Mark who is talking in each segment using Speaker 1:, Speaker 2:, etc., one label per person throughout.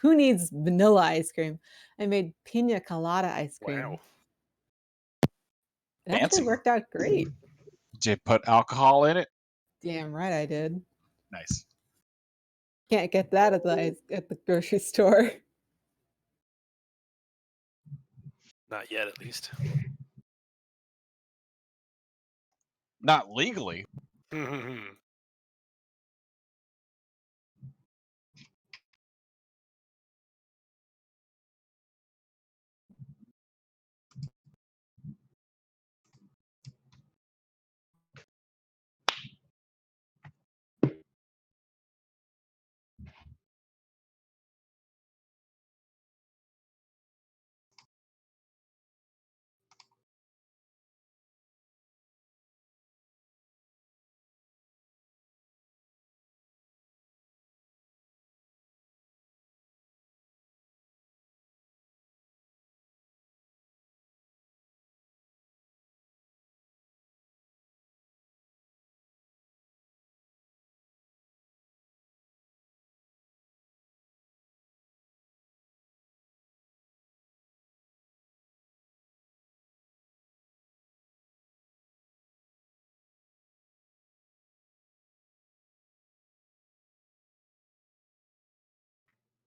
Speaker 1: who needs vanilla ice cream? I made pina colada ice cream.
Speaker 2: Wow.
Speaker 1: It actually worked out great.
Speaker 3: Did you put alcohol in it?
Speaker 1: Damn right I did.
Speaker 3: Nice.
Speaker 1: Can't get that at the grocery store.
Speaker 2: Not yet, at least.
Speaker 3: Not legally.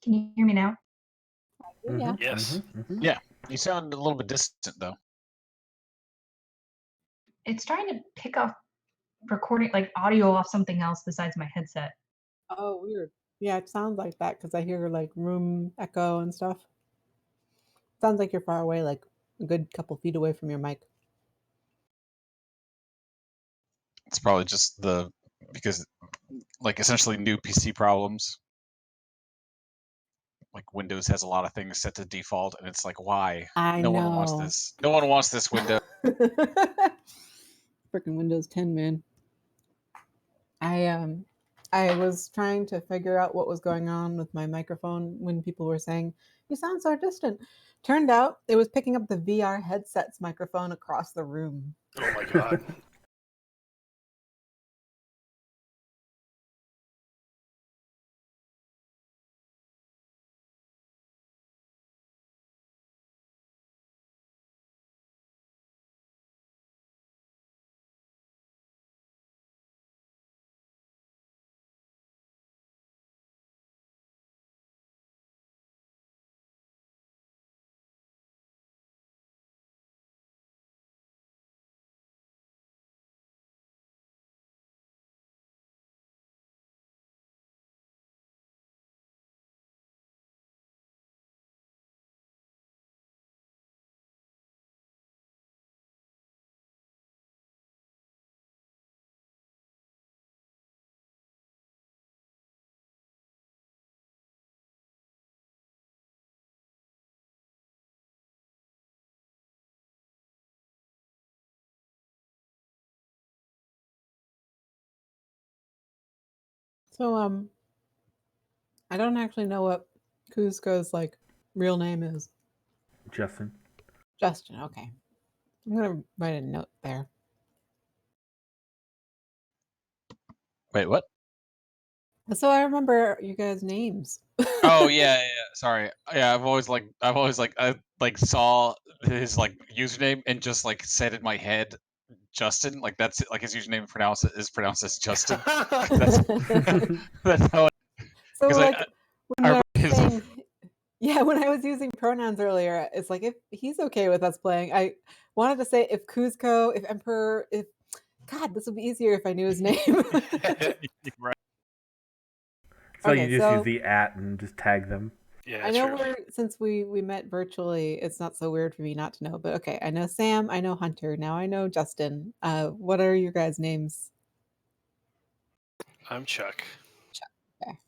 Speaker 4: Can you hear me now?
Speaker 1: Yeah.
Speaker 2: Yes.
Speaker 3: Yeah. You sound a little bit distant, though.
Speaker 4: It's trying to pick up recording, like audio off something else besides my headset.
Speaker 1: Oh, weird. Yeah, it sounds like that because I hear like room echo and stuff. Sounds like you're far away, like a good couple feet away from your mic.
Speaker 3: It's probably just because, like, essentially new PC problems. Like, Windows has a lot of things set to default, and it's like, why? No one wants this. No one wants this window.
Speaker 1: Freaking Windows 10, man. I was trying to figure out what was going on with my microphone when people were saying, "You sound so distant." Turned out it was picking up the VR headset's microphone across the room.
Speaker 2: Oh my god.
Speaker 1: So I don't actually know what Kuzco's like real name is.
Speaker 5: Justin.
Speaker 1: Justin, okay. I'm gonna write a note there.
Speaker 3: Wait, what?
Speaker 1: So I remember you guys' names.
Speaker 3: Oh yeah. Sorry. Yeah, I've always I saw his like username and just like said in my head, Justin. Like that's it. Like his username is pronounced as Justin. That's how.
Speaker 1: So like when I was
Speaker 3: his...
Speaker 1: saying, yeah, when I was using pronouns earlier, it's like if he's okay with us playing. I wanted to say if Kuzco, if Emperor, if God, this would be easier if I knew his name.
Speaker 3: Right.
Speaker 5: So okay, you just use the @ and just tag them.
Speaker 2: Yeah,
Speaker 1: I know since we met virtually, it's not so weird for me not to know. But okay, I know Sam, I know Hunter, now I know Justin. What are your guys' names?
Speaker 2: I'm Chuck.
Speaker 1: Chuck. Okay.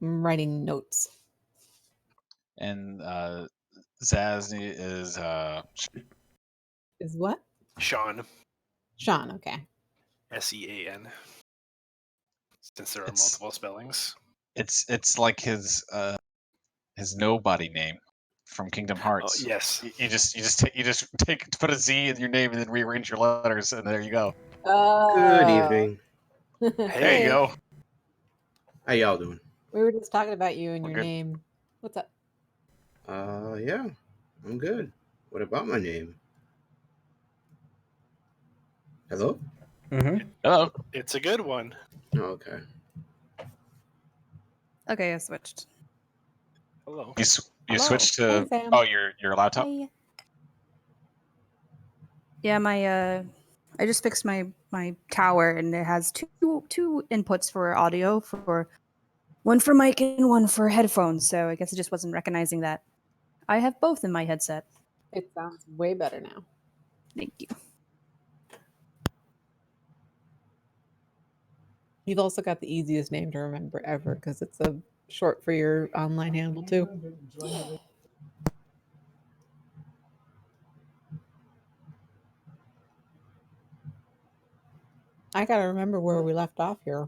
Speaker 1: I'm writing notes.
Speaker 3: And Zazni
Speaker 1: is what?
Speaker 2: Sean.
Speaker 1: Sean, okay.
Speaker 2: SEAN. Since there are multiple spellings.
Speaker 3: It's like his nobody name from Kingdom Hearts.
Speaker 2: Oh, yes.
Speaker 3: You just put a Z in your name and then rearrange your letters, and there you go.
Speaker 6: Good evening.
Speaker 2: There you go.
Speaker 6: How y'all doing?
Speaker 1: We were just talking about you and your name. What's up?
Speaker 6: Yeah, I'm good. What about my name? Hello?
Speaker 5: Mm-hmm.
Speaker 3: Hello.
Speaker 2: It's a good one.
Speaker 6: Oh, okay.
Speaker 7: Okay, I switched.
Speaker 2: Hello.
Speaker 3: You
Speaker 1: Hello.
Speaker 3: switched
Speaker 1: Hey,
Speaker 3: to
Speaker 1: Sam.
Speaker 3: your laptop.
Speaker 7: Hi. Yeah, I just fixed my tower, and it has two inputs for audio, for one for mic and one for headphones. So I guess it just wasn't recognizing that I have both in my headset.
Speaker 1: It sounds way better now.
Speaker 7: Thank you.
Speaker 1: You've also got the easiest name to remember ever because it's a short for your online handle too. I gotta remember where we left off here.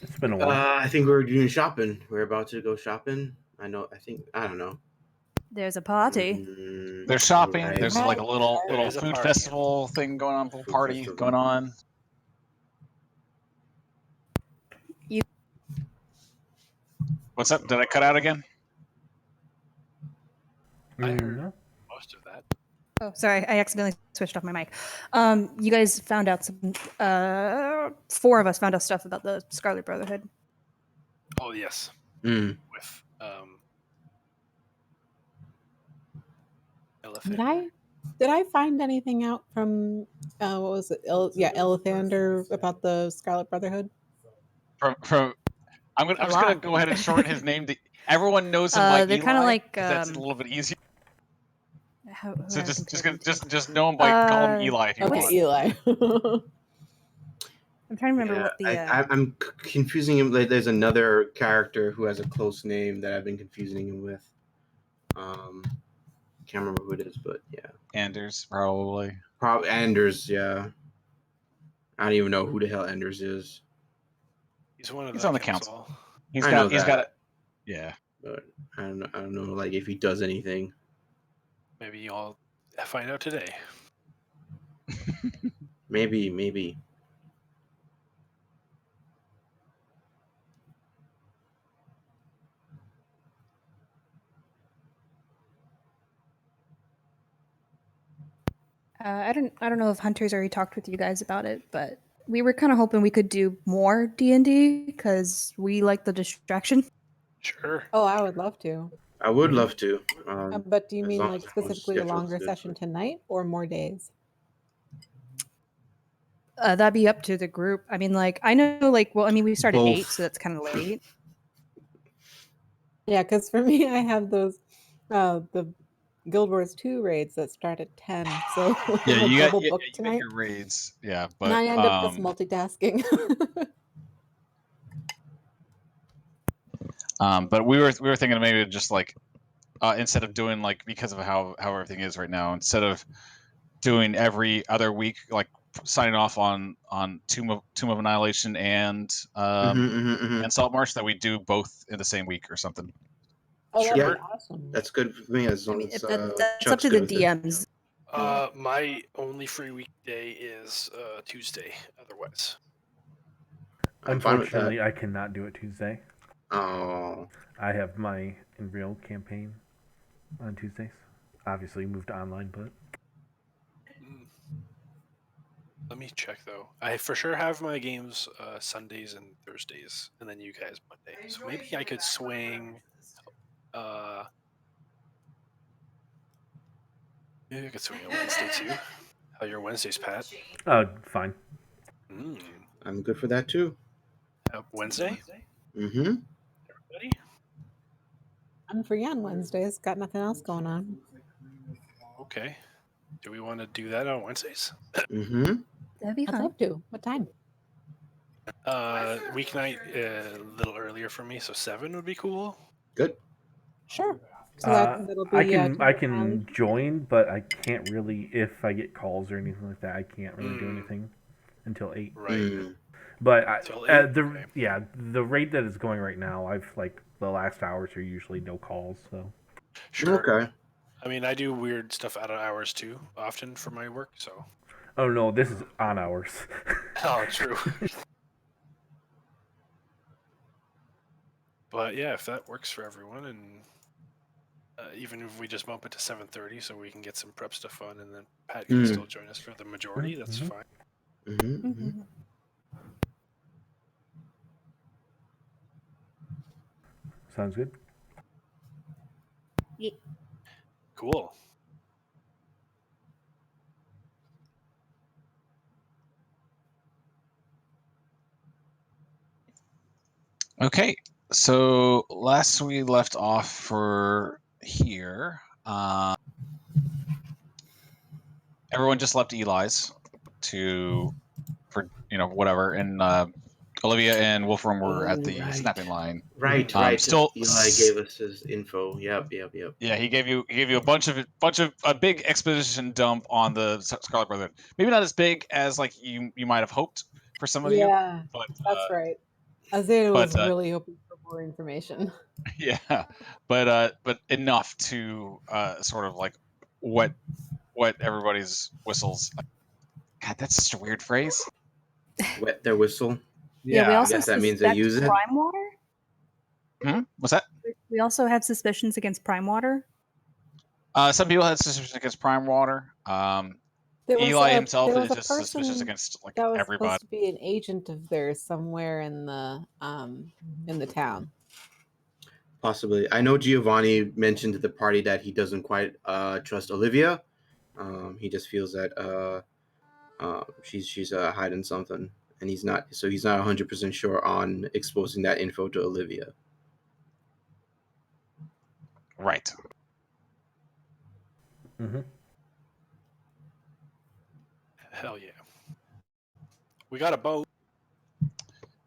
Speaker 5: It's been a while.
Speaker 6: I think we're doing shopping. We're about to go shopping. I don't know.
Speaker 7: There's a party.
Speaker 3: There's shopping.
Speaker 6: Right.
Speaker 3: There's like a little
Speaker 2: There is a
Speaker 3: food
Speaker 2: party.
Speaker 3: festival thing going on, little
Speaker 6: Food
Speaker 3: party
Speaker 6: festival.
Speaker 3: going on.
Speaker 7: You-
Speaker 3: What's up? Did I cut out again?
Speaker 2: I heard
Speaker 5: No.
Speaker 2: most of that.
Speaker 7: Oh, sorry, I accidentally switched off my mic. You guys found out some. 4 of us found out stuff about the Scarlet Brotherhood.
Speaker 2: Oh yes,
Speaker 6: Mm.
Speaker 2: with elephant.
Speaker 1: Did I find anything out from what was it? Elathander about the Scarlet Brotherhood?
Speaker 3: From I'm
Speaker 1: A
Speaker 3: just gonna
Speaker 1: lot.
Speaker 3: go ahead and shorten his name. Everyone knows him by
Speaker 7: They're
Speaker 3: Eli.
Speaker 7: kind of like
Speaker 3: 'Cause that's a little bit easier.
Speaker 7: who
Speaker 3: So
Speaker 7: I
Speaker 3: just
Speaker 7: compare them to.
Speaker 3: just know him by call him Eli if you
Speaker 1: Okay,
Speaker 3: want.
Speaker 1: Eli.
Speaker 7: I'm trying to remember what the.
Speaker 6: I'm confusing him. Like, there's another character who has a close name that I've been confusing him with. Can't remember who it is, but yeah.
Speaker 3: Anders probably.
Speaker 6: Probably Anders, yeah. I don't even know who the hell Anders is.
Speaker 2: He's one of
Speaker 3: He's
Speaker 2: the
Speaker 3: on the
Speaker 2: council.
Speaker 3: He's
Speaker 6: I know
Speaker 3: got
Speaker 6: that.
Speaker 3: yeah.
Speaker 6: But I don't know like if he does anything.
Speaker 2: Maybe you'll find out today.
Speaker 6: Maybe.
Speaker 7: I don't know if Hunter's already talked with you guys about it, but we were kind of hoping we could do more D&D because we like the distraction.
Speaker 2: Sure.
Speaker 1: Oh, I would love to.
Speaker 6: I would love to.
Speaker 1: But do you
Speaker 6: as
Speaker 1: mean
Speaker 6: long
Speaker 1: like
Speaker 6: as everyone's
Speaker 1: specifically a
Speaker 6: schedule is
Speaker 1: longer
Speaker 6: good,
Speaker 1: session
Speaker 6: but-
Speaker 1: tonight or more days?
Speaker 7: That'd be up to the group. I mean, like, I know, like, well, I mean, we started at 8,
Speaker 6: Both.
Speaker 7: so that's kind of late.
Speaker 1: Yeah, because for me, I have those the Guild Wars 2 raids that start at 10. So
Speaker 3: Yeah,
Speaker 1: I'm
Speaker 3: you got
Speaker 1: double booked
Speaker 3: you got
Speaker 1: tonight.
Speaker 3: your raids. Yeah,
Speaker 1: And
Speaker 3: but
Speaker 1: I end up just multitasking.
Speaker 3: but we were thinking of maybe just like instead of doing like because of how everything is right now, instead of doing every other week like signing off on Tomb of Annihilation and and Saltmarsh, that we do both in the same week or something.
Speaker 1: Oh, that'd
Speaker 2: Sure.
Speaker 1: be awesome.
Speaker 6: That's good for me as
Speaker 7: I
Speaker 6: long
Speaker 7: mean,
Speaker 6: as
Speaker 7: that's up
Speaker 6: Chuck's
Speaker 7: to
Speaker 6: good
Speaker 7: the
Speaker 6: with it.
Speaker 7: DMs.
Speaker 2: My only free weekday is Tuesday. Otherwise,
Speaker 6: I'm fine with
Speaker 5: Unfortunately, I cannot do it Tuesday.
Speaker 6: that. Oh,
Speaker 5: I have my Unreal campaign on Tuesdays. Obviously moved to online, but
Speaker 2: let me check though. I for sure have my games Sundays and Thursdays, and then you guys Monday. So maybe I could swing. Maybe I could swing on Wednesday too. How your Wednesdays, Pat?
Speaker 5: fine.
Speaker 6: I'm good for that too.
Speaker 2: Wednesday?
Speaker 6: Mm-hmm.
Speaker 2: Everybody?
Speaker 1: I'm free on Wednesdays. Got nothing else going on.
Speaker 2: Okay. Do we want to do that on Wednesdays?
Speaker 6: Mm-hmm.
Speaker 7: That'd be
Speaker 1: I'd
Speaker 7: fun.
Speaker 1: love to. What time?
Speaker 2: Weeknight a little earlier for me, so 7 would be cool.
Speaker 6: Good.
Speaker 1: Sure. So that'll be.
Speaker 5: I
Speaker 1: Tomorrow
Speaker 5: can join, but I can't really. If I get calls or anything like that, I can't really do anything until 8.
Speaker 2: Right.
Speaker 6: Mm.
Speaker 5: But
Speaker 2: Till 8?
Speaker 5: the rate that is going right now, I've like the last hours are usually no calls. So
Speaker 2: Sure.
Speaker 6: Okay.
Speaker 2: I mean, I do weird stuff out of hours too, often for my work. So.
Speaker 5: oh no, this is on hours.
Speaker 2: Oh, true. But yeah, if that works for everyone, and even if we just bump it to 7:30, so we can get some prep stuff on, and then Pat can still join us for the majority, that's fine.
Speaker 5: Sounds good.
Speaker 7: Yeah.
Speaker 2: Cool.
Speaker 3: Okay, so last we left off for here, everyone just left Eli's for whatever, and Olivia and Wolfram were at the snapping line.
Speaker 6: Right.
Speaker 3: Still,
Speaker 6: Eli gave us his info. Yep.
Speaker 3: Yeah, he gave you a bunch of a big exposition dump on the Scarlet Brotherhood. Maybe not as big as like you might have hoped for some of you.
Speaker 1: Yeah,
Speaker 3: But
Speaker 1: that's right. Isaiah was
Speaker 3: but,
Speaker 1: really hoping for more information.
Speaker 3: yeah, but enough to sort of like wet everybody's whistles. God, that's such a weird phrase.
Speaker 6: Wet their whistle.
Speaker 7: Yeah, we
Speaker 6: I
Speaker 7: also
Speaker 6: guess that means they
Speaker 7: suspect
Speaker 6: use it.
Speaker 7: Prime Water.
Speaker 3: What's that?
Speaker 7: We also have suspicions against Prime Water.
Speaker 3: Some people had suspicions against Prime Water. Eli himself is just suspicious against like
Speaker 1: that was
Speaker 3: everybody.
Speaker 1: supposed to be an agent of theirs somewhere in the town.
Speaker 6: Possibly. I know Giovanni mentioned to the party that he doesn't quite trust Olivia. He just feels that she's hiding something, and he's not 100% sure on exposing that info to Olivia.
Speaker 3: Right.
Speaker 2: Hell yeah. We got a boat.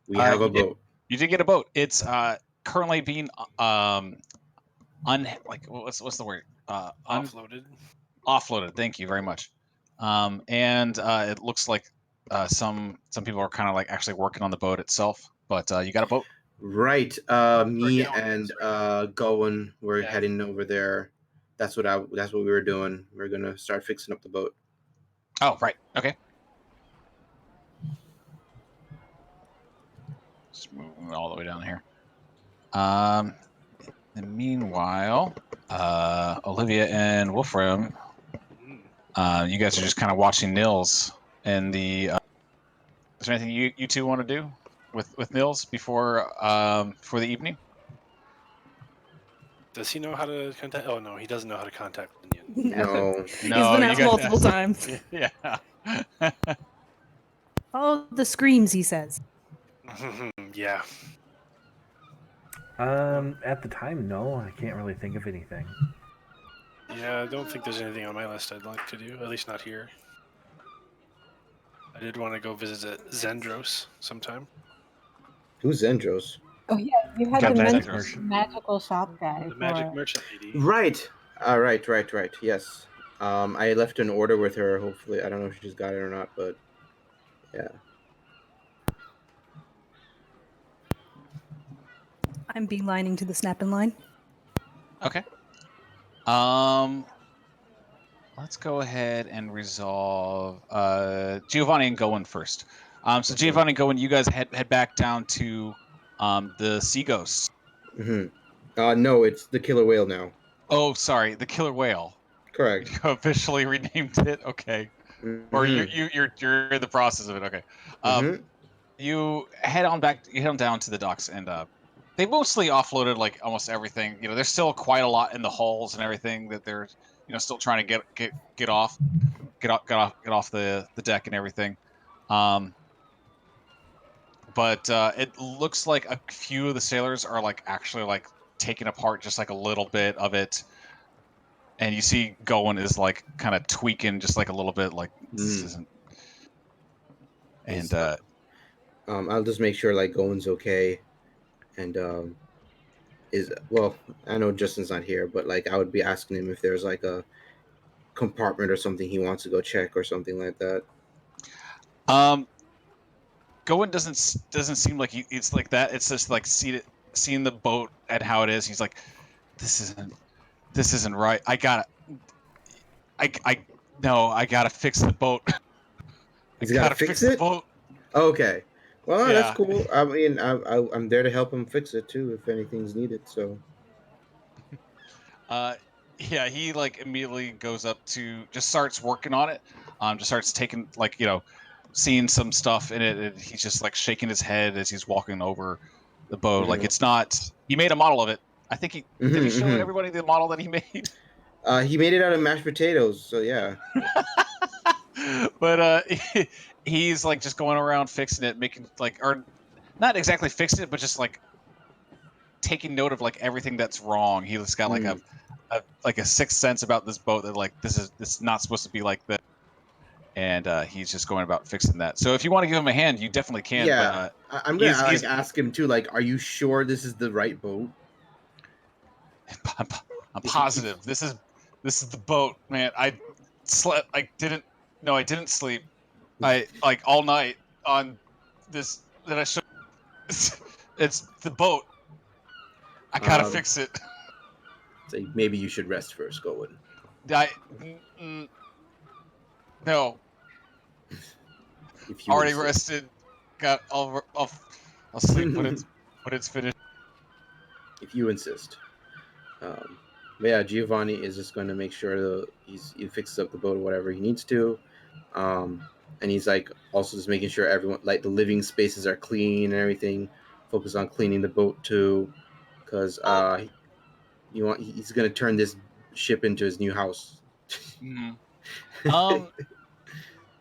Speaker 6: We have a boat.
Speaker 3: You did get a boat. It's currently being what's the word?
Speaker 2: Offloaded.
Speaker 3: Offloaded. Thank you very much. And it looks like some people are kind of like actually working on the boat itself. But you got a boat.
Speaker 6: Right. Me and Gowan were heading over there. That's what we were doing. We're gonna start fixing up the boat.
Speaker 3: Oh, right. Okay. Just moving all the way down here. And meanwhile, Olivia and Wolfram, you guys are just kind of watching Nils and the. Is there anything you two want to do with Nils before for the evening?
Speaker 2: Does he know how to contact? Oh no, he doesn't know how to contact Minion.
Speaker 6: No.
Speaker 7: He's been asked multiple times.
Speaker 3: Yeah.
Speaker 7: Follow the screams, he says.
Speaker 2: Yeah.
Speaker 5: At the time, no, I can't really think of anything.
Speaker 2: Yeah, I don't think there's anything on my list I'd like to do. At least not here. I did want to go visit Zendros sometime.
Speaker 6: Who's Zendros?
Speaker 1: Oh yeah, you had to mention magical shop guy.
Speaker 2: The magic merchant lady.
Speaker 6: Right. Right. Yes. I left an order with her. Hopefully, I don't know if she's got it or not, but yeah.
Speaker 7: I'm beelining to the snapping line.
Speaker 3: Okay. Let's go ahead and resolve Giovanni and Gowan first. So Giovanni and Gowan, you guys head back down to the Sea Ghosts.
Speaker 6: No, it's the killer whale now.
Speaker 3: Oh, sorry, the killer whale.
Speaker 6: Correct.
Speaker 3: You officially renamed it. Okay. Or you're in the process of it. Okay. You head on down to the docks, and they mostly offloaded like almost everything. You know, there's still quite a lot in the hulls and everything that they're still trying to get off the deck and everything. But it looks like a few of the sailors are like actually like taking apart just like a little bit of it. And you see Gowan is like kind of tweaking just like a little bit, like this isn't. And
Speaker 6: I'll just make sure like Gowan's okay, and I know Justin's not here, but like I would be asking him if there's like a compartment or something he wants to go check or something like that.
Speaker 3: Gowan doesn't seem like it's like that. It's just like seeing the boat and how it is. He's like, this isn't right. I gotta fix the boat.
Speaker 6: He's gotta fix it?
Speaker 3: The boat.
Speaker 6: Okay. Well, that's
Speaker 3: Yeah.
Speaker 6: cool. I mean, I'm there to help him fix it too if anything's needed. So.
Speaker 3: Yeah, he like immediately goes up to just starts working on it. Just starts taking like seeing some stuff in it, and he's just like shaking his head as he's walking over the boat. Like it's not. He made a model of it. I think he did. He show everybody the model that he made.
Speaker 6: He made it out of mashed potatoes. So yeah.
Speaker 3: But he's like just going around fixing it, making like or not exactly fixing it, but just like taking note of like everything that's wrong. He's got like a sixth sense about this boat that like this is not supposed to be like this, and he's just going about fixing that. So if you want to give him a hand, you definitely can.
Speaker 6: Yeah,
Speaker 3: But
Speaker 6: I'm gonna like ask him too. Like, are you sure this is the right boat?
Speaker 3: I'm positive this is the boat, man. I slept. I didn't. No, I didn't sleep. I like all night on this that I showed. It's the boat. I gotta fix it.
Speaker 6: So maybe you should rest first, Gowan.
Speaker 3: No.
Speaker 6: If you
Speaker 3: already
Speaker 6: insist.
Speaker 3: rested. I'll sleep when it's finished.
Speaker 6: If you insist. But yeah, Giovanni is just going to make sure that he fixes up the boat or whatever he needs to. And he's like also just making sure everyone like the living spaces are clean and everything. Focus on cleaning the boat too, because he's going to turn this ship into his new house.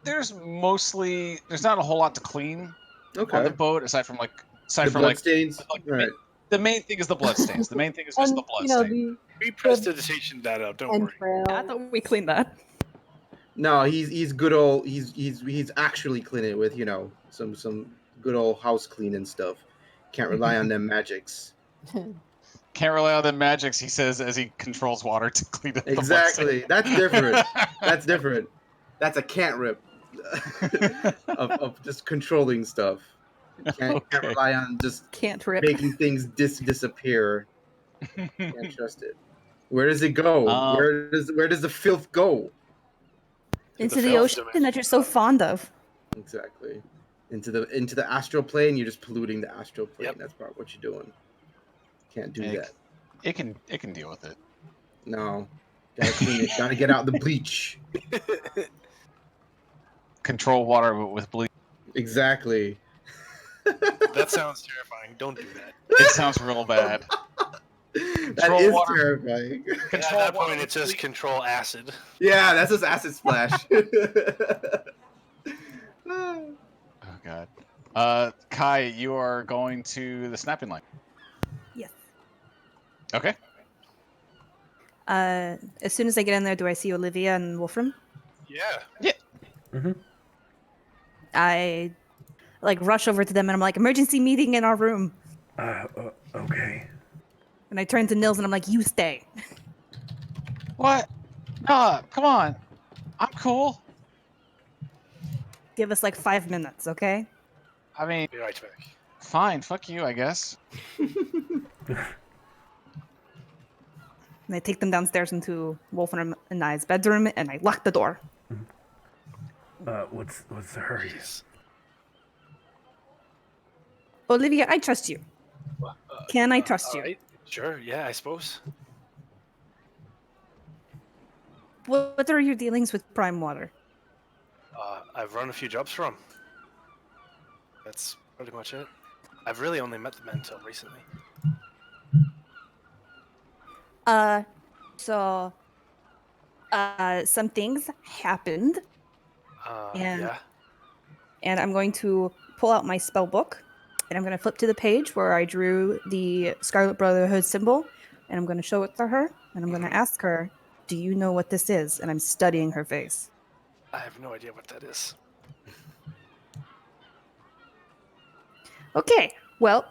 Speaker 3: There's not a whole lot to clean on the boat aside from
Speaker 6: bloodstains. Right.
Speaker 3: The main thing is the bloodstains. The main thing is just the bloodstains.
Speaker 2: We prestidigitation that up. Don't worry.
Speaker 7: I thought we cleaned that.
Speaker 6: No, he's good old. He's actually cleaning it with some good old house cleaning stuff. Can't rely on them magics.
Speaker 3: Can't rely on them magics, he says as he controls water to clean up
Speaker 6: Exactly. That's different. That's different. That's a can't rip of just controlling stuff. Can't rely on just making things disappear. Can't trust it. Where does it go? Where does the filth go?
Speaker 7: Into the ocean that you're so fond of.
Speaker 6: Exactly. Into the astral plane, you're just polluting the astral plane. Yep. That's part what you're doing. Can't do that.
Speaker 3: It can deal with it.
Speaker 6: No. Gotta clean it. Gotta get out the bleach.
Speaker 3: Control water with bleach.
Speaker 6: Exactly.
Speaker 2: That sounds terrifying. Don't do that.
Speaker 3: It sounds real bad.
Speaker 6: That is terrifying.
Speaker 2: At that point, it's just control acid.
Speaker 6: Yeah, that's just acid splash.
Speaker 3: Oh god. Kai, you are going to the snapping line.
Speaker 7: Yes.
Speaker 3: Okay.
Speaker 7: As soon as I get in there, do I see Olivia and Wolfram?
Speaker 2: Yeah.
Speaker 5: Mm-hmm.
Speaker 7: I rush over to them and I'm like, emergency meeting in our room.
Speaker 5: Okay.
Speaker 7: And I turn to Nils and I'm like, you stay.
Speaker 3: What? Come on. I'm cool.
Speaker 7: Give us 5 minutes, okay?
Speaker 3: I mean,
Speaker 2: be right back.
Speaker 3: Fine, fuck you, I guess.
Speaker 7: And I take them downstairs into Wolfram and I's bedroom and I lock the door.
Speaker 5: What's the hurry?
Speaker 7: Olivia, I trust you. Can I trust you?
Speaker 2: Right. Sure, yeah, I suppose.
Speaker 7: What are your dealings with Prime Water?
Speaker 2: I've run a few jobs for him. That's pretty much it. I've really only met the men until recently.
Speaker 7: So some things happened.
Speaker 2: Yeah.
Speaker 7: And I'm going to pull out my spell book and I'm going to flip to the page where I drew the Scarlet Brotherhood symbol and I'm going to show it to her and I'm going to ask her, do you know what this is? And I'm studying her face.
Speaker 2: I have no idea what that is.
Speaker 7: Okay, well,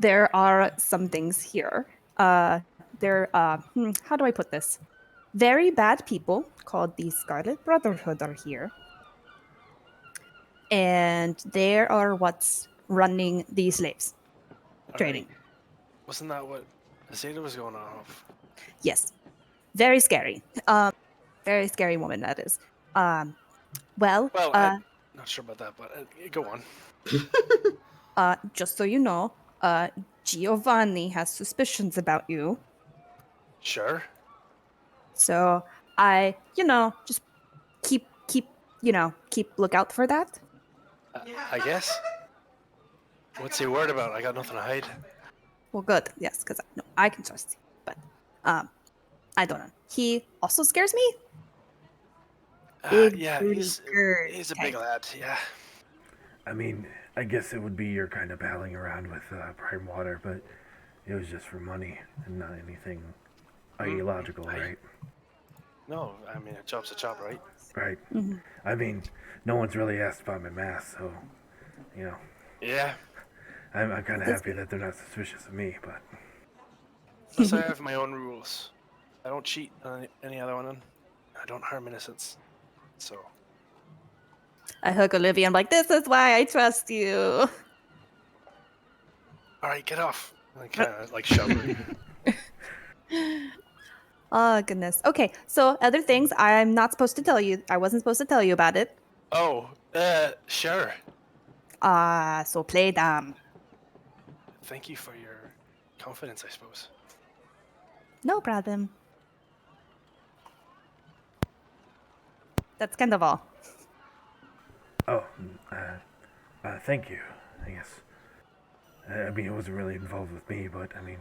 Speaker 7: there are some things here. How do I put this? Very bad people called the Scarlet Brotherhood are here. And they are what's running the slaves. Trading.
Speaker 2: Right. Wasn't that what Azeda was going on of?
Speaker 7: Yes. Very scary. Very scary woman, that is.
Speaker 2: Not sure about that, but go on.
Speaker 7: Just so you know, Giovanni has suspicions about you.
Speaker 2: Sure.
Speaker 7: So I, just keep look out for that.
Speaker 2: I guess. What's he worried about? I got nothing to hide.
Speaker 7: Well, good. Yes, because I can trust you. But I don't know. He also scares me. Big
Speaker 2: Yeah,
Speaker 7: booty
Speaker 2: he's a big
Speaker 7: type.
Speaker 2: lad. Yeah.
Speaker 5: I mean, I guess it would be your kind of palling around with Prime Water, but it was just for money and not anything ideological, right?
Speaker 2: No, I mean a job's a job, right?
Speaker 5: Right.
Speaker 7: Mm-hmm.
Speaker 5: I mean, no one's really asked about my mask, so, you know.
Speaker 2: Yeah.
Speaker 5: I'm kind of happy that they're not suspicious of me, but...
Speaker 2: Plus, I have my own rules. I don't cheat on any other one. I don't harm innocents. So.
Speaker 7: I hug Olivia. I'm like, this is why I trust you.
Speaker 2: All right, get off. I kind of like shove her.
Speaker 7: Oh, goodness. Okay, so other things I'm not supposed to tell you. I wasn't supposed to tell you about it.
Speaker 2: Oh, sure.
Speaker 7: So play dumb.
Speaker 2: Thank you for your confidence, I suppose.
Speaker 7: No problem. That's kind of all.
Speaker 5: Oh, thank you, I guess. I mean, it wasn't really involved with me, but, I mean,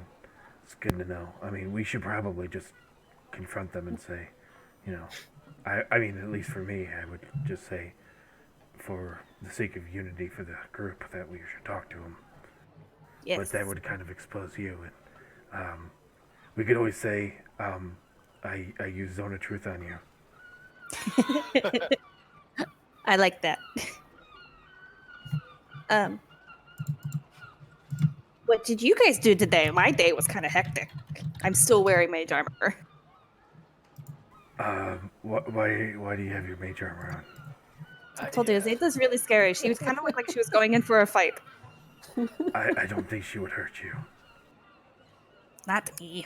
Speaker 5: it's good to know. I mean, we should probably just confront them and say, you know, I mean, at least for me, I would just say, for the sake of unity for the group, that we should talk to them.
Speaker 7: Yes.
Speaker 5: But that would kind of expose you. And we could always say, I use Zone of Truth on you.
Speaker 7: I like that. What did you guys do today? My day was kind of hectic. I'm still wearing mage armor.
Speaker 5: Why do you have your mage armor on?
Speaker 7: I told you, Zeta's really scary. She was kind of looked like she was going in for a fight.
Speaker 5: I don't think she would hurt you.
Speaker 7: Not me.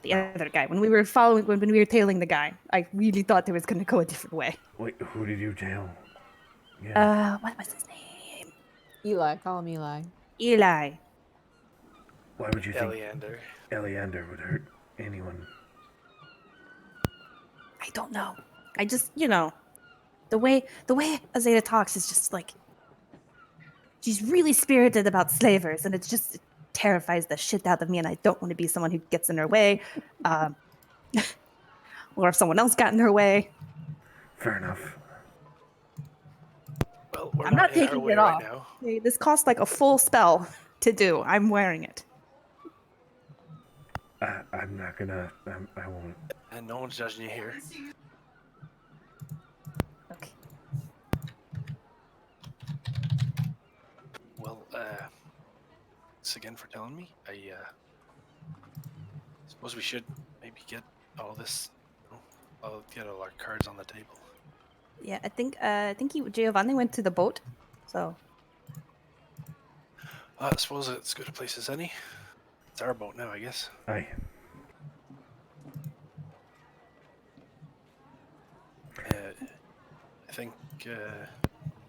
Speaker 7: The other guy. When we were tailing the guy, I really thought it was going to go a different way.
Speaker 5: Wait, who did you tail? Yeah.
Speaker 7: What was his name?
Speaker 1: Eli. Call him Eli.
Speaker 7: Eli.
Speaker 5: Why would you think
Speaker 2: Eleander.
Speaker 5: Eleander would hurt anyone?
Speaker 7: I don't know. I just, the way Azeta talks is just like, she's really spirited about slavers, and it terrifies the shit out of me, and I don't want to be someone who gets in her way, or if someone else got in her way.
Speaker 5: Fair enough.
Speaker 2: Well, we're
Speaker 7: I'm not
Speaker 2: in our
Speaker 7: taking
Speaker 2: way
Speaker 7: it
Speaker 2: right
Speaker 7: off.
Speaker 2: now.
Speaker 7: Okay, this costs like a full spell to do. I'm wearing it.
Speaker 5: I'm not gonna. I won't.
Speaker 2: And no one's judging you here.
Speaker 7: Okay.
Speaker 2: Well, thanks again for telling me. I suppose we should maybe get all this. I'll get all our cards on the table.
Speaker 7: Yeah, I think Giovanni went to the boat, so.
Speaker 2: I suppose it's as good a place as any. It's our boat now, I guess.
Speaker 5: Aye.
Speaker 2: I think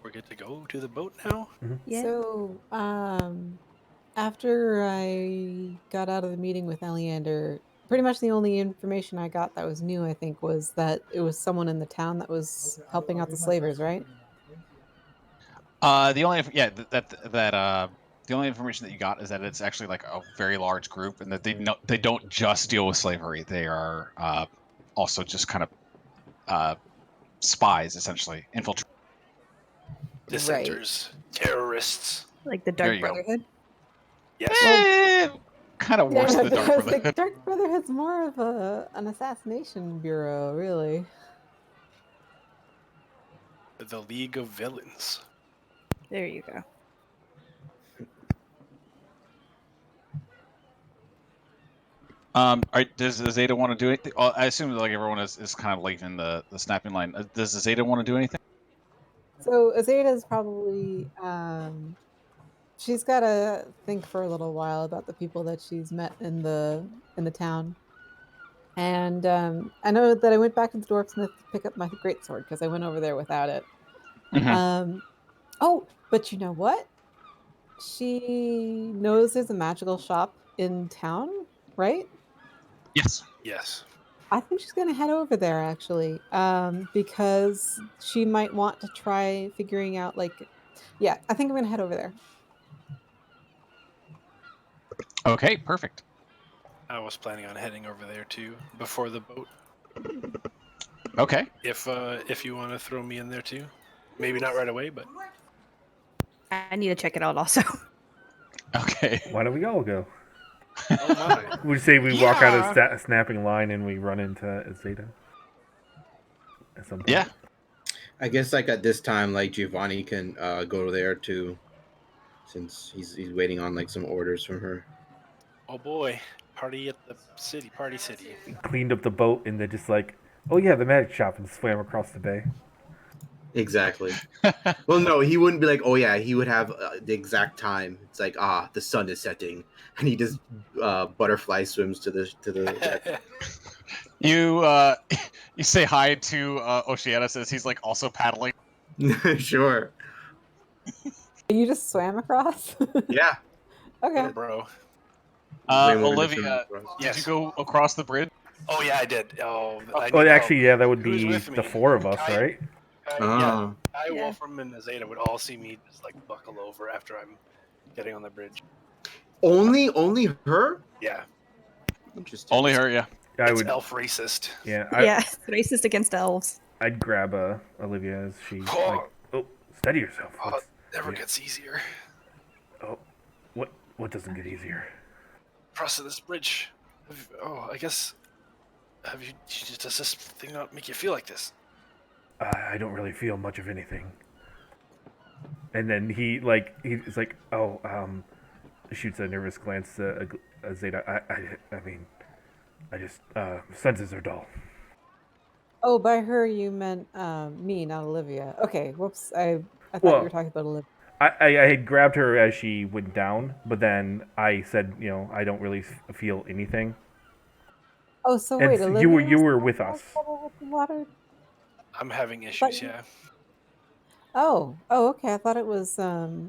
Speaker 2: we're good to go to the boat now.
Speaker 5: Mm-hmm.
Speaker 7: Yeah.
Speaker 1: So, after I got out of the meeting with Eleander, pretty much the only information I got that was new, I think, was that it was someone in the town that was helping out the slavers, right?
Speaker 3: The only the only information that you got is that it's actually like a very large group, and that they don't just deal with slavery. They are also just kind of spies, essentially, infiltrators.
Speaker 2: Dissenters, terrorists.
Speaker 7: Like the
Speaker 3: There
Speaker 7: Dark
Speaker 3: you go.
Speaker 7: Brotherhood.
Speaker 2: Yes.
Speaker 3: Kind of worse than the Dark
Speaker 1: I was
Speaker 3: Brotherhood.
Speaker 1: like, Dark Brotherhood's more of an assassination bureau, really.
Speaker 2: The League of Villains.
Speaker 7: There you go.
Speaker 3: Does Zeta want to do anything? I assume like everyone is kind of leaving the snapping line. Does Zeta want to do anything?
Speaker 1: So Azeta's probably she's got to think for a little while about the people that she's met in the town. And I know that I went back to the Dwarfsmith to pick up my greatsword because I went over there without it. Oh, but you know what? She knows there's a magical shop in town, right?
Speaker 3: Yes.
Speaker 2: Yes.
Speaker 1: I think she's gonna head over there actually, because she might want to try figuring out like, yeah, I think I'm gonna head over there.
Speaker 3: Okay, perfect.
Speaker 2: I was planning on heading over there too before the boat.
Speaker 3: Okay.
Speaker 2: If you want to throw me in there too, maybe not right away, but
Speaker 7: I need to check it out also.
Speaker 3: Okay.
Speaker 5: Why don't we all go?
Speaker 2: oh my.
Speaker 5: We say we walk out
Speaker 2: Yeah.
Speaker 5: of snapping line and we run into Zeta at some point.
Speaker 3: Yeah.
Speaker 6: I guess like at this time, like Giovanni can go there too, since he's waiting on like some orders from her.
Speaker 2: Oh boy, party at the city, party city.
Speaker 5: Cleaned up the boat and then just like, oh yeah, the magic shop, and swam across the bay.
Speaker 6: Exactly. Well, no, he wouldn't be like, oh yeah, he would have the exact time. It's like, the sun is setting, and he just butterfly swims to the.
Speaker 3: You you say hi to Oceanus as he's like also paddling.
Speaker 6: Sure.
Speaker 1: You just swam across?
Speaker 6: Yeah.
Speaker 1: Okay.
Speaker 2: Bro.
Speaker 6: Way more than
Speaker 3: Olivia,
Speaker 6: swimming across.
Speaker 3: did
Speaker 2: Yes.
Speaker 3: you go across the bridge?
Speaker 2: Oh yeah, I did. Oh, I
Speaker 5: Oh,
Speaker 2: need
Speaker 5: actually,
Speaker 2: help.
Speaker 5: yeah, that would
Speaker 2: Who's
Speaker 5: be
Speaker 2: with
Speaker 5: the
Speaker 2: me?
Speaker 5: 4 of us,
Speaker 2: Kai-
Speaker 5: right?
Speaker 2: Yeah, I,
Speaker 7: Yeah.
Speaker 2: Wolfram, and Zeta would all see me just like buckle over after I'm getting on the bridge.
Speaker 6: Only her?
Speaker 2: Yeah,
Speaker 6: Interesting.
Speaker 3: Only her, yeah.
Speaker 5: I
Speaker 2: it's
Speaker 5: would.
Speaker 2: elf racist.
Speaker 5: Yeah,
Speaker 7: Yeah, racist against elves.
Speaker 5: I'd grab Olivia as she
Speaker 2: Oh.
Speaker 5: like. Oh, steady yourself.
Speaker 2: Oh,
Speaker 5: What's-
Speaker 2: it never
Speaker 5: yeah.
Speaker 2: gets easier.
Speaker 5: Oh, what doesn't get easier?
Speaker 2: Crossing this bridge. Oh, I guess. Does this thing not make you feel like this?
Speaker 5: I don't really feel much of anything. And then he's like, oh, shoots a nervous glance at Zeta. I mean, I just senses are dull.
Speaker 1: Oh, by her you meant me, not Olivia. Okay, whoops. I thought
Speaker 5: Well,
Speaker 1: you were talking about Olivia.
Speaker 5: I had grabbed her as she went down, but then I said, I don't really feel anything.
Speaker 1: Oh, so
Speaker 5: And
Speaker 1: wait,
Speaker 5: so
Speaker 1: Olivia
Speaker 5: you
Speaker 1: was
Speaker 5: were
Speaker 1: having
Speaker 5: with us.
Speaker 1: trouble with the water?
Speaker 2: I'm having issues.
Speaker 1: you-
Speaker 2: Yeah.
Speaker 1: Oh, okay. I thought it was the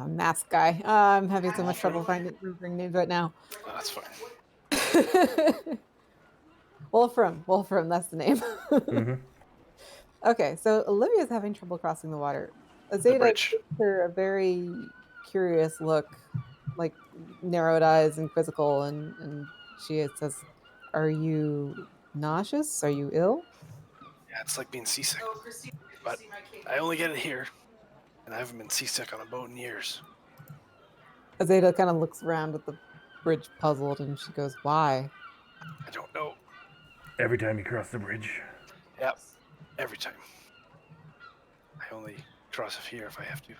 Speaker 1: math guy. I'm having so much trouble remembering names right now.
Speaker 2: Oh, that's fine.
Speaker 1: Wolfram, that's the name.
Speaker 5: Mm-hmm.
Speaker 1: Okay, so Olivia's having trouble crossing the water. Zeta
Speaker 2: bridge.
Speaker 1: gives her a very curious look, like narrowed eyes and quizzical, and she says, "Are you nauseous? Are you ill?"
Speaker 2: Yeah, it's like being seasick. But I only get it here, and I haven't been seasick on a boat in years.
Speaker 1: Zeta kind of looks around at the bridge, puzzled, and she goes, "Why?"
Speaker 2: I don't know.
Speaker 5: Every time you cross the bridge.
Speaker 2: Yep. Every time. I only cross it here if I have to.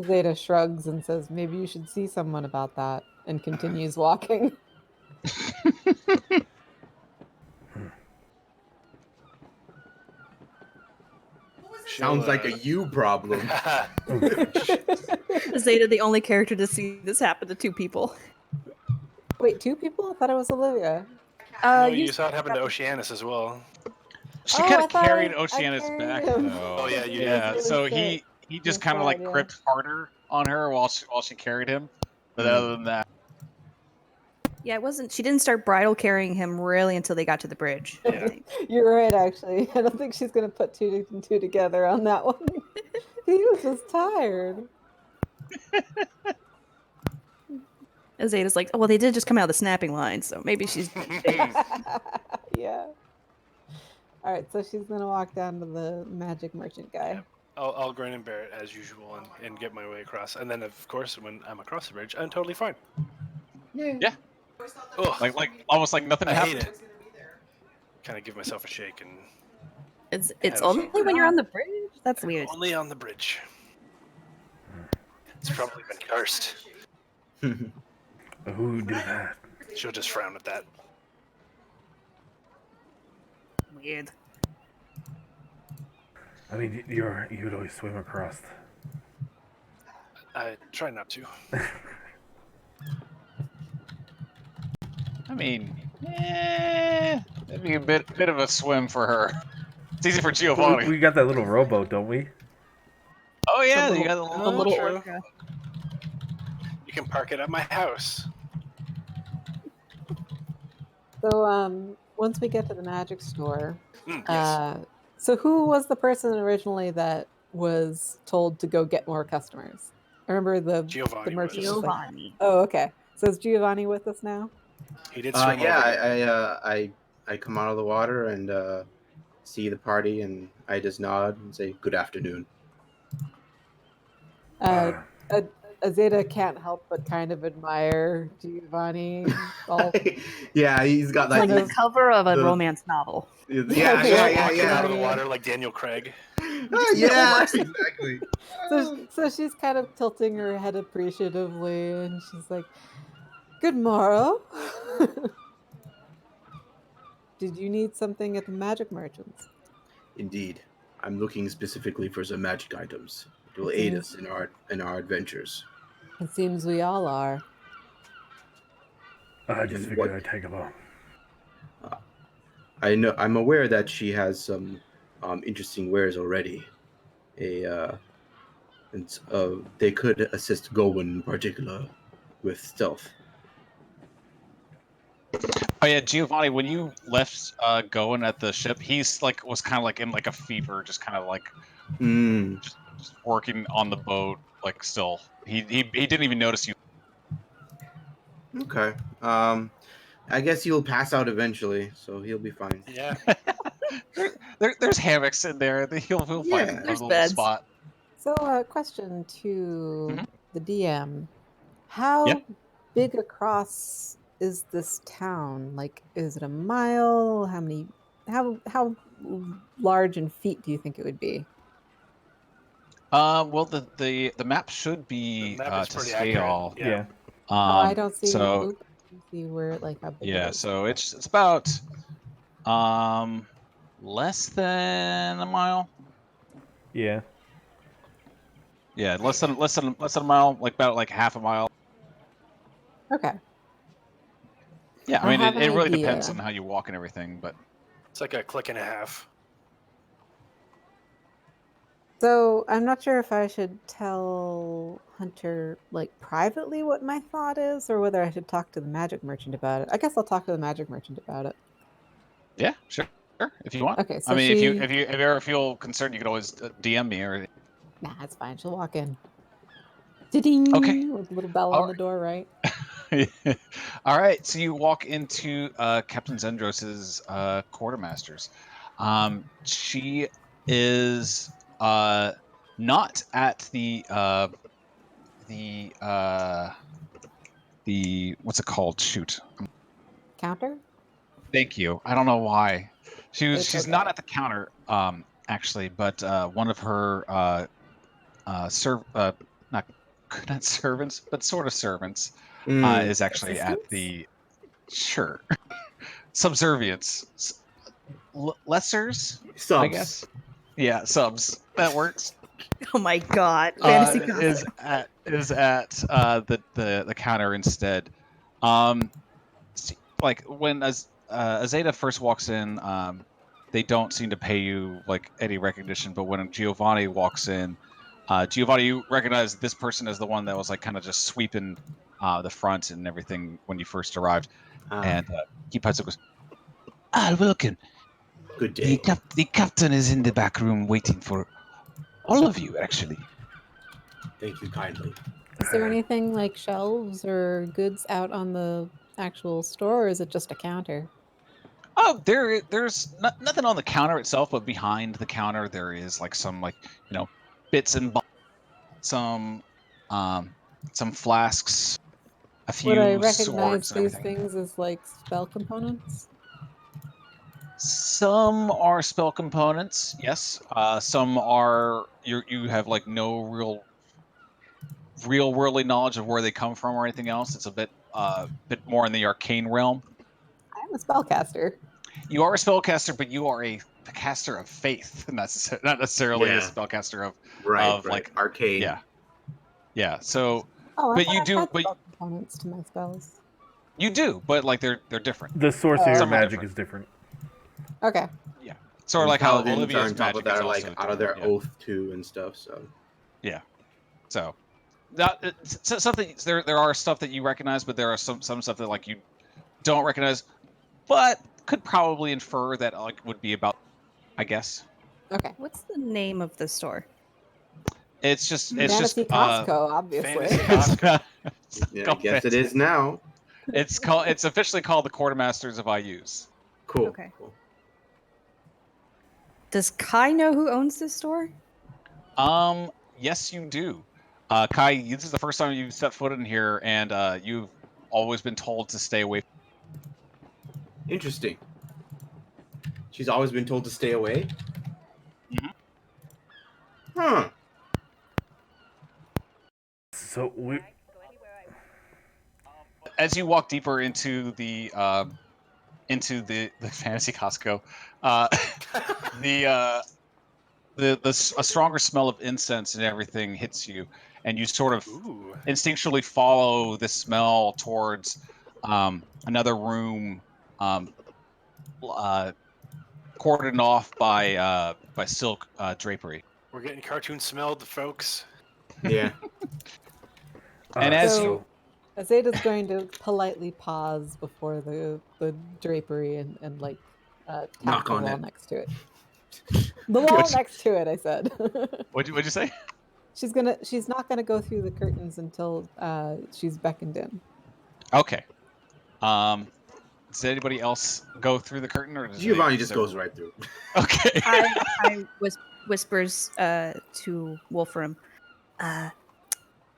Speaker 1: Zeta shrugs and says, "Maybe you should see someone about that," and continues walking.
Speaker 6: Sounds like a you problem.
Speaker 7: Is Zeta the only character to see this happen to 2 people?
Speaker 1: Wait, 2 people? I thought it was Olivia.
Speaker 2: No, you saw it happen to Oceanus as well.
Speaker 3: She
Speaker 1: Oh,
Speaker 3: kind
Speaker 1: I
Speaker 3: of
Speaker 1: thought
Speaker 3: carried
Speaker 1: I
Speaker 3: Oceanus
Speaker 1: carried
Speaker 3: back
Speaker 1: him.
Speaker 3: though.
Speaker 2: Oh, yeah, you did.
Speaker 3: Yeah,
Speaker 1: Holy
Speaker 3: so
Speaker 1: shit.
Speaker 3: he just
Speaker 1: That's
Speaker 3: kind of like
Speaker 1: sad, yeah.
Speaker 3: gripped harder on her while she carried him. But
Speaker 6: Mhm.
Speaker 3: other than that,
Speaker 7: Yeah, it wasn't. She didn't start bridal carrying him really until they got to the bridge. I
Speaker 2: Yeah.
Speaker 7: think.
Speaker 1: You're right, actually. I don't think she's going to put 2 and 2 together on that one. He was just tired.
Speaker 7: And Zeta's like, oh, well, they did just come out of the snapping line, so maybe she's.
Speaker 1: Yeah. All right, so she's going to walk down to the magic merchant guy.
Speaker 2: I'll grin and bear it as usual and get my way across. And then, of course, when I'm across the bridge, I'm totally fine.
Speaker 3: yeah,
Speaker 2: Ugh,
Speaker 3: like almost like nothing
Speaker 2: I
Speaker 3: happened.
Speaker 2: hate it. Kind of give myself a shake and
Speaker 7: It's
Speaker 2: Head
Speaker 7: only
Speaker 2: over.
Speaker 7: when you're on the bridge. That's weird.
Speaker 2: only on the bridge. It's probably been cursed.
Speaker 5: Who did that?
Speaker 2: She'll just frown at that.
Speaker 7: Weird.
Speaker 5: I mean, you'd always swim across.
Speaker 2: I try not to.
Speaker 3: I mean, it'd be a bit of a swim for her. It's easy for Giovanni.
Speaker 5: We got that little rowboat, don't we?
Speaker 3: Oh yeah,
Speaker 1: The
Speaker 3: you got
Speaker 1: little-
Speaker 3: the little.
Speaker 2: True. You can park it at my house.
Speaker 1: So once we get to the magic store,
Speaker 2: Yes.
Speaker 1: so who was the person originally that was told to go get more customers? I remember the
Speaker 2: Giovanni
Speaker 1: merchant
Speaker 2: was.
Speaker 1: was like,
Speaker 7: Giovanni.
Speaker 1: "Oh, okay." So is Giovanni with us now?
Speaker 2: He did swim
Speaker 6: Yeah,
Speaker 2: over here.
Speaker 6: I come out of the water and see the party, and I just nod and say good afternoon.
Speaker 1: Uh, Azeta can't help but kind of admire Giovanni. All
Speaker 6: Yeah, he's got
Speaker 7: Like
Speaker 6: like
Speaker 7: the
Speaker 1: of-
Speaker 7: cover of a
Speaker 6: the-
Speaker 7: romance novel.
Speaker 6: yeah,
Speaker 2: Walking out of the
Speaker 1: yeah.
Speaker 2: water like Daniel Craig.
Speaker 6: yeah, exactly.
Speaker 1: so she's kind of tilting her head appreciatively, and she's like, "Good morrow. Did you need something at the magic merchants?"
Speaker 6: Indeed, I'm looking specifically for some magic items. It will
Speaker 1: It
Speaker 6: aid
Speaker 1: seems-
Speaker 6: us in our adventures.
Speaker 1: It seems we all are.
Speaker 5: I just
Speaker 6: And
Speaker 5: figured
Speaker 6: what-
Speaker 5: I'd tag along.
Speaker 6: I'm aware that she has some interesting wares already. They could assist Gowan in particular with stealth.
Speaker 3: Oh yeah, Giovanni. When you left Gowan at the ship, he's like was kind of like in like a fever, just kind of like
Speaker 6: Mm,
Speaker 3: just working on the boat. Like still, he didn't even notice you.
Speaker 6: okay. I guess he'll pass out eventually, so he'll be fine.
Speaker 2: Yeah.
Speaker 3: There's hammocks in there. He'll find
Speaker 6: Yeah.
Speaker 3: a
Speaker 7: There's
Speaker 3: little
Speaker 7: beds.
Speaker 3: spot.
Speaker 1: So, question to
Speaker 3: Mhm.
Speaker 1: the DM: How
Speaker 3: Yeah.
Speaker 1: big across is this town? Like, is it a mile? How many? How large in feet do you think it would be?
Speaker 3: Well, the map should be
Speaker 2: The map is
Speaker 3: to
Speaker 2: pretty
Speaker 3: scale.
Speaker 2: accurate. Yeah.
Speaker 1: Oh, I don't see.
Speaker 3: So
Speaker 1: Oop, I don't see where like how big
Speaker 3: yeah,
Speaker 1: it is.
Speaker 3: so it's about less than a mile.
Speaker 5: Yeah.
Speaker 3: Yeah, less than a mile, like about like half a mile.
Speaker 1: Okay.
Speaker 3: Yeah,
Speaker 1: I
Speaker 3: I mean
Speaker 1: have
Speaker 3: it
Speaker 1: an
Speaker 3: really depends
Speaker 1: idea.
Speaker 3: on how you walk and everything, but
Speaker 2: It's like a click and a half.
Speaker 1: So I'm not sure if I should tell Hunter like privately what my thought is, or whether I should talk to the magic merchant about it. I guess I'll talk to the magic merchant about it.
Speaker 3: yeah, sure, if you want.
Speaker 1: Okay,
Speaker 3: I
Speaker 1: so
Speaker 3: mean,
Speaker 1: she.
Speaker 3: if you ever feel concerned, you could always DM me or
Speaker 1: Nah, it's fine. She'll walk in. Ding!
Speaker 3: Okay.
Speaker 1: With a little bell
Speaker 3: All
Speaker 1: on the door, right?
Speaker 3: All right, so you walk into Captain Zendros's quartermasters. She is not at the what's it called? Shoot.
Speaker 1: Counter?
Speaker 3: Thank you. I don't know why.
Speaker 1: It's
Speaker 3: She's not
Speaker 1: okay.
Speaker 3: at the counter actually, but one of her not not servants, but sort of servants
Speaker 6: Mm,
Speaker 3: is actually at
Speaker 1: Assistants?
Speaker 3: the sure subservience lessers, I
Speaker 6: subs.
Speaker 3: guess. Yeah, subs. That works.
Speaker 7: Oh my god. Fantasy
Speaker 3: Is at the counter instead. Like when Azeta first walks in, they don't seem to pay you like any recognition. But when Giovanni walks in, Giovanni, you recognize this person as the one that was like kind of just sweeping the front and everything when you first arrived. And he pipes up, goes, "Ah, welcome.
Speaker 6: Good day.
Speaker 3: The captain is in the back room waiting for all of you, actually."
Speaker 6: Thank you kindly.
Speaker 1: Is there anything like shelves or goods out on the actual store, or is it just a counter?
Speaker 3: Oh, there's nothing on the counter itself, but behind the counter there is like some like bits and some flasks, a
Speaker 1: Would I
Speaker 3: few
Speaker 1: recognize
Speaker 3: swords and
Speaker 1: these
Speaker 3: everything.
Speaker 1: things as like spell components?
Speaker 3: Some are spell components, yes. Some are you have like no real worldly knowledge of where they come from or anything else. It's a bit more in the arcane realm.
Speaker 1: I'm a spellcaster.
Speaker 3: You are a spellcaster, but you are a caster of faith, not necessarily a
Speaker 6: Yeah.
Speaker 3: spellcaster
Speaker 6: Right.
Speaker 3: like
Speaker 6: Arcane.
Speaker 3: yeah. So,
Speaker 1: Oh, I
Speaker 3: but
Speaker 1: thought
Speaker 3: you
Speaker 1: I
Speaker 3: do,
Speaker 1: had
Speaker 3: but
Speaker 1: spell components to my spells.
Speaker 3: you do, but like they're different.
Speaker 5: The sorcerer
Speaker 1: Some are
Speaker 5: magic
Speaker 3: different.
Speaker 5: is different.
Speaker 1: Okay.
Speaker 3: Sort of
Speaker 6: And
Speaker 3: like how
Speaker 6: paladins are
Speaker 3: Olivia's
Speaker 6: on top of
Speaker 3: magic
Speaker 6: that
Speaker 3: is
Speaker 6: are like
Speaker 3: also
Speaker 6: out of their
Speaker 3: yeah.
Speaker 6: oath too and stuff. So
Speaker 3: So that something there are stuff that you recognize, but there are some stuff that like you don't recognize, but could probably infer that like would be about, I guess.
Speaker 1: Okay.
Speaker 7: What's the name of the store?
Speaker 3: It's just
Speaker 1: Fantasy Costco, obviously.
Speaker 2: Fantasy Costco.
Speaker 6: yeah, I guess it is now.
Speaker 3: It's officially called the Quartermasters of IUs.
Speaker 6: Cool.
Speaker 7: Okay.
Speaker 6: Cool.
Speaker 7: Does Kai know who owns this store?
Speaker 3: Yes, you do. Kai, this is the first time you've set foot in here, and you've always been told to stay away.
Speaker 6: Interesting. She's always been told to stay away.
Speaker 3: Mhm.
Speaker 6: Huh.
Speaker 5: So we.
Speaker 3: As you walk deeper into the fantasy Costco, a stronger smell of incense and everything hits you, and you sort of
Speaker 2: Ooh.
Speaker 3: instinctually follow the smell towards another room, cordoned off by silk drapery.
Speaker 2: We're getting cartoon smelled, folks.
Speaker 6: Yeah.
Speaker 3: And as
Speaker 1: So Azeda's going to politely pause before the drapery and like tap
Speaker 6: Knock
Speaker 1: the
Speaker 6: on
Speaker 1: wall
Speaker 6: it.
Speaker 1: next to it. The wall next to it, I said.
Speaker 3: what'd you say?
Speaker 1: She's not gonna go through the curtains until she's beckoned in.
Speaker 3: Okay. Does anybody else go through the curtain, or does
Speaker 6: Giovanni
Speaker 3: does
Speaker 6: just goes
Speaker 3: everyone-
Speaker 6: right through.
Speaker 3: Okay.
Speaker 7: I whispers to Wolfram.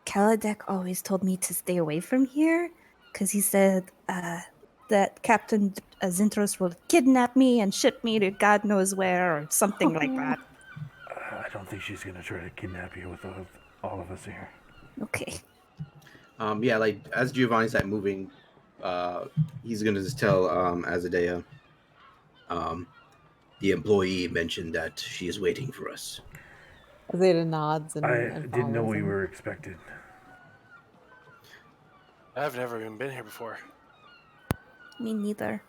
Speaker 7: Kaladek always told me to stay away from here because he said that Captain Zintros will kidnap me and ship me to God knows where or something like that.
Speaker 5: I don't think she's gonna try to kidnap you with all of us here.
Speaker 7: Okay.
Speaker 6: Yeah, like as Giovanni's like moving, he's gonna just tell Azadea, the employee mentioned that she is waiting for us.
Speaker 1: Azeda nods
Speaker 5: I
Speaker 1: and
Speaker 5: didn't know
Speaker 1: follows
Speaker 5: we
Speaker 1: him.
Speaker 5: were expected.
Speaker 2: I've never even been here before.
Speaker 7: Me neither.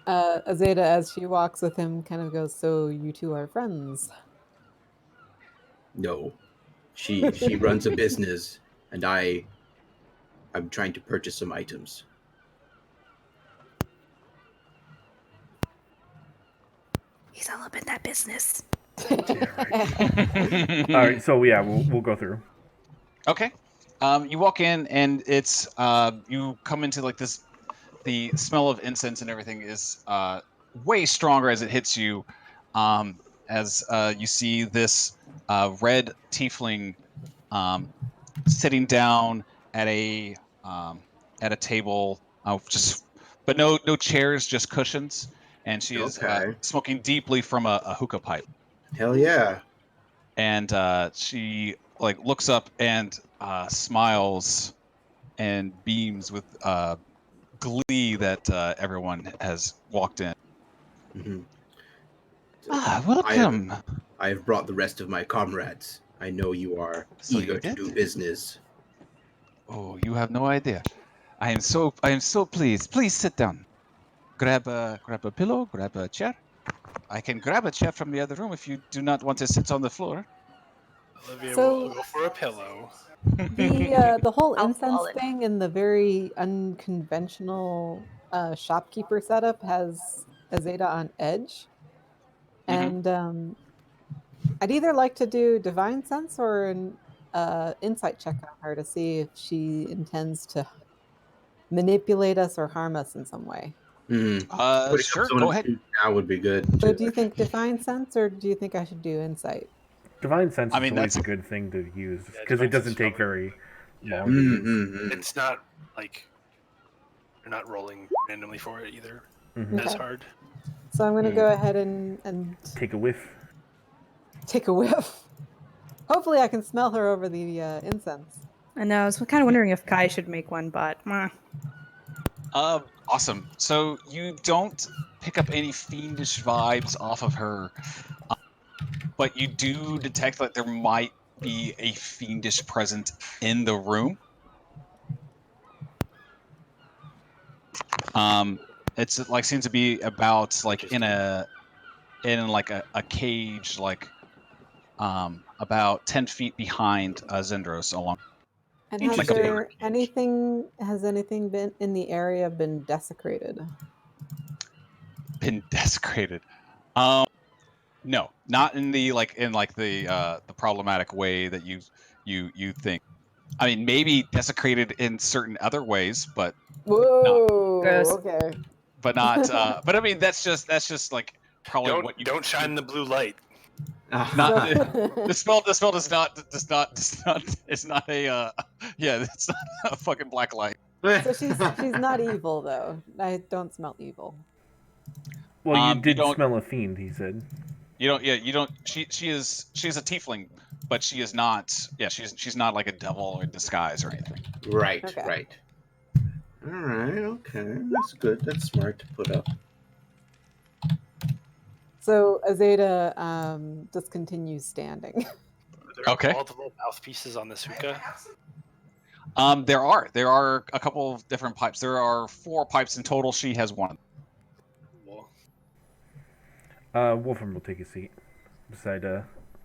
Speaker 1: Azeda, as she walks with him, kind of goes, "So you two are friends?"
Speaker 6: No, she runs a business, and I'm trying to purchase some items.
Speaker 7: He's all up in that business.
Speaker 5: Yeah, right. All right, so yeah, we'll go through.
Speaker 3: Okay. You walk in, and it's you come into like this. The smell of incense and everything is way stronger as it hits you. As you see this red tiefling sitting down at a table, just but no chairs, just cushions, and she is
Speaker 6: Okay.
Speaker 3: smoking deeply from a hookah pipe.
Speaker 6: Hell yeah.
Speaker 3: And she like looks up and smiles and beams with glee that everyone has walked in.
Speaker 6: Mm-hmm.
Speaker 3: Welcome.
Speaker 6: I have brought the rest of my comrades. I know you are
Speaker 3: So you
Speaker 6: eager to
Speaker 3: did?
Speaker 6: do business.
Speaker 3: Oh, you have no idea. I am so pleased. Please sit down. Grab a pillow. Grab a chair. I can grab a chair from the other room if you do not want to sit on the floor.
Speaker 2: Olivia
Speaker 1: So-
Speaker 2: will go for a pillow.
Speaker 1: The whole
Speaker 4: I'll
Speaker 1: incense
Speaker 4: fall in.
Speaker 1: thing and the very unconventional shopkeeper setup has Azeda on edge,
Speaker 3: Mhm.
Speaker 1: and I'd either like to do divine sense or an insight check on her to see if she intends to manipulate us or harm us in some way.
Speaker 6: Mm-hmm. Putting up
Speaker 3: Sure.
Speaker 6: someone
Speaker 3: Go
Speaker 6: in
Speaker 3: ahead.
Speaker 6: suit now would be good.
Speaker 1: So
Speaker 6: Too.
Speaker 1: do you think divine sense or do you think I should do insight?
Speaker 5: Divine sense
Speaker 3: I
Speaker 5: is
Speaker 3: mean,
Speaker 5: always
Speaker 3: that's-
Speaker 5: a good thing to use
Speaker 2: Yeah,
Speaker 5: because it
Speaker 2: divine sense
Speaker 5: doesn't
Speaker 2: is
Speaker 5: take
Speaker 2: probably-
Speaker 5: very
Speaker 2: Yeah.
Speaker 5: long to use.
Speaker 6: Mm-hmm.
Speaker 2: It's not like you're not rolling randomly for it either.
Speaker 5: Mhm.
Speaker 2: As
Speaker 1: Okay.
Speaker 2: hard.
Speaker 1: So I'm going to
Speaker 3: Hmm.
Speaker 1: go ahead and
Speaker 5: Take a whiff.
Speaker 1: take a whiff. Hopefully I can smell her over the incense.
Speaker 7: I know. I was kind of wondering if Kai should make one, but
Speaker 3: Awesome. So you don't pick up any fiendish vibes off of her, but you do detect that there might be a fiendish presence in the room. It's like seems to be about like in a in like a cage, like about 10 feet behind Zendros along.
Speaker 1: And
Speaker 3: Like a-
Speaker 1: has anything been in the area been desecrated?
Speaker 3: Been desecrated. No, not in the the problematic way that you think. I mean, maybe desecrated in certain other ways, but
Speaker 1: Whoa.
Speaker 7: Gross.
Speaker 1: Okay.
Speaker 3: but not. But I mean, that's just like probably what you
Speaker 2: Don't shine the blue light.
Speaker 3: Not
Speaker 1: So-
Speaker 3: the spell. The spell does not. It's not a. Yeah, it's not a fucking black light.
Speaker 1: So she's not evil though. I don't smell evil.
Speaker 5: Well, you
Speaker 3: You
Speaker 5: did
Speaker 3: don't-
Speaker 5: smell a fiend, he said.
Speaker 3: You don't. Yeah, you don't. She is a tiefling, but she is not. Yeah, she's not like a devil in disguise or anything.
Speaker 6: Right,
Speaker 1: Okay.
Speaker 6: right. All right, okay. That's good. That's smart to put up.
Speaker 1: So Azeda just continues standing.
Speaker 2: Are there
Speaker 3: Okay.
Speaker 2: multiple mouthpieces on this hookah?
Speaker 3: There are a couple of different pipes. There are 4 pipes in total. She has 1.
Speaker 2: Well,
Speaker 5: Wolfram will take a seat beside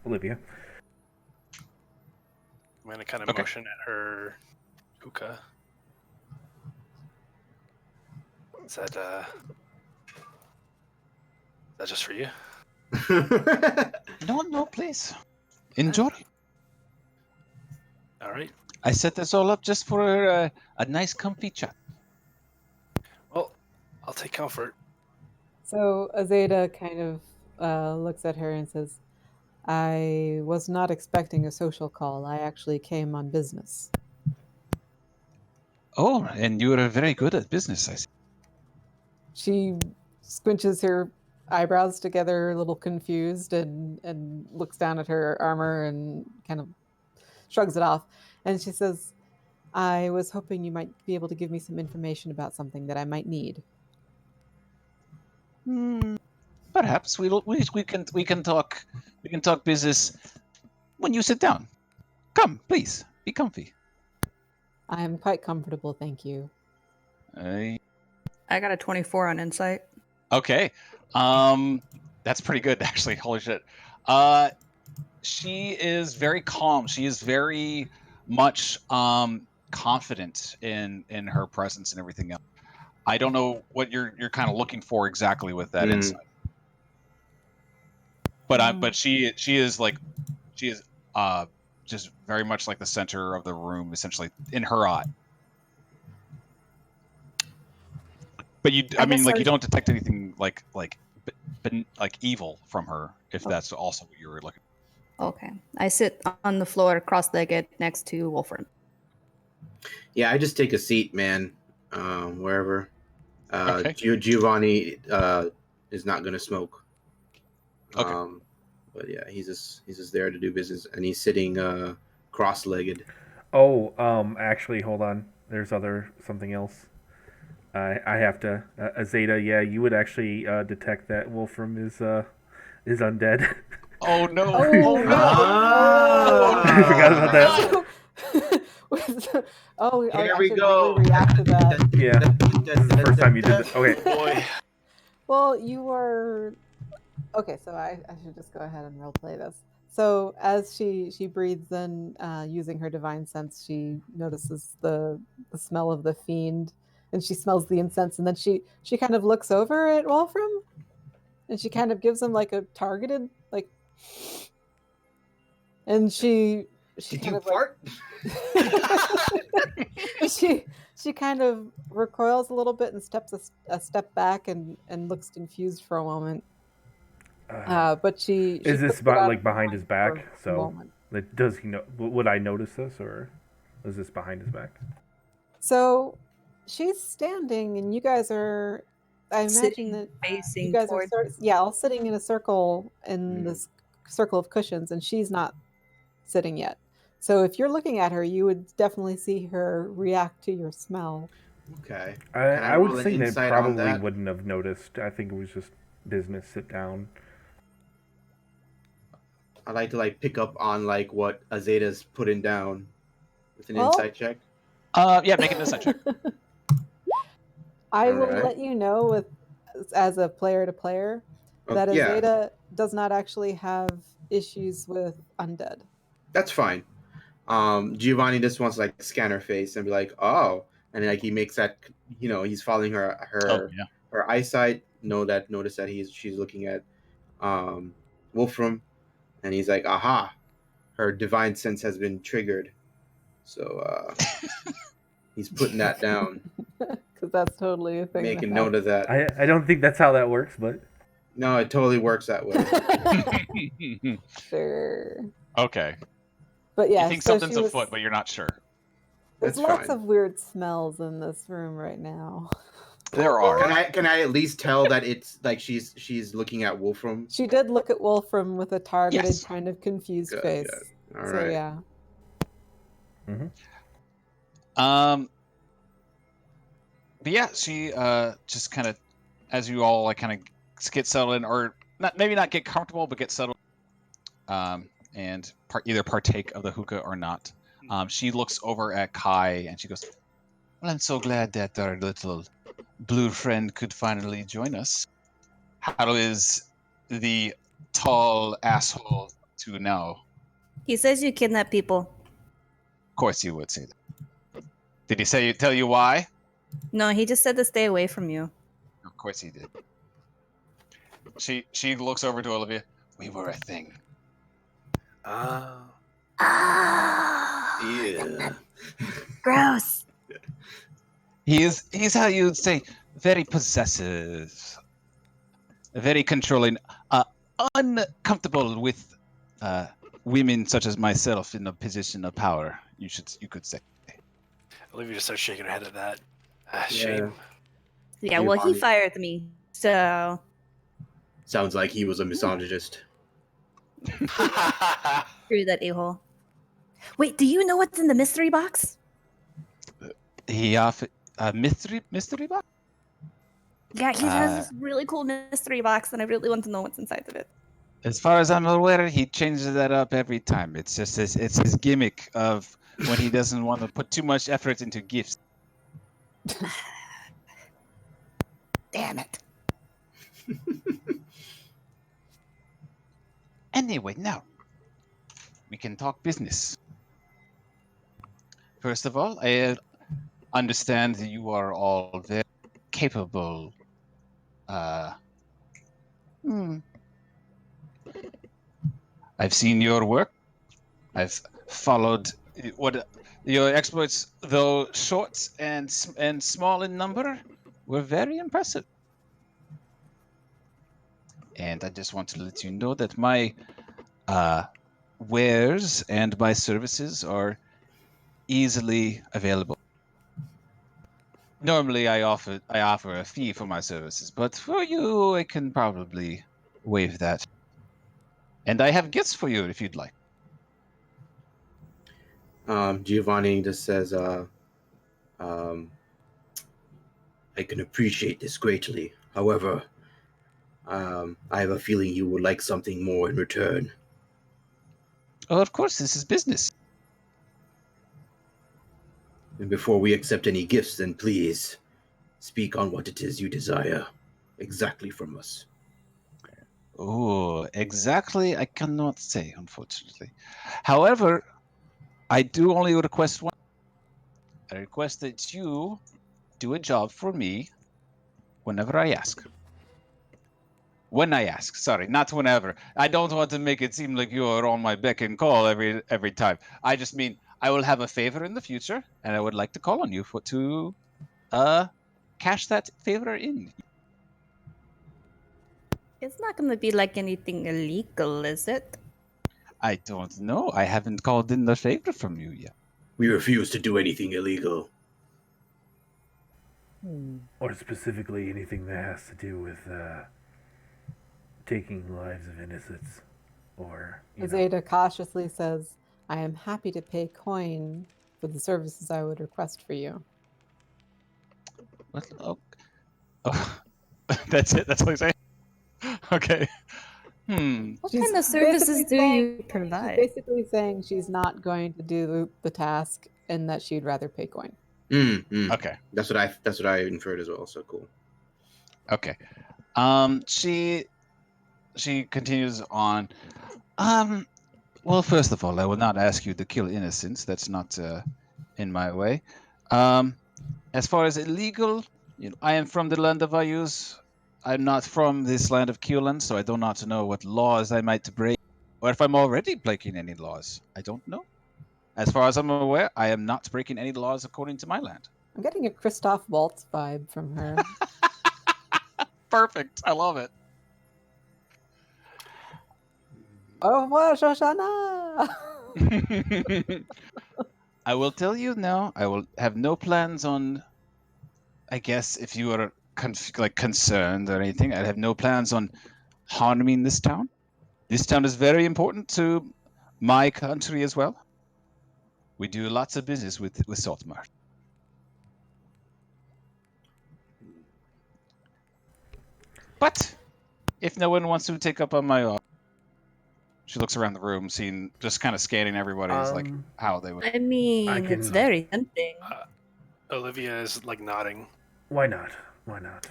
Speaker 5: Olivia.
Speaker 2: I'm gonna kind of
Speaker 3: Okay.
Speaker 2: motion at her hookah. Is that just for you?
Speaker 3: No, please enjoy.
Speaker 2: All right.
Speaker 3: I set this all up just for a nice, comfy chat.
Speaker 2: Well, I'll take comfort.
Speaker 1: So Azeda kind of looks at her and says, I was not expecting a social call. I actually came on business.
Speaker 3: Oh, and you are very good at business, I see.
Speaker 1: She squinches her eyebrows together, a little confused, and looks down at her armor and kind of shrugs it off. And she says, I was hoping you might be able to give me some information about something that I might need.
Speaker 3: Perhaps we can talk business when you sit down. Come, please, be comfy.
Speaker 1: I am quite comfortable, thank you.
Speaker 7: I got a 24 on insight.
Speaker 3: Okay, that's pretty good actually. Holy shit. She is very calm. She is very much confident in her presence and everything else. I don't know what you're kind of looking for exactly with that insight. But she is just very much like the center of the room, essentially in her eye. But you don't detect anything like evil from her, if that's also what you were looking for.
Speaker 7: Okay. I sit on the floor cross-legged next to Wolfram.
Speaker 6: Yeah, I just take a seat, man. Wherever.
Speaker 3: Okay.
Speaker 6: Giovanni is not gonna smoke.
Speaker 3: Okay.
Speaker 6: But yeah, he's just there to do business, and he's sitting cross-legged.
Speaker 5: Oh, actually, hold on. There's something else. I have to. Azeda, yeah, you would actually detect that Wolfram is undead.
Speaker 3: Oh no!
Speaker 1: Oh,
Speaker 3: no!
Speaker 5: I forgot about that.
Speaker 6: Here
Speaker 1: I
Speaker 6: we
Speaker 1: should
Speaker 6: go.
Speaker 1: really react to that.
Speaker 5: Yeah, this is the first time you did it. Okay.
Speaker 2: Boy.
Speaker 1: Well, you were okay. So I should just go ahead and roleplay this. So as she breathes in, using her divine sense, she notices the smell of the fiend, and she smells the incense, and then she kind of looks over at Wolfram, and she kind of gives him like a targeted like, and she
Speaker 6: Did
Speaker 1: kind
Speaker 6: you
Speaker 1: of like,
Speaker 6: fart?
Speaker 1: she kind of recoils a little bit and steps a step back and looks confused for a moment. But she
Speaker 5: Is this
Speaker 1: puts it out of her
Speaker 5: behind his
Speaker 1: mind
Speaker 5: back?
Speaker 1: for a
Speaker 5: So,
Speaker 1: moment.
Speaker 5: does he know? Would I notice this, or is this behind his back?
Speaker 1: So she's standing, and you guys are. I imagine
Speaker 7: Sitting
Speaker 1: that
Speaker 7: facing
Speaker 1: you guys
Speaker 7: towards.
Speaker 1: are all sitting in a circle in this circle of cushions, and she's not sitting yet. So if you're looking at her, you would definitely see her react to your smell.
Speaker 6: Okay.
Speaker 5: I
Speaker 6: roll
Speaker 5: would
Speaker 6: an
Speaker 5: say they
Speaker 6: insight on
Speaker 5: probably
Speaker 6: that?
Speaker 5: wouldn't have noticed. I think it was just business. Sit down.
Speaker 6: I like to pick up on what Azeda's putting down with an
Speaker 1: Well-
Speaker 6: insight check.
Speaker 3: Yeah, make an insight check.
Speaker 1: I will
Speaker 6: Alright.
Speaker 1: let you know as a player to player that
Speaker 6: yeah,
Speaker 1: Azeda does not actually have issues with undead.
Speaker 6: that's fine. Giovanni just wants to like scan her face and be like, oh, and then, like he makes that, he's following
Speaker 3: Oh yeah.
Speaker 6: her eyesight. Notice that she's looking at Wolfram, and he's like, aha, her divine sense has been triggered. So he's putting that down,
Speaker 1: Because that's totally a thing.
Speaker 6: making note of that.
Speaker 5: I don't think that's how that works, but
Speaker 6: No, it totally works that way.
Speaker 1: Sure.
Speaker 3: Okay.
Speaker 1: But yeah,
Speaker 3: You think
Speaker 1: so
Speaker 3: something's
Speaker 1: she was,
Speaker 3: afoot, but you're not sure.
Speaker 1: there's
Speaker 6: That's
Speaker 1: lots
Speaker 6: fine.
Speaker 1: of weird smells in this room right now.
Speaker 3: There are.
Speaker 6: Can I at least tell that it's like she's looking at Wolfram?
Speaker 1: She did look at Wolfram with a targeted,
Speaker 3: Yes.
Speaker 1: kind of confused
Speaker 6: Good,
Speaker 1: face.
Speaker 6: good. All
Speaker 1: So
Speaker 6: right.
Speaker 1: yeah.
Speaker 3: But yeah, she just kind of, as you all like kind of get settled in, or maybe not get comfortable, but get settled, and either partake of the hookah or not. She looks over at Kai and she goes, "Well, I'm so glad that our little blue friend could finally join us. How is the tall asshole to now?"
Speaker 7: He says you kidnap people.
Speaker 3: Of course, you would say that. Did he tell you why?
Speaker 7: No, he just said to stay away from you.
Speaker 3: Of course he did. She looks over to Olivia. We were a thing.
Speaker 7: Ah,
Speaker 6: Yeah.
Speaker 7: gross.
Speaker 3: He's how you'd say very possessive, very controlling, uncomfortable with women such as myself in a position of power. You could say.
Speaker 2: Olivia just starts shaking her head at that.
Speaker 6: Yeah.
Speaker 2: Shame.
Speaker 7: Yeah, well, he
Speaker 6: Giovanni.
Speaker 7: fired me, so
Speaker 6: Sounds like he was a misogynist.
Speaker 7: screw that a-hole. Wait, do you know what's in the mystery box?
Speaker 3: He offered a mystery box.
Speaker 7: Yeah, he has this really cool mystery box, and I really want to know what's inside of it.
Speaker 3: As far as I'm aware, he changes that up every time. It's just it's his gimmick of when he doesn't want to put too much effort into gifts.
Speaker 7: Damn it.
Speaker 3: Anyway, now we can talk business. First of all, I understand that you are all very capable. I've seen your work. I've followed what your exploits, though short and small in number, were very impressive. And I just want to let you know that my wares and my services are easily available. Normally, I offer a fee for my services, but for you, I can probably waive that. And I have gifts for you if you'd like.
Speaker 6: Giovanni just says, I can appreciate this greatly. However, I have a feeling you would like something more in return.
Speaker 3: Oh, of course, this is business.
Speaker 6: And before we accept any gifts, then please speak on what it is you desire exactly from us.
Speaker 3: Oh, exactly. I cannot say, unfortunately. However, I do only request one. I request that you do a job for me whenever I ask. When I ask, sorry, not whenever. I don't want to make it seem like you are on my beck and call every time. I just mean I will have a favor in the future, and I would like to call on you to cash that favor in.
Speaker 7: It's not going to be like anything illegal, is it?
Speaker 3: I don't know. I haven't called in the favor from you yet.
Speaker 6: We refuse to do anything illegal.
Speaker 5: or specifically anything that has to do with taking lives of innocents, or
Speaker 1: Azeda cautiously says, I am happy to pay coin for the services I would request for you.
Speaker 3: What? Oh. That's it? That's all you say? Okay.
Speaker 7: What kind of services do you provide?
Speaker 1: She's basically saying she's not going to do the task and that she'd rather pay coin.
Speaker 3: Okay.
Speaker 6: That's what I inferred as well. So cool.
Speaker 3: Okay. She she continues on. Well, first of all, I will not ask you to kill innocents. That's not in my way. As far as illegal, I am from the land of Ayus. I'm not from this land of Kulan, so I do not know what laws I might break, or if I'm already breaking any laws. I don't know. As far as I'm aware, I am not breaking any laws according to my land.
Speaker 1: I'm getting a Christoph Waltz vibe from her.
Speaker 3: Perfect. I love it.
Speaker 1: Au revoir, Shoshana!
Speaker 3: I will tell you now, I will have no plans on, I guess, if you are concerned or anything, I have no plans on harming this town. This town is very important to my country as well. We do lots of business with Saltmarsh. But if no one wants to take up on my offer, she looks around the room, just kind of scanning everybody, like how they would.
Speaker 7: I mean, it's very tempting.
Speaker 2: Olivia is like nodding.
Speaker 5: Why not? Why not?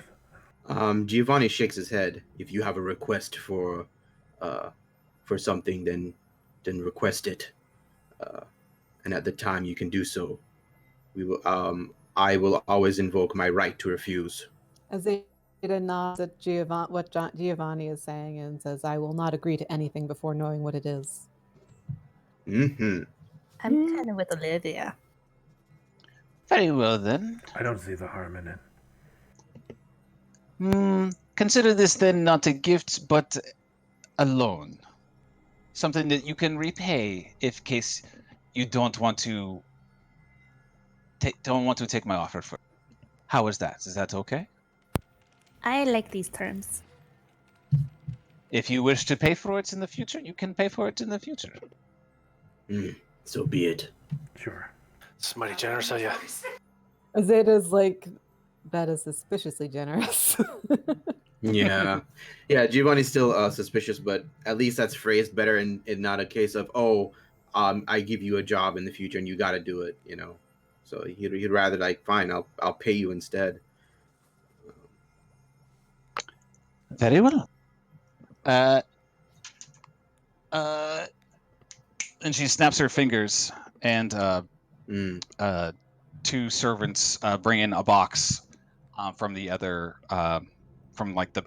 Speaker 6: Giovanni shakes his head. If you have a request for something, then request it, and at the time you can do so. We will. I will always invoke my right to refuse.
Speaker 1: Azeda nods at Giovanni is saying and says, "I will not agree to anything before knowing what it is."
Speaker 6: Mm-hmm.
Speaker 7: I'm kind of with Olivia.
Speaker 3: Very well then.
Speaker 5: I don't see the harm in it.
Speaker 3: Consider this then not a gift, but a loan. Something that you can repay if case you don't want to take my offer for. How is that? Is that okay?
Speaker 7: I like these terms.
Speaker 3: If you wish to pay for it in the future, you can pay for it in the future.
Speaker 6: So be it.
Speaker 5: Sure.
Speaker 2: It's mighty generous of you.
Speaker 1: Azeda's like, that is suspiciously generous.
Speaker 6: Yeah. Giovanni's still suspicious, but at least that's phrased better and not a case of, I give you a job in the future and you got to do it, So he'd rather like, fine, I'll pay you instead.
Speaker 3: Very well. And she snaps her fingers, and two servants bring in a box from the other, from like the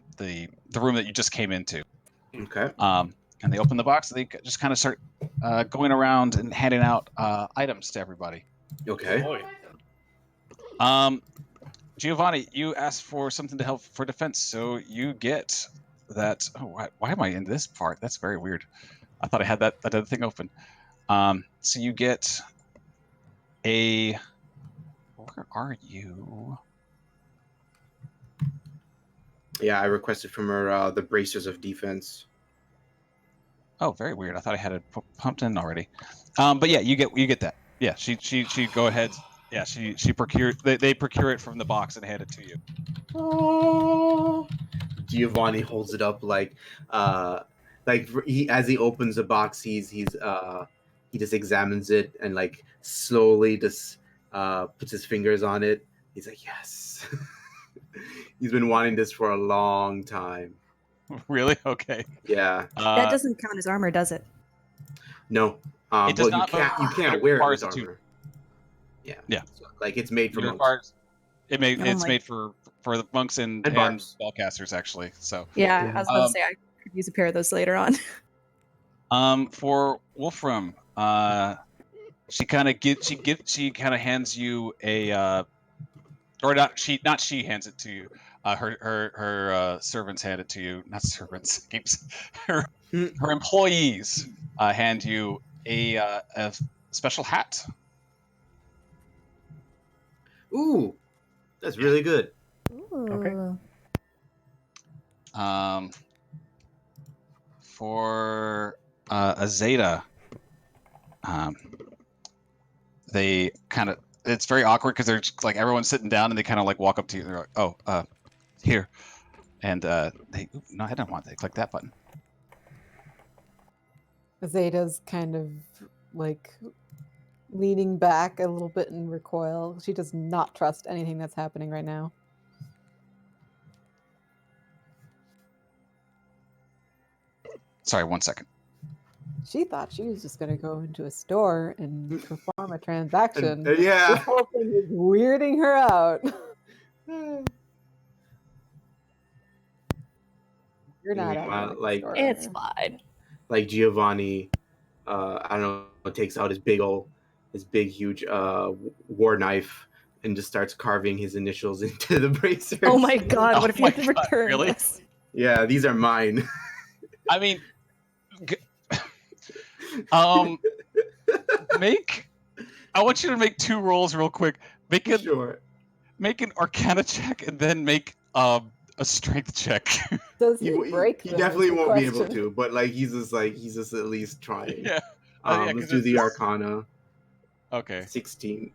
Speaker 3: room that you just came into.
Speaker 6: Okay.
Speaker 3: And they open the box. And they just kind of start going around and handing out items to everybody.
Speaker 6: Okay.
Speaker 3: Giovanni, you asked for something to help for defense, so you get that. Oh, why am I in this part? That's very weird. I thought I had that other thing open. So you get a. Where are you?
Speaker 6: Yeah, I requested from her the bracers of defense.
Speaker 3: Oh, very weird. I thought I had it pumped in already. But yeah, you get that. Yeah, she go ahead. Yeah, she procure. They procure it from the box and hand it to you.
Speaker 6: Oh. Giovanni holds it up like as he opens the box, he just examines it and like slowly just puts his fingers on it. He's like, yes. He's been wanting this for a long time.
Speaker 3: Really? Okay.
Speaker 6: Yeah.
Speaker 7: That doesn't count as armor, does it?
Speaker 6: No.
Speaker 3: It does
Speaker 6: well,
Speaker 3: not,
Speaker 6: you can't wear it with armor. Yeah. So, like it's made for monks.
Speaker 3: It's made for the monks and spellcasters actually. So
Speaker 7: yeah, I was about to say I could use a pair of those later on.
Speaker 3: For Wolfram, she kind of hands you a or not she hands it to you. Her servants hand it to you. Not servants. Her employees hand you a special hat.
Speaker 6: Ooh, that's really good.
Speaker 7: Ooh.
Speaker 5: Okay.
Speaker 3: For Azeda, they kind of, it's very awkward because they're just, like everyone's sitting down and they kind of like walk up to you. They're like, here, and no, I don't want to click that button.
Speaker 1: Azeda's kind of like leaning back a little bit in recoil. She does not trust anything that's happening right now.
Speaker 3: Sorry, 1 second.
Speaker 1: She thought she was just going to go into a store and perform a transaction.
Speaker 6: Yeah.
Speaker 1: This whole thing is weirding her out. You're not at
Speaker 6: Meanwhile,
Speaker 1: a liquor
Speaker 6: like-
Speaker 1: store.
Speaker 7: It's fine.
Speaker 6: Like Giovanni, I don't know, takes out his big huge war knife and just starts carving his initials into the bracers.
Speaker 7: Oh my god,
Speaker 3: Oh
Speaker 7: what if you
Speaker 3: my
Speaker 7: have to
Speaker 3: God,
Speaker 7: return
Speaker 3: really?
Speaker 7: this?
Speaker 6: Yeah, these are mine.
Speaker 3: I mean, I want you to make 2 rolls real quick.
Speaker 6: Sure.
Speaker 3: Make an Arcana check and then make a strength check.
Speaker 1: Does he break
Speaker 6: He
Speaker 1: them,
Speaker 6: definitely
Speaker 1: is the
Speaker 6: won't be able
Speaker 1: question.
Speaker 6: to, but like he's just at least trying.
Speaker 3: Yeah.
Speaker 6: Let's
Speaker 3: 'cause
Speaker 6: do the
Speaker 3: it's-
Speaker 6: Arcana.
Speaker 3: Okay.
Speaker 6: 16.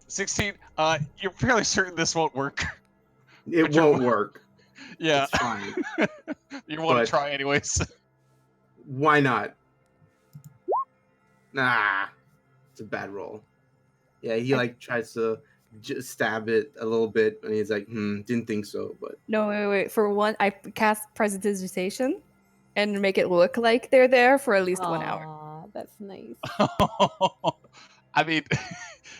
Speaker 3: 16. You're fairly certain this won't work.
Speaker 6: It
Speaker 3: But you're-
Speaker 6: won't work.
Speaker 3: Yeah.
Speaker 6: It's fine.
Speaker 3: You want
Speaker 6: But-
Speaker 3: to try anyways.
Speaker 6: Why not? Nah, it's a bad roll. Yeah, he like tries to just stab it a little bit, and he's like, didn't think so, but
Speaker 7: No, wait. For one, I cast Prestidigitation and make it look like they're there for at least 1 hour.
Speaker 1: Aw, that's nice.
Speaker 3: I mean,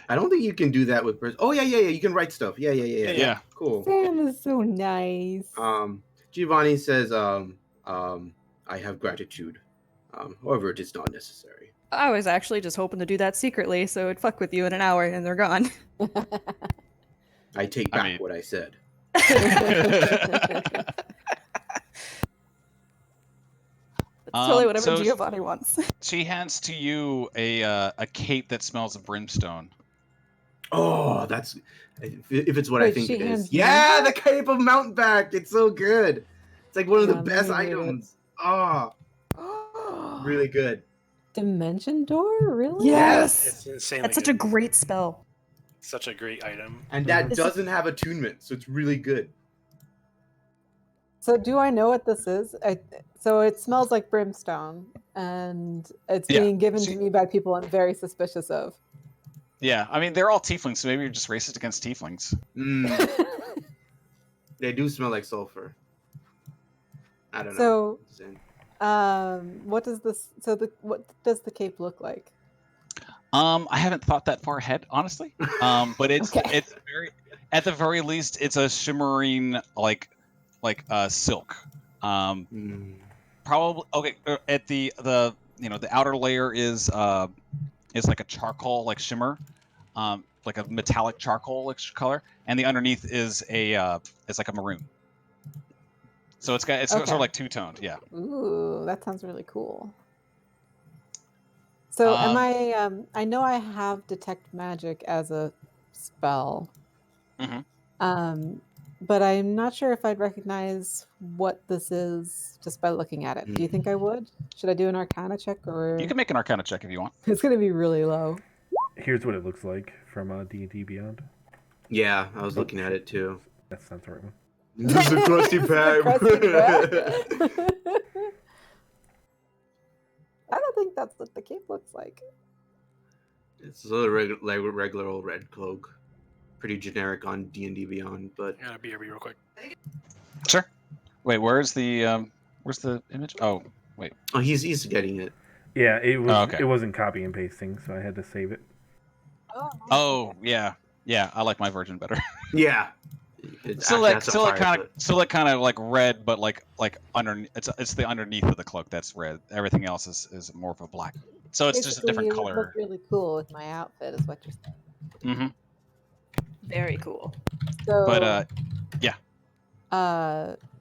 Speaker 6: I don't think you can do that with. Oh yeah, you can write stuff. Yeah.
Speaker 3: Yeah.
Speaker 6: Cool.
Speaker 1: Sam is so nice.
Speaker 6: Giovanni says, I have gratitude. However, it is not necessary.
Speaker 7: I was actually just hoping to do that secretly, so it'd fuck with you in an hour and they're gone.
Speaker 6: I take
Speaker 3: I
Speaker 6: back
Speaker 3: mean-
Speaker 6: what I said.
Speaker 7: It's totally whatever
Speaker 3: so
Speaker 7: Giovanni wants.
Speaker 3: she hands to you a cape that smells of brimstone.
Speaker 6: Oh, that's if it's what I
Speaker 1: Wait,
Speaker 6: think
Speaker 1: she
Speaker 6: it is.
Speaker 1: hands you
Speaker 6: Yeah,
Speaker 1: that?
Speaker 6: the cape of Mountebank. It's so good. It's like one of the
Speaker 1: Let
Speaker 6: best
Speaker 1: me read it.
Speaker 6: items. Oh, really good.
Speaker 1: Dimension door? Really?
Speaker 7: Yes!
Speaker 2: It's insanely
Speaker 7: That's such a
Speaker 2: good.
Speaker 7: great spell.
Speaker 2: Such a great item.
Speaker 6: And that
Speaker 7: This-
Speaker 6: doesn't have attunement, so it's really good.
Speaker 1: So do I know what this is? So it smells like brimstone, and it's
Speaker 3: Yeah,
Speaker 1: being given
Speaker 3: she-
Speaker 1: to me by people I'm very suspicious of.
Speaker 3: Yeah, I mean they're all tieflings, so maybe you're just racist against tieflings.
Speaker 6: They do smell like sulfur. I don't know.
Speaker 1: So,
Speaker 6: Just saying.
Speaker 1: what does this? So what does the cape look like?
Speaker 3: I haven't thought that far ahead, honestly. But it's
Speaker 1: Okay.
Speaker 3: it's very, at the very least, it's a shimmering like silk. Probably okay. At the the outer layer is like a charcoal like shimmer, like a metallic charcoal color, and the underneath is it's like a maroon. So it's sort
Speaker 1: Okay.
Speaker 3: of like two-toned, yeah.
Speaker 1: Ooh, that sounds really cool. So am I? I know I have detect magic as a spell.
Speaker 3: Mhm.
Speaker 1: But I'm not sure if I'd recognize what this is just by looking at it. Do you think I would? Should I do an Arcana check, or
Speaker 3: You can make an Arcana check if you want.
Speaker 1: it's going to be really low?
Speaker 5: Here's what it looks like from D&D Beyond.
Speaker 6: Yeah, I was looking at it too.
Speaker 5: That's not the right one.
Speaker 6: This is a crusty
Speaker 1: This is a crusty
Speaker 6: pack.
Speaker 1: pack. I don't think that's what the cape looks like.
Speaker 6: It's a regular old red cloak. Pretty generic on D&D Beyond, but
Speaker 2: I gotta BRB real quick.
Speaker 3: Sure. Wait, where's the image? Oh, wait.
Speaker 6: oh, he's getting it.
Speaker 5: Yeah, it was.
Speaker 3: Oh, okay.
Speaker 5: It wasn't copy and pasting, so I had to save it.
Speaker 3: Oh, yeah. Yeah, I like my version better.
Speaker 6: Yeah.
Speaker 3: Still kind of like red, but like underneath. It's the underneath of the cloak that's red. Everything else is more of a black. So it's just a different
Speaker 1: Basically, it would
Speaker 3: color.
Speaker 1: look really cool with my outfit, is what you're saying.
Speaker 3: Mm-hmm.
Speaker 7: Very cool.
Speaker 1: So,
Speaker 3: But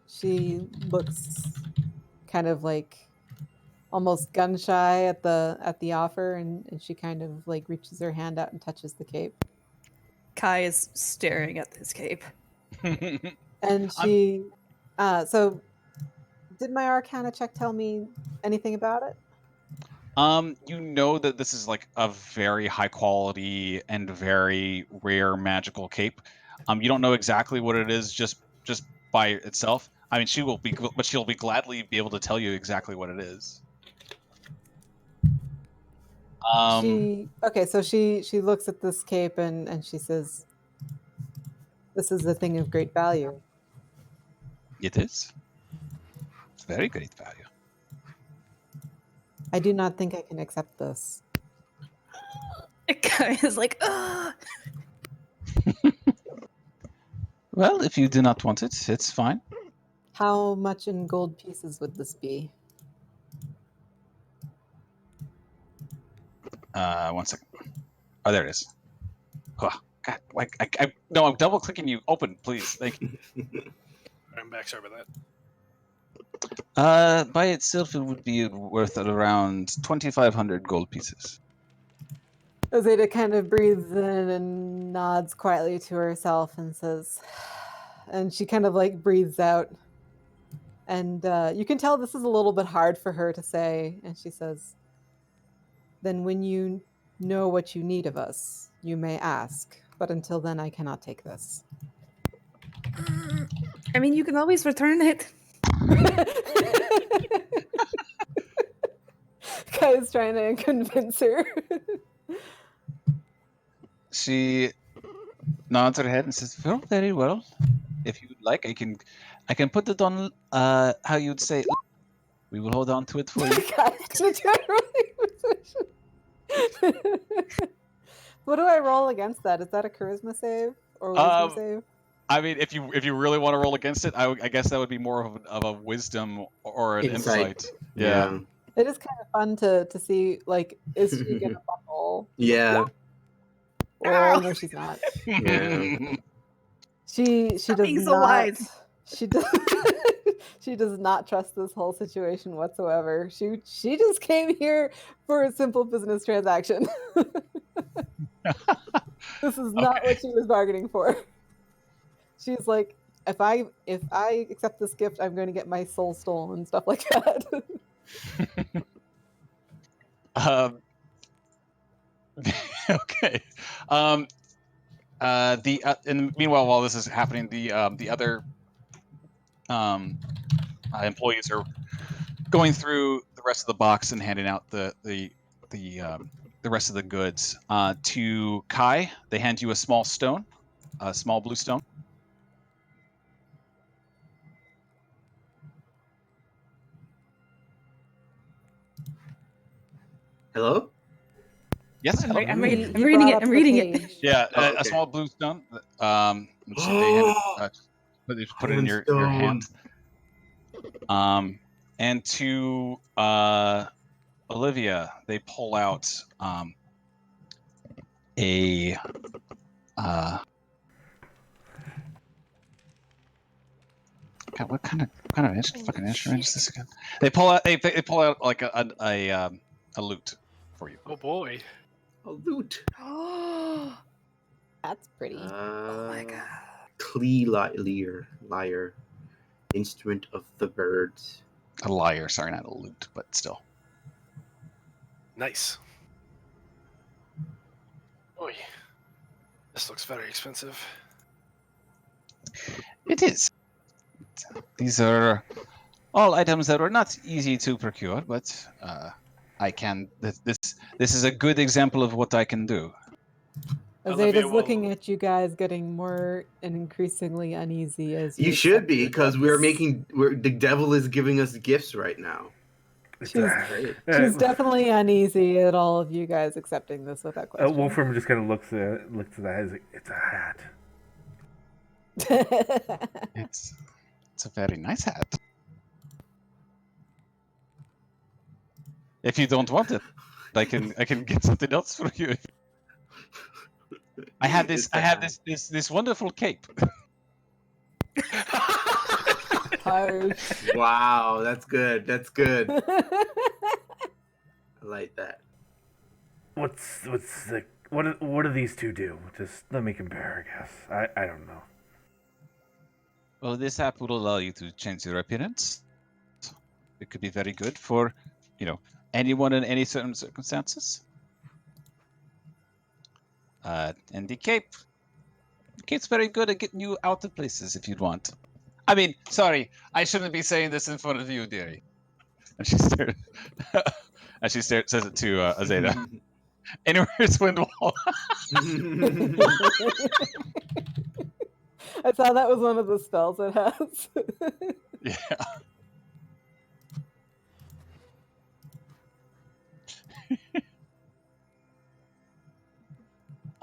Speaker 1: she looks kind of like almost gun shy at the offer, and she kind of like reaches her hand out and touches the cape.
Speaker 7: Kai is staring at this cape.
Speaker 1: And she, so did my Arcana check tell me anything about it?
Speaker 3: you know that this is like a very high quality and very rare magical cape. You don't know exactly what it is just by itself. I mean, she'll be gladly be able to tell you exactly what it is.
Speaker 1: So she looks at this cape and she says, "This is a thing of great value."
Speaker 3: It is. It's very great value.
Speaker 1: I do not think I can accept this.
Speaker 7: Guy is like, ugh.
Speaker 3: Well, if you do not want it, it's fine.
Speaker 1: How much in gold pieces would this be?
Speaker 3: 1 second. Oh, there it is. Oh, God, no, I'm double clicking you. Open, please. Thank you.
Speaker 2: I'm back. Sorry about that.
Speaker 3: By itself, it would be worth around 2,500 gold pieces.
Speaker 1: Azeda kind of breathes in and nods quietly to herself and says, and she kind of like breathes out. And you can tell this is a little bit hard for her to say. And she says, then when you know what you need of us, you may ask. But until then, I cannot take this.
Speaker 7: I mean, you can always return it.
Speaker 1: Kai's trying to convince her.
Speaker 3: She nods her head and says, "Well, very well. If you would like, I can put it on. How you'd say? We will hold on to it for you."
Speaker 1: Kai's gonna try rolling. What do I roll against that? Is that a charisma save or wisdom save?
Speaker 3: I mean, if you really want to roll against it, I guess that would be more of a wisdom or an insight. Yeah.
Speaker 1: It is kind of fun to see, like, is she gonna buckle?
Speaker 6: Yeah.
Speaker 1: Or no, she's not.
Speaker 6: Yeah.
Speaker 1: She does
Speaker 7: being so
Speaker 1: not.
Speaker 7: wise.
Speaker 1: She does. She does not trust this whole situation whatsoever. She just came here for a simple business transaction. This is not what she was bargaining for. She's like, if I accept this gift, I'm going to get my soul stolen and stuff like that.
Speaker 3: Okay. And meanwhile, while this is happening, the other employees are going through the rest of the box and handing out the rest of the goods to Kai. They hand you a small stone, a small blue stone.
Speaker 6: Hello?
Speaker 3: Yes,
Speaker 7: I'm,
Speaker 3: hello?
Speaker 7: I'm reading
Speaker 1: He
Speaker 7: it.
Speaker 1: brought
Speaker 7: I'm
Speaker 1: up
Speaker 7: reading
Speaker 1: the
Speaker 7: it.
Speaker 1: page.
Speaker 3: Yeah,
Speaker 6: Oh, okay.
Speaker 3: a small blue stone. Which they put it in your hand. And to Olivia, they pull out a God, what kind of fucking instrument is this again? They pull out like a lute for you.
Speaker 2: Oh boy.
Speaker 6: A lute.
Speaker 1: That's pretty.
Speaker 7: Oh my god.
Speaker 6: Lyre. Instrument of the birds.
Speaker 3: A lyre, sorry, not a lute, but still.
Speaker 2: Nice. Boy. This looks very expensive.
Speaker 3: It is. These are all items that are not easy to procure, but I can. This is a good example of what I can do.
Speaker 1: Azeda's looking at you guys, getting more and increasingly uneasy as
Speaker 6: You
Speaker 1: you
Speaker 6: should be,
Speaker 1: accept
Speaker 6: because
Speaker 1: gifts.
Speaker 6: the devil is giving us gifts right now.
Speaker 1: She's definitely uneasy at all of you guys accepting this without question.
Speaker 5: Wolfram just kind of looks at that. He's like, it's a hat.
Speaker 3: It's a very nice hat. If you don't want it, I can get something else for you. I have this wonderful cape.
Speaker 6: Wow, that's good. I like that.
Speaker 5: What do these two do? Just let me compare, I guess. I don't know.
Speaker 3: Well, this app will allow you to change your appearance. It could be very good for, anyone in any certain circumstances. And the cape's very good at getting you out of places if you'd want. I mean, sorry, I shouldn't be saying this in front of you, dearie. And she says it to Azeda. Anywhere's Windwall.
Speaker 1: I saw that was one of the spells it has.
Speaker 3: Yeah.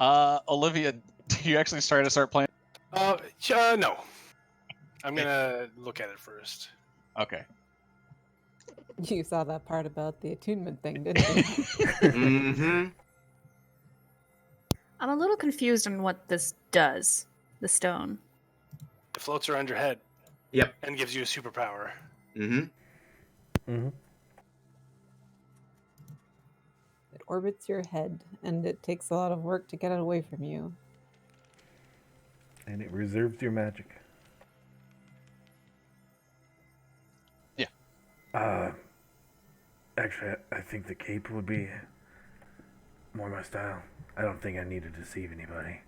Speaker 3: Olivia, do you actually start playing?
Speaker 2: No. I'm gonna look at it first.
Speaker 3: Okay.
Speaker 1: You saw that part about the attunement thing, didn't you?
Speaker 6: Mm-hmm.
Speaker 7: I'm a little confused on what this does. The stone.
Speaker 2: It floats around your head.
Speaker 6: Yep.
Speaker 2: And gives you a superpower.
Speaker 6: Mm-hmm.
Speaker 5: Mm-hmm.
Speaker 1: It orbits your head, and it takes a lot of work to get it away from you.
Speaker 5: And it reserves your magic.
Speaker 3: Yeah.
Speaker 5: Actually, I think the cape would be more my style. I don't think I need to deceive anybody.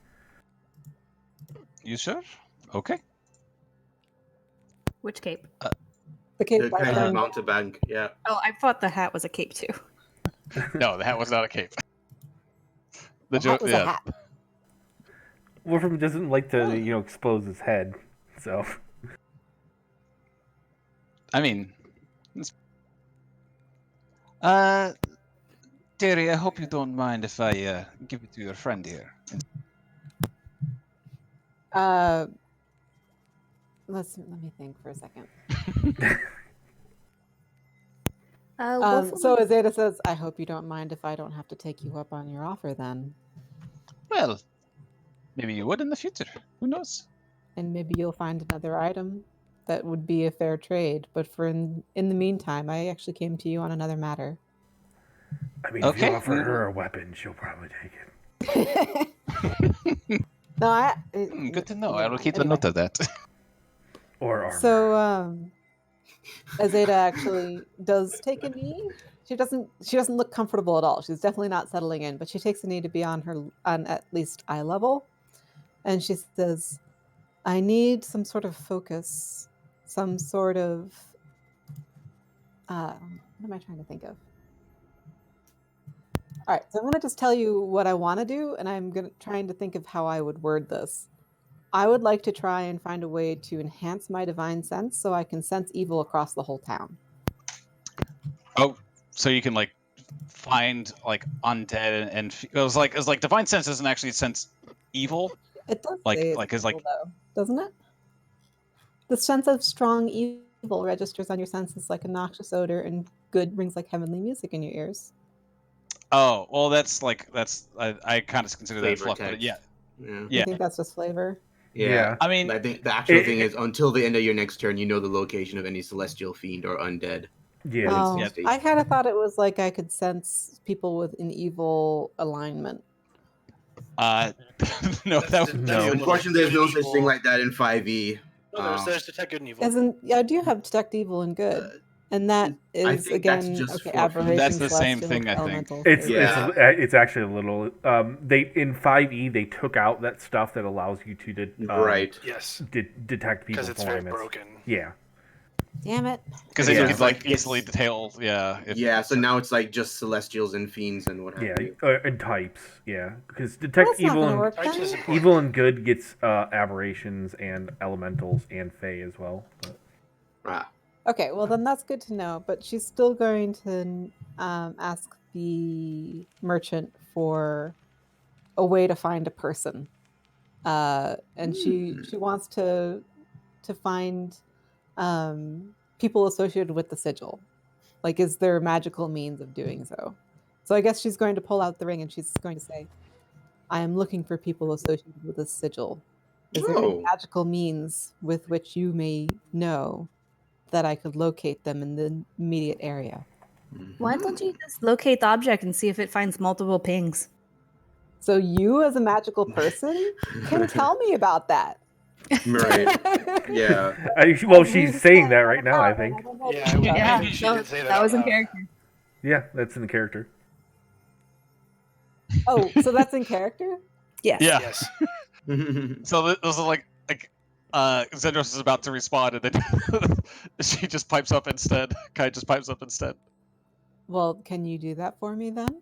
Speaker 3: You sure? Okay.
Speaker 7: Which cape?
Speaker 1: The cape
Speaker 6: The kind of
Speaker 1: friend.
Speaker 6: mountebank, yeah.
Speaker 7: Oh, I thought the hat was a cape too.
Speaker 3: No, the hat was not a cape.
Speaker 1: The hat was a hat.
Speaker 5: Wolfram doesn't like to, expose his head, so.
Speaker 3: I mean, Terry, I hope you don't mind if I give it to your friend here.
Speaker 1: Let me think for a second.
Speaker 7: Wolfram-
Speaker 1: So Azeta says, I hope you don't mind if I don't have to take you up on your offer then.
Speaker 3: Well, maybe you would in the future. Who knows?
Speaker 1: And maybe you'll find another item that would be a fair trade. But in the meantime, I actually came to you on another matter.
Speaker 5: I mean, if you offer her a weapon, she'll probably take it.
Speaker 1: No,
Speaker 3: good to know. I will keep a note of that.
Speaker 5: Or armor.
Speaker 1: So, Azeta actually does take a knee. She doesn't look comfortable at all. She's definitely not settling in, but she takes a knee to be on at least eye level. And she says, I need some sort of focus, some sort of what am I trying to think of? All right, so I'm going to just tell you what I want to do, and I'm trying to think of how I would word this. I would like to try and find a way to enhance my divine sense so I can sense evil across the whole town.
Speaker 3: Oh, so you can find undead and it was like divine sense doesn't actually sense evil.
Speaker 1: It does say it's evil, though, doesn't it? The sense of strong evil registers on your senses like a noxious odor, and good rings like heavenly music in your ears.
Speaker 3: Oh, well, I kind of consider that fluff, but yeah.
Speaker 1: You think that's just flavor?
Speaker 6: Yeah.
Speaker 3: I mean,
Speaker 6: I think the actual thing is until the end of your next turn, you know the location of any celestial fiend or undead.
Speaker 5: Yeah.
Speaker 1: Oh, I kind of thought it was like I could sense people with an evil alignment.
Speaker 3: No,
Speaker 6: unfortunately, there's no such thing like that in 5e.
Speaker 2: No, there's detect good and evil.
Speaker 1: I do have detect evil and good, and that is again aberration.
Speaker 3: That's the same thing, I think.
Speaker 5: It's actually a little. They in 5e they took out that stuff that allows you to detect people's alignments.
Speaker 2: Because it's very broken.
Speaker 5: Yeah.
Speaker 1: Damn it.
Speaker 3: Because they could easily detail.
Speaker 6: So now it's just celestials and fiends and what have you.
Speaker 5: And types. Yeah, because detect evil and good gets aberrations and elementals and fae as well.
Speaker 6: Right.
Speaker 1: Okay, well then that's good to know. But she's still going to ask the merchant for a way to find a person, and she wants to find people associated with the sigil. Like, is there a magical means of doing so? So I guess she's going to pull out the ring and she's going to say, I am looking for people associated with the sigil. Is there any magical means with which you may know that I could locate them in the immediate area?
Speaker 7: Why don't you just locate the object and see if it finds multiple pings?
Speaker 1: So you, as a magical person, can tell me about that.
Speaker 6: Right. Yeah.
Speaker 5: Well, she's saying that right now, I think.
Speaker 2: Yeah,
Speaker 7: that was in character.
Speaker 5: Yeah, that's in the character.
Speaker 1: Oh, so that's in character?
Speaker 7: Yes.
Speaker 3: Yeah.
Speaker 2: Yes.
Speaker 3: So those are Zendros is about to respond, and then she just pipes up instead. Kai just pipes up instead.
Speaker 1: Well, can you do that for me then?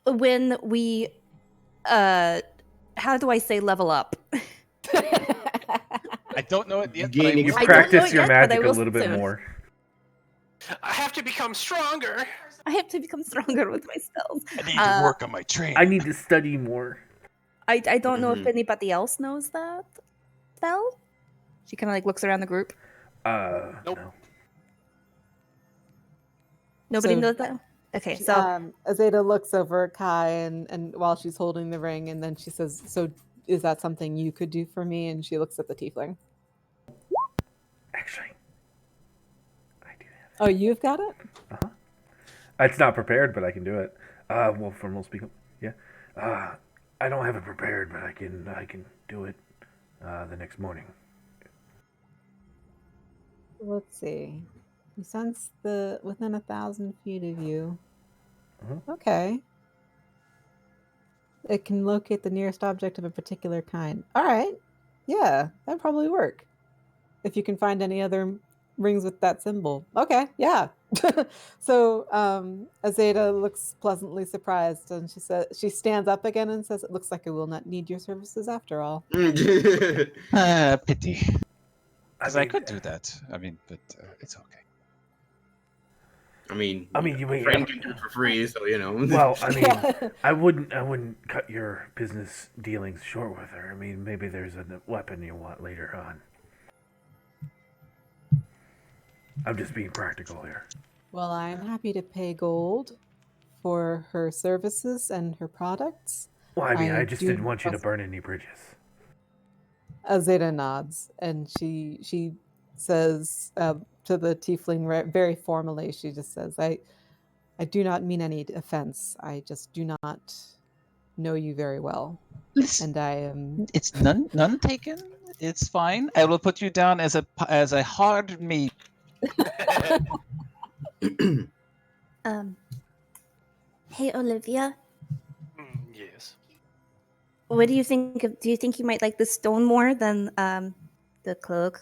Speaker 7: When we how do I say level up?
Speaker 3: I don't know it yet.
Speaker 5: You practice your magic a little bit more.
Speaker 2: I have to become stronger.
Speaker 7: I have to become stronger with my spells.
Speaker 3: I need to work on my training.
Speaker 5: I need to study more.
Speaker 7: I don't know if
Speaker 6: Mhm.
Speaker 7: anybody else knows that spell. She kind of like looks around the group.
Speaker 2: Nope.
Speaker 5: No.
Speaker 7: Nobody
Speaker 1: So-
Speaker 7: knows that. Okay, so
Speaker 1: Azeda looks over at Kai and while she's holding the ring, and then she says, "So, is that something you could do for me?" And she looks at the tiefling.
Speaker 5: Actually, I do have
Speaker 1: Oh, you've got it.
Speaker 5: It's not prepared, but I can do it. Wolfram will speak. Yeah. I don't have it prepared, but I can do it the next morning.
Speaker 1: Let's see. You sense the within 1,000 feet of you. Okay. It can locate the nearest object of a particular kind. All right. Yeah, that'd probably work. If you can find any other rings with that symbol. Okay, yeah. So Azeda looks pleasantly surprised, and she stands up again and says, "It looks like I will not need your services after all."
Speaker 3: Pity.
Speaker 5: I
Speaker 3: Because I
Speaker 5: mean,
Speaker 3: could do that. I mean, but it's okay.
Speaker 6: I mean,
Speaker 5: you
Speaker 6: a friend can do it for free, so you know.
Speaker 5: Well, I mean,
Speaker 1: Yeah.
Speaker 5: I wouldn't cut your business dealings short with her. I mean, maybe there's a weapon you want later on. I'm just being practical here.
Speaker 1: Well, I'm happy to pay gold for her services and her products.
Speaker 5: Well, I mean, I just
Speaker 1: do
Speaker 5: didn't want you to
Speaker 1: trust-
Speaker 5: burn any bridges.
Speaker 1: Azeda nods, and she says to the tiefling very formally. She just says, "I do not mean any offense. I just do not know you very well,
Speaker 3: Listen,
Speaker 1: and I am."
Speaker 3: it's none taken. It's fine. I will put you down as a hard meat.
Speaker 7: Hey Olivia,
Speaker 2: Yes.
Speaker 7: what do you think of? Do you think you might like the stone more than the cloak?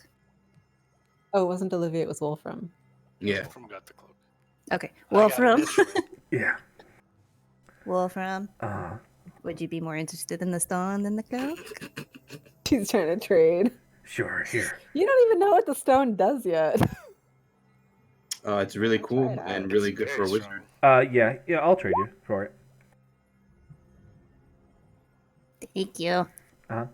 Speaker 1: Oh, it wasn't Olivia. It was Wolfram.
Speaker 6: Yeah.
Speaker 2: Wolfram got the cloak.
Speaker 7: Okay,
Speaker 2: I got
Speaker 7: Wolfram.
Speaker 2: initially.
Speaker 5: Yeah.
Speaker 7: Wolfram,
Speaker 5: Uh,
Speaker 7: would you be more interested in the stone than the cloak?
Speaker 1: She's trying to trade.
Speaker 5: sure. Here.
Speaker 1: You don't even know what the stone does yet.
Speaker 6: It's really cool
Speaker 1: it out.
Speaker 6: and really
Speaker 2: It's
Speaker 6: good for a
Speaker 2: very
Speaker 6: wizard.
Speaker 2: strong.
Speaker 5: Yeah. I'll trade you for it.
Speaker 7: Thank you.
Speaker 1: Oh,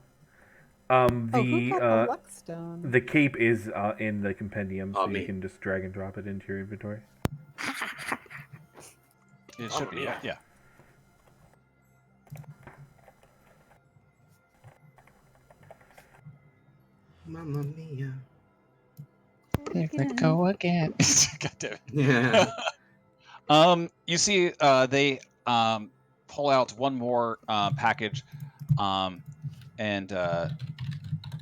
Speaker 1: who
Speaker 5: The
Speaker 1: got the luck stone?
Speaker 5: the cape is in the compendium, so
Speaker 6: Me.
Speaker 5: you can just drag and drop it into your inventory.
Speaker 3: It should be.
Speaker 2: yeah.
Speaker 3: Yeah.
Speaker 6: Mamma mia.
Speaker 3: Here they go again. God damn it.
Speaker 6: Yeah.
Speaker 3: You see, they pull out one more package, and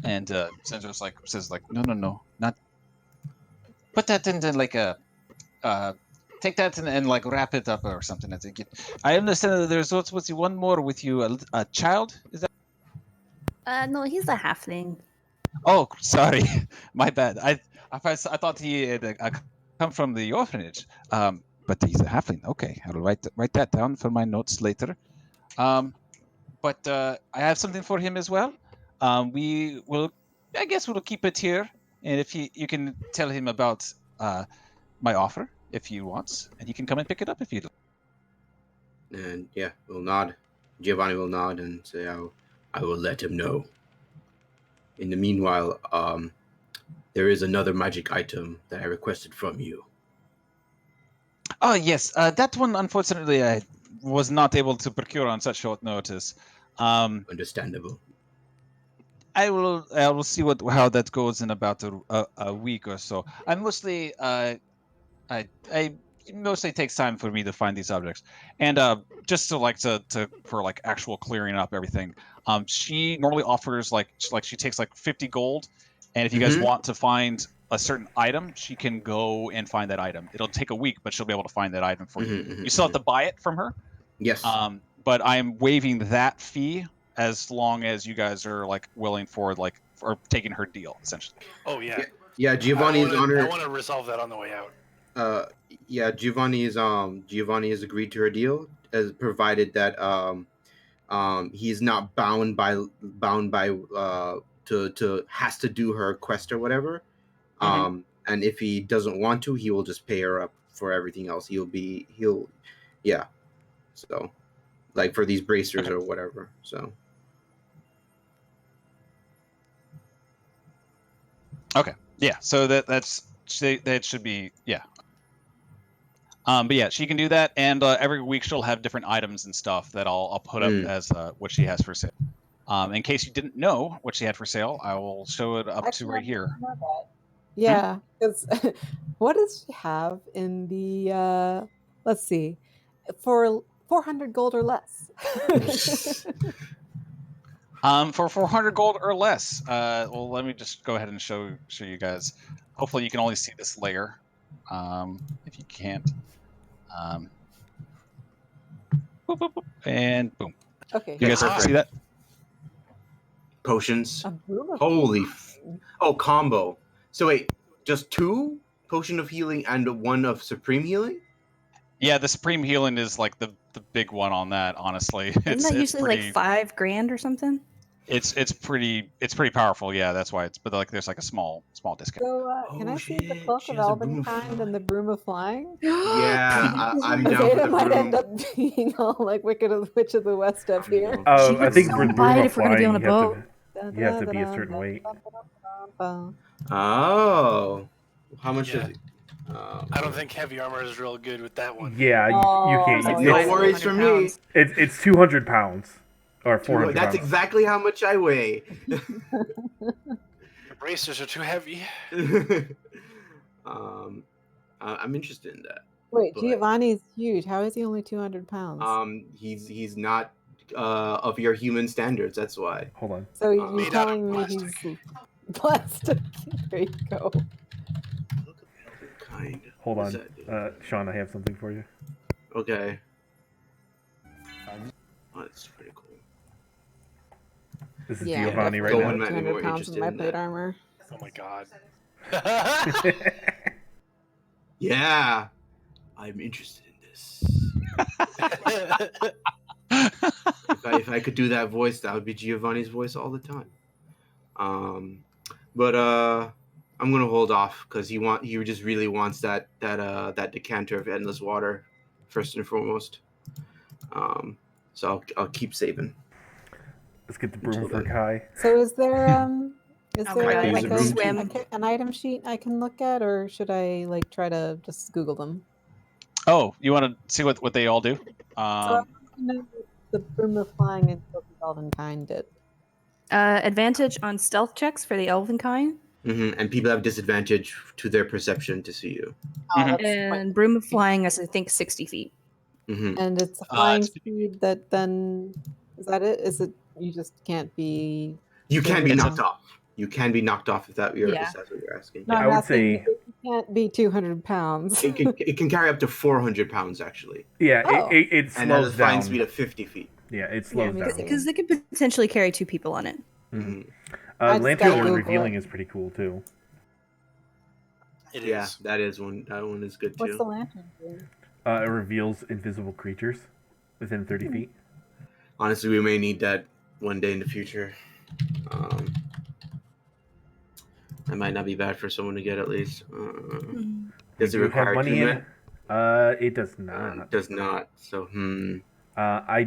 Speaker 3: Sendra's says no, not put that into like a take that and like wrap it up or something. I think I understand that there's what's one more with you, a child. Is that?
Speaker 7: No, he's a halfling.
Speaker 3: Oh, sorry, my bad. I thought he had come from the orphanage. But he's a halfling. Okay, I'll write that down for my notes later. But I have something for him as well. We will, I guess, we'll keep it here, and if you can tell him about my offer if he wants, and he can come and pick it up if you'd like.
Speaker 6: And yeah, we'll nod. Giovanni will nod and say, I will let him know. In the meanwhile, there is another magic item that I requested from you.
Speaker 3: Oh yes, that one unfortunately I was not able to procure on such short notice.
Speaker 6: Understandable.
Speaker 3: I will see how that goes in about a week or so. I mostly I mostly takes time for me to find these objects, and just to for like actual clearing up everything. She normally offers like she takes like 50 gold, and if you guys want to find a certain item, she can go and find that item. It'll take a week, but she'll be able to find that item for you. You still have to buy it from her.
Speaker 6: Yes.
Speaker 3: But I'm waiving that fee as long as you guys are like willing for taking her deal essentially.
Speaker 2: Oh yeah.
Speaker 6: Yeah, Giovanni is on her.
Speaker 2: I want to resolve that on the way out.
Speaker 6: Yeah, Giovanni has agreed to her deal, as provided that he's not bound by to has to do her quest or whatever. And if he doesn't want to, he will just pay her up for everything else. Yeah. So, like for these bracers or whatever. So.
Speaker 3: Okay. Yeah. So that should be But yeah, she can do that, and every week she'll have different items and stuff that I'll put up as what she has for sale. In case you didn't know what she had for sale, I will show it up to right here.
Speaker 1: Yeah, because what does she have in the? Let's see, for 400 gold or less.
Speaker 3: For 400 gold or less. Well, let me just go ahead and show you guys. Hopefully, you can only see this layer. If you can't, boop, boop, boop, and boom.
Speaker 1: Okay,
Speaker 3: You guys
Speaker 6: perfect.
Speaker 3: see that?
Speaker 6: Potions.
Speaker 1: A broom of
Speaker 6: Holy. Combo. So wait, just 2 potion of healing and 1 of supreme healing?
Speaker 3: Yeah, the supreme healing is like the big one on that. Honestly,
Speaker 7: Isn't that usually like $5,000 or something?
Speaker 3: It's pretty powerful. Yeah, that's why but like there's like a small discount.
Speaker 1: So can I see the cloak
Speaker 6: She
Speaker 1: of
Speaker 6: has a
Speaker 1: Elvenkind and the broom of flying?
Speaker 6: Yeah, I'm down
Speaker 1: Zeta
Speaker 6: for the
Speaker 1: might
Speaker 6: broom.
Speaker 1: end up being all like Wicked of the Witch of the West up here.
Speaker 7: She
Speaker 5: I
Speaker 7: would
Speaker 5: think
Speaker 7: so
Speaker 5: for the
Speaker 7: buy
Speaker 5: broom
Speaker 7: it
Speaker 5: of
Speaker 7: if we're gonna be
Speaker 5: flying,
Speaker 7: on a boat.
Speaker 5: you have to be a certain weight.
Speaker 6: Oh. How much is it?
Speaker 2: I don't think heavy armor is real good with that one.
Speaker 5: Yeah, you can't.
Speaker 7: Like
Speaker 6: No
Speaker 7: 500
Speaker 6: worries for me.
Speaker 7: pounds.
Speaker 5: It's 200 pounds or 400
Speaker 6: That's
Speaker 5: pounds.
Speaker 6: exactly how much I weigh.
Speaker 2: Your bracers are too heavy.
Speaker 6: I'm interested in that.
Speaker 1: Wait,
Speaker 6: But,
Speaker 1: Giovanni's huge. How is he only 200 pounds?
Speaker 6: He's not of your human standards. That's why.
Speaker 5: Hold on.
Speaker 1: So you're
Speaker 2: Made out of
Speaker 1: telling me
Speaker 2: plastic.
Speaker 1: he's plastic? There you go.
Speaker 6: Look at the kind.
Speaker 5: Hold
Speaker 6: What does
Speaker 5: on.
Speaker 6: that do?
Speaker 5: Sean, I have something for you.
Speaker 6: Okay. Oh, that's pretty cool.
Speaker 5: This is
Speaker 1: Yeah,
Speaker 5: Giovanni right
Speaker 6: Gowan
Speaker 5: now.
Speaker 6: might be
Speaker 1: 200
Speaker 6: more
Speaker 1: pounds in
Speaker 6: interested
Speaker 1: my
Speaker 6: in
Speaker 1: plate
Speaker 6: that.
Speaker 1: armor.
Speaker 2: Oh my god.
Speaker 6: Yeah, I'm interested in this. If I could do that voice, that would be Giovanni's voice all the time. But I'm gonna hold off because he just really wants that decanter of endless water, first and foremost. So I'll keep saving.
Speaker 5: Let's get the broom
Speaker 6: Until
Speaker 5: for
Speaker 6: then.
Speaker 5: Kai.
Speaker 1: So is there
Speaker 7: Oh my God,
Speaker 1: like
Speaker 6: I can
Speaker 7: swim.
Speaker 1: an item sheet I can look at, or should I like try to just Google them?
Speaker 3: Oh, you want to see what they all do?
Speaker 1: So I want to know what the broom of flying and Cloak of Elvenkind did.
Speaker 7: Advantage on stealth checks for the Elvenkind.
Speaker 6: And people have disadvantage to their perception to see you.
Speaker 7: And broom of flying is I think 60 feet.
Speaker 1: And it's a flying
Speaker 3: it's-
Speaker 1: speed that then is that it? Is it you just can't be?
Speaker 6: You can be
Speaker 1: It's a-
Speaker 6: knocked off. You can be knocked off if that's what you're asking.
Speaker 1: No,
Speaker 5: I
Speaker 1: I'm
Speaker 5: would
Speaker 1: asking
Speaker 5: say-
Speaker 1: if you can't be 200 pounds.
Speaker 6: It can carry up to 400 pounds actually,
Speaker 5: Yeah,
Speaker 1: Oh.
Speaker 5: it
Speaker 6: and has
Speaker 5: slows
Speaker 6: a flying
Speaker 5: down.
Speaker 6: speed of 50 feet.
Speaker 5: Yeah, it slows
Speaker 1: me
Speaker 5: down.
Speaker 1: see.
Speaker 7: Because they could potentially carry 2 people on it.
Speaker 1: I just
Speaker 5: Lantern
Speaker 1: gotta
Speaker 5: Word
Speaker 1: Google
Speaker 5: revealing
Speaker 1: it.
Speaker 5: is pretty cool too.
Speaker 2: It
Speaker 6: Yeah,
Speaker 2: is.
Speaker 6: that is one. That one is good
Speaker 1: What's
Speaker 6: too.
Speaker 1: the lantern do?
Speaker 5: It reveals invisible creatures within 30 feet.
Speaker 6: Honestly, we may need that one day in the future. That might not be bad for someone to get at least. Does it
Speaker 5: You have
Speaker 6: require
Speaker 5: money in?
Speaker 6: attunement?
Speaker 5: It does not.
Speaker 6: It does not. So,
Speaker 5: I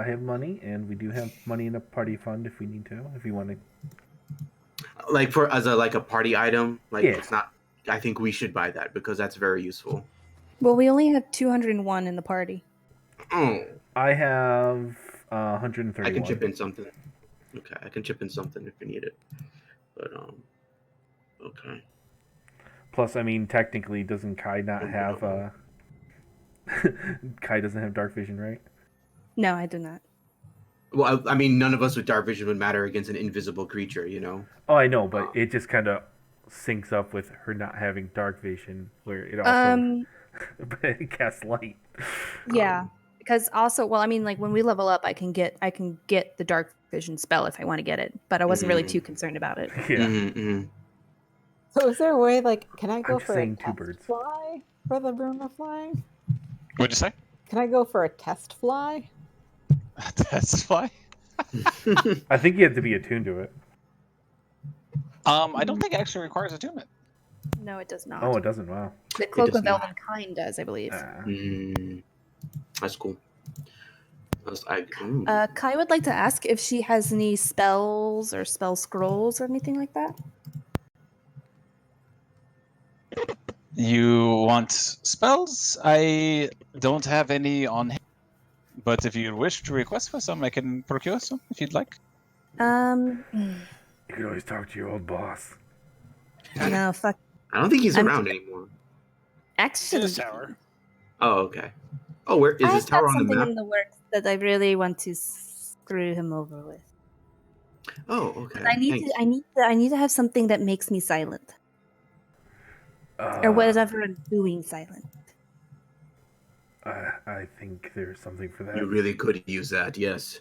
Speaker 5: have money, and we do have money in a party fund if we need to. If you want to.
Speaker 6: like for as a party item, like
Speaker 5: Yeah.
Speaker 6: it's not. I think we should buy that because that's very useful.
Speaker 7: Well, we only have 201 in the party.
Speaker 6: Oh,
Speaker 5: I have 131.
Speaker 6: I can chip in something. Okay, I can chip in something if you need it. But okay.
Speaker 5: Plus, I mean, technically, doesn't Kai not have Kai doesn't have dark vision, right?
Speaker 7: No, I do not.
Speaker 6: Well, I mean, none of us with dark vision would matter against an invisible creature, you know.
Speaker 5: Oh, I know, but it just kind of syncs up with her not having dark vision, where it also casts light.
Speaker 7: Yeah, because also, well, I mean, like when we level up, I can get the dark vision spell if I want to get it, but I wasn't really too concerned about it.
Speaker 5: Yeah.
Speaker 1: So is there a way, like, can I go
Speaker 5: just
Speaker 1: for a
Speaker 5: saying two
Speaker 1: test
Speaker 5: birds.
Speaker 1: fly for the broom of flying?
Speaker 3: What'd you say?
Speaker 1: Can I go for a test fly?
Speaker 3: That's fly.
Speaker 5: I think you have to be attuned to it.
Speaker 3: I don't think it actually requires attunement.
Speaker 7: No, it does not.
Speaker 5: Oh, it doesn't. Wow.
Speaker 7: The Cloak
Speaker 6: does
Speaker 7: of
Speaker 6: not.
Speaker 7: Elvenkind does, I believe.
Speaker 6: That's cool.
Speaker 7: Kai would like to ask if she has any spells or spell scrolls or anything like that.
Speaker 3: You want spells? I don't have any on hand, but if you wish to request for some, I can procure some if you'd like.
Speaker 5: You could always talk to your old boss.
Speaker 7: No, fuck.
Speaker 6: I don't think he's around anymore.
Speaker 7: Actually,
Speaker 2: In his tower.
Speaker 6: Oh, okay. Oh, where is his
Speaker 7: I've
Speaker 6: tower
Speaker 7: got
Speaker 6: on the
Speaker 7: something
Speaker 6: map?
Speaker 7: in the works that I really want to screw him over with.
Speaker 6: Oh, okay.
Speaker 7: I need to have something that makes me silent, or
Speaker 5: Uh,
Speaker 7: whatever I'm doing silent.
Speaker 5: I think there's something for that.
Speaker 6: You really could use that, yes.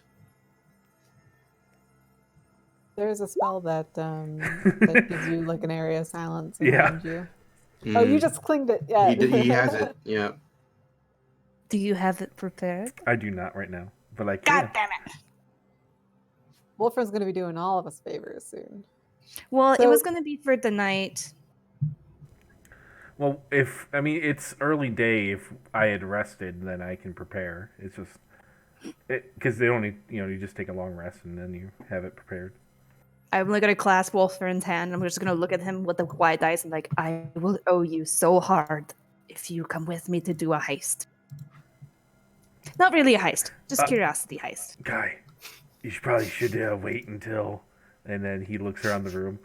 Speaker 1: There's a spell that that gives you like an area of silence around you. Oh, you just clinged it. Yeah,
Speaker 6: He has it. Yeah.
Speaker 7: Do you have it prepared?
Speaker 5: I do not right now, but I can.
Speaker 7: God damn it!
Speaker 1: Wolfram's going to be doing all of us favors soon.
Speaker 7: Well,
Speaker 1: So-
Speaker 7: it was going to be for the night.
Speaker 5: Well, it's early day. If I had rested, then I can prepare. It's just because they only, you just take a long rest and then you have it prepared.
Speaker 7: I'm going to clasp Wolfram's hand. I'm just going to look at him with the wide eyes and like, I will owe you so hard if you come with me to do a heist. Not really a heist, just curiosity heist.
Speaker 5: Guy, you probably should wait until, and then he looks around the room,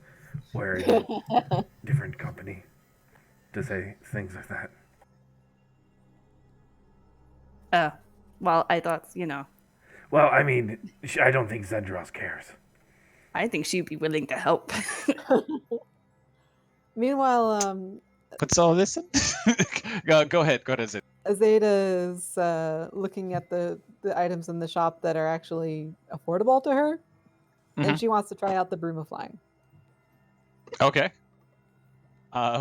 Speaker 5: where a different company to say things like that.
Speaker 7: Well, I thought,
Speaker 5: Well, I mean, I don't think Zendros cares.
Speaker 7: I think she'd be willing to help.
Speaker 1: Meanwhile,
Speaker 3: But so listen. Go ahead, Zed.
Speaker 1: Azeda is looking at the items in the shop that are actually affordable to her, and she wants to try out the broom of flying.
Speaker 3: Okay.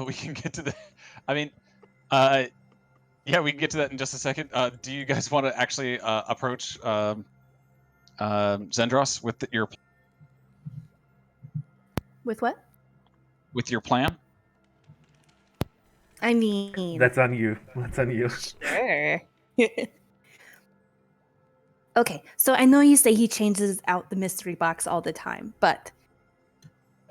Speaker 3: We can get to the. I mean, yeah, we can get to that in just a second. Do you guys want to actually approach Zendros with your
Speaker 7: With what?
Speaker 3: with your plan?
Speaker 7: I mean...
Speaker 5: That's on you.
Speaker 7: Sure. Okay, so I know you say he changes out the mystery box all the time, but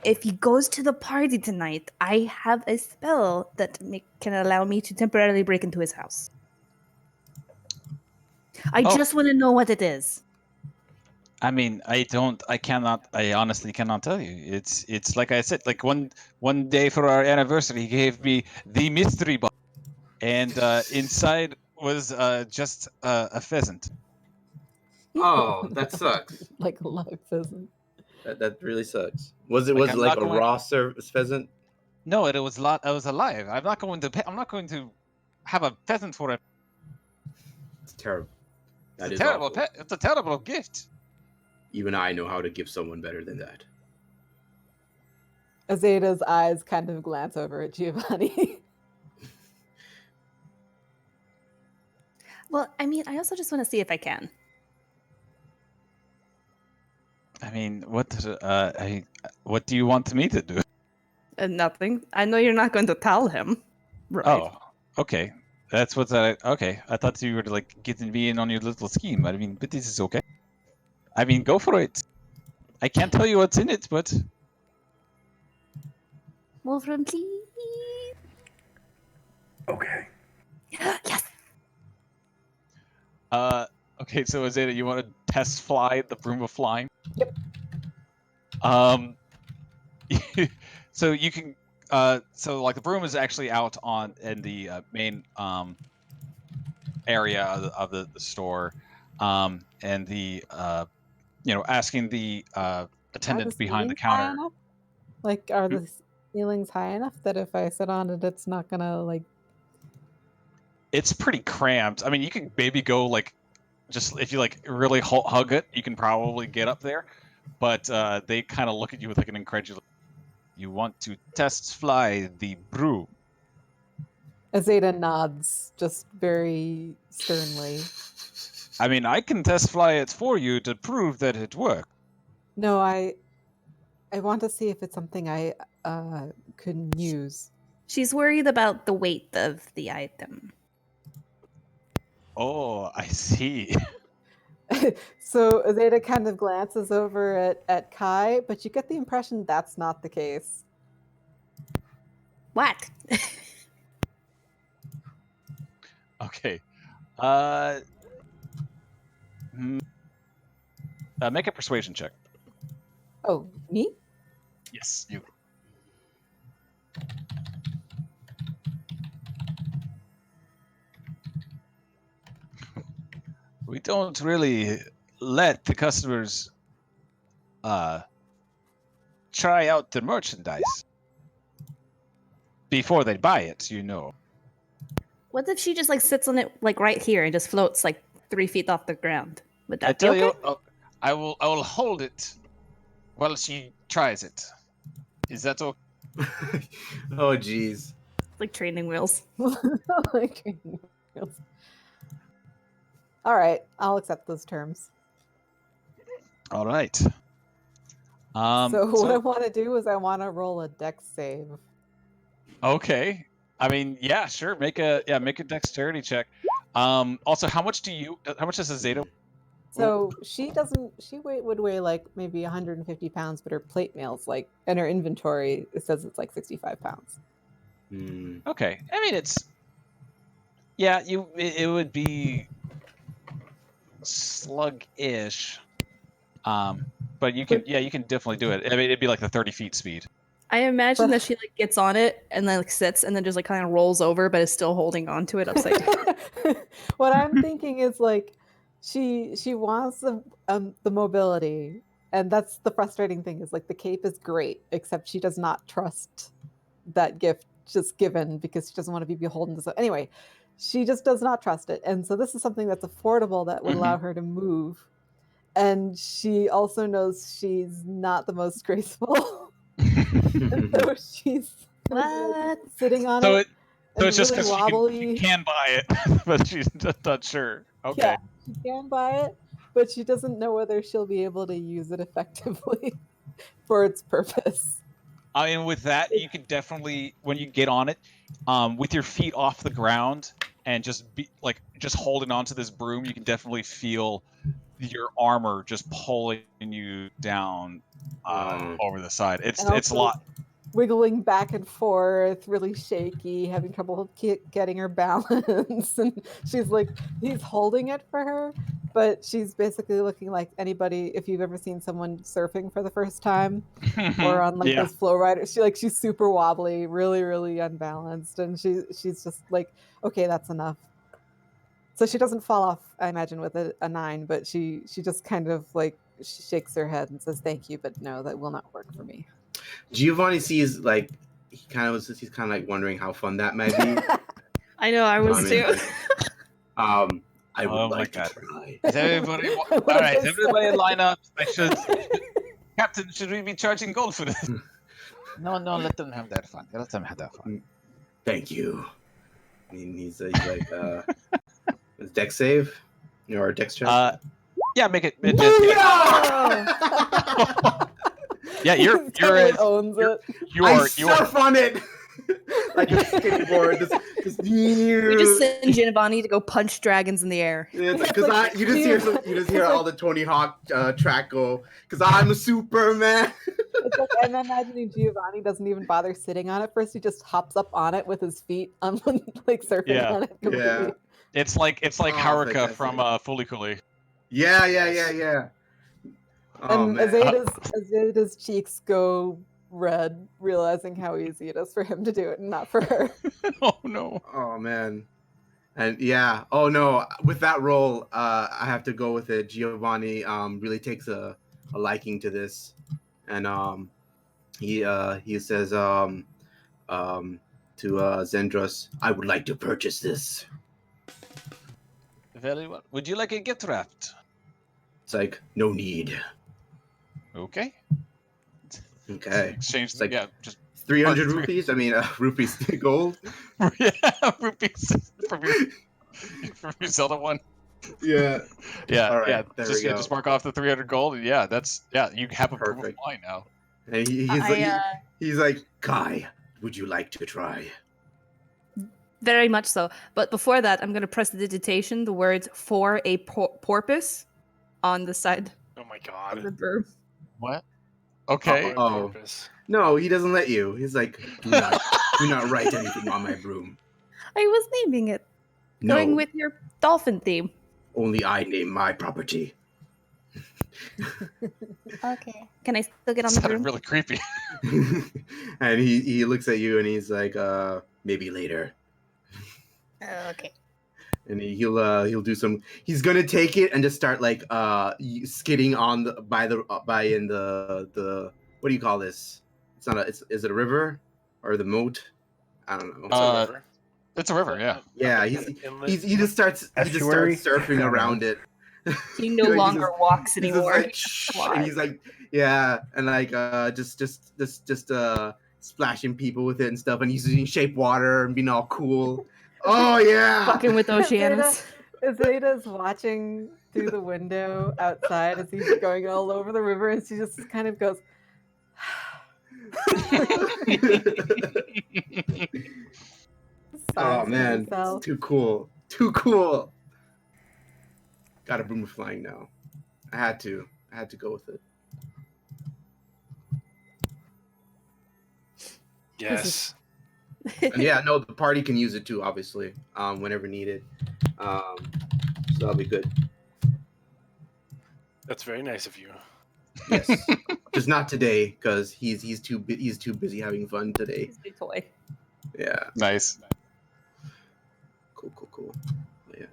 Speaker 7: if he goes to the party tonight, I have a spell that can allow me to temporarily break into his house. I just want to know what it is.
Speaker 3: I mean, I honestly cannot tell you. It's like I said, like one day for our anniversary, he gave me the mystery box, and inside was just a pheasant.
Speaker 6: Oh, that sucks.
Speaker 1: Like a live pheasant.
Speaker 6: That really sucks. Was it
Speaker 3: Like, I'm
Speaker 6: like
Speaker 3: not
Speaker 6: a
Speaker 3: going-
Speaker 6: raw pheasant?
Speaker 3: No, it was alive. I'm not going to have a pheasant for a.
Speaker 6: It's terrible. That
Speaker 3: It's
Speaker 6: is
Speaker 3: a terrible
Speaker 6: awful.
Speaker 3: It's a terrible gift.
Speaker 6: Even I know how to give someone better than that.
Speaker 1: Azeda's eyes kind of glance over at Giovanni.
Speaker 7: Well, I mean, I also just want to see if I can.
Speaker 3: I mean, what do you want me to do?
Speaker 7: Nothing. I know you're not going to tell him. Right.
Speaker 3: Oh, okay. That's what okay. I thought you were like getting me in on your little scheme. I mean, but this is okay. I mean, go for it. I can't tell you what's in it, but
Speaker 7: Wolfram, please.
Speaker 5: Okay.
Speaker 7: Yes.
Speaker 3: Okay. So Azeda, you want to test fly the broom of flying?
Speaker 1: Yep.
Speaker 3: So you can. So like the broom is actually out in the main area of the store, and the asking the attendant behind the counter.
Speaker 1: Like, are the ceilings high enough that if I sit on it, it's not gonna like?
Speaker 3: It's pretty cramped. I mean, you can maybe go like, just if you like really hug it, you can probably get up there, but they kind of look at you with like an incredulous. You want to test fly the broom?
Speaker 1: Azeda nods just very sternly.
Speaker 3: I mean, I can test fly it for you to prove that it works.
Speaker 1: No, I want to see if it's something I could use.
Speaker 7: She's worried about the weight of the item.
Speaker 3: Oh, I see.
Speaker 1: So Zeta kind of glances over at Kai, but you get the impression that's not the case.
Speaker 7: What?
Speaker 3: Okay. Make a persuasion check.
Speaker 1: Oh, me?
Speaker 3: Yes, you. We don't really let the customers try out the merchandise before they buy it, you know.
Speaker 7: What if she just like sits on it like right here and just floats like 3 feet off the ground? Would
Speaker 3: I
Speaker 7: that be
Speaker 3: tell
Speaker 7: okay?
Speaker 3: you, I will hold it while she tries it. Is that okay?
Speaker 6: Oh, jeez.
Speaker 7: Like training wheels.
Speaker 1: Like, all right, I'll accept those terms.
Speaker 3: All right.
Speaker 1: So what I want to do is I want to roll a dex save.
Speaker 3: Okay. I mean, yeah, sure. Make a dexterity check. Also, how much does a Zeta?
Speaker 1: So she would weigh like maybe 150 pounds, but her plate mail's like, and her inventory, it says it's like 65 pounds.
Speaker 3: Okay. I mean, it would be slug-ish. But you can definitely do it. I mean, it'd be like the 30 feet speed.
Speaker 7: I imagine that she like gets on it and then like sits and then just like kind of rolls over, but is still holding on to it upside down.
Speaker 1: What I'm thinking is like she wants the mobility, and that's the frustrating thing is like the cape is great, except she does not trust that gift just given because she doesn't want to be beholden to. So anyway, she just does not trust it, and so this is something that's affordable that would allow her to move. And she also knows she's not the most graceful. So she's sitting on it.
Speaker 3: So it's just
Speaker 1: really
Speaker 3: because
Speaker 1: wobbly.
Speaker 3: she can buy it, but she's just not sure. Okay.
Speaker 1: Yeah, she can buy it, but she doesn't know whether she'll be able to use it effectively for its purpose.
Speaker 3: I mean, with that, you can definitely, when you get on it, with your feet off the ground and just holding onto this broom, you can definitely feel your armor just pulling you down over the side. It's a lot.
Speaker 1: Wiggling back and forth, really shaky, having trouble getting her balance. And she's like, he's holding it for her, but she's basically looking like anybody, if you've ever seen someone surfing for the first time or on like those flow riders, she's super wobbly, really, really unbalanced. And she's just like, okay, that's enough. So she doesn't fall off, I imagine, with a 9, but she just kind of like she shakes her head and says, thank you, but no, that will not work for me.
Speaker 6: Giovanni sees like he's kind of like wondering how fun that might be.
Speaker 7: I know, I was too.
Speaker 6: I would like to try.
Speaker 3: Is everybody all right? Everybody line up. Captain, should we be charging gold for this? No, let them have that fun. Let them have that fun.
Speaker 6: Thank you. He's like is dex save or dex check?
Speaker 3: Yeah, make it. Yeah, you're
Speaker 1: totally owns it.
Speaker 6: I surf on it like a skateboard.
Speaker 7: We just send Giovanni to go punch dragons in the air.
Speaker 6: Because you just hear all the Tony Hawk track go. Because I'm a Superman.
Speaker 1: It's like, I'm imagining Giovanni doesn't even bother sitting on it. First, he just hops up on it with his feet, like surfing on it completely.
Speaker 3: Yeah. It's like Haruka from Fooly Cooly.
Speaker 6: Yeah.
Speaker 1: And Azeda's cheeks go red, realizing how easy it is for him to do it and not for her.
Speaker 3: Oh no.
Speaker 6: Oh man. And yeah. Oh no. With that role, I have to go with it. Giovanni really takes a liking to this, and he says to Zendros, I would like to purchase this.
Speaker 3: Very well. Would you like a gift wrapped?
Speaker 6: It's like no need.
Speaker 3: Okay.
Speaker 6: Exchange.
Speaker 3: It's like just
Speaker 6: 300 rupees. I mean, rupees gold.
Speaker 3: Yeah, rupees from your Zelda one.
Speaker 6: Yeah.
Speaker 3: All right, just mark off the 300 gold, and you have a proof of mine now.
Speaker 6: And he's like, Kai, would you like to try?
Speaker 7: Very much so. But before that, I'm going to press the digitation, the words for a porpoise on the side
Speaker 2: Oh my
Speaker 7: of
Speaker 2: god.
Speaker 7: the broom.
Speaker 3: What? Okay.
Speaker 2: On
Speaker 6: Oh.
Speaker 2: purpose.
Speaker 6: No, he doesn't let you. He's like, do not write anything on my broom.
Speaker 7: I was naming it.
Speaker 6: No,
Speaker 7: Going with your dolphin theme.
Speaker 6: only I name my property.
Speaker 7: Okay. Can I still get on the
Speaker 3: Sounded
Speaker 7: broom?
Speaker 3: really creepy.
Speaker 6: And he looks at you and he's like, maybe later.
Speaker 7: Okay.
Speaker 6: And he'll do some. He's gonna take it and just start like skidding on the what do you call this? It's not a. Is it a river or the moat? I don't know.
Speaker 2: It's a river.
Speaker 3: It's a river, yeah.
Speaker 6: Yeah, he just starts
Speaker 5: Estuary?
Speaker 6: surfing around it.
Speaker 7: He no
Speaker 6: He
Speaker 7: longer
Speaker 6: just-
Speaker 7: walks
Speaker 6: he's just
Speaker 7: anymore.
Speaker 6: like, "Shh," and he's like, yeah, and like just splashing people with it and stuff, and he's using shape water and being all cool. Oh yeah,
Speaker 7: Fucking with Oceanus.
Speaker 1: Zeta's watching through the window outside as he's going all over the river, and she just kind of goes.
Speaker 6: Oh
Speaker 1: sighs to
Speaker 6: man,
Speaker 1: herself.
Speaker 6: too cool, too cool. Got a broom of flying now. I had to go with it.
Speaker 2: Yes.
Speaker 6: And yeah, no, the party can use it too, obviously, whenever needed. So that'll be good.
Speaker 2: That's very nice of you.
Speaker 6: Yes, just not today because he's too busy having fun today.
Speaker 7: His big toy.
Speaker 6: Yeah,
Speaker 3: Nice.
Speaker 6: cool. Yeah.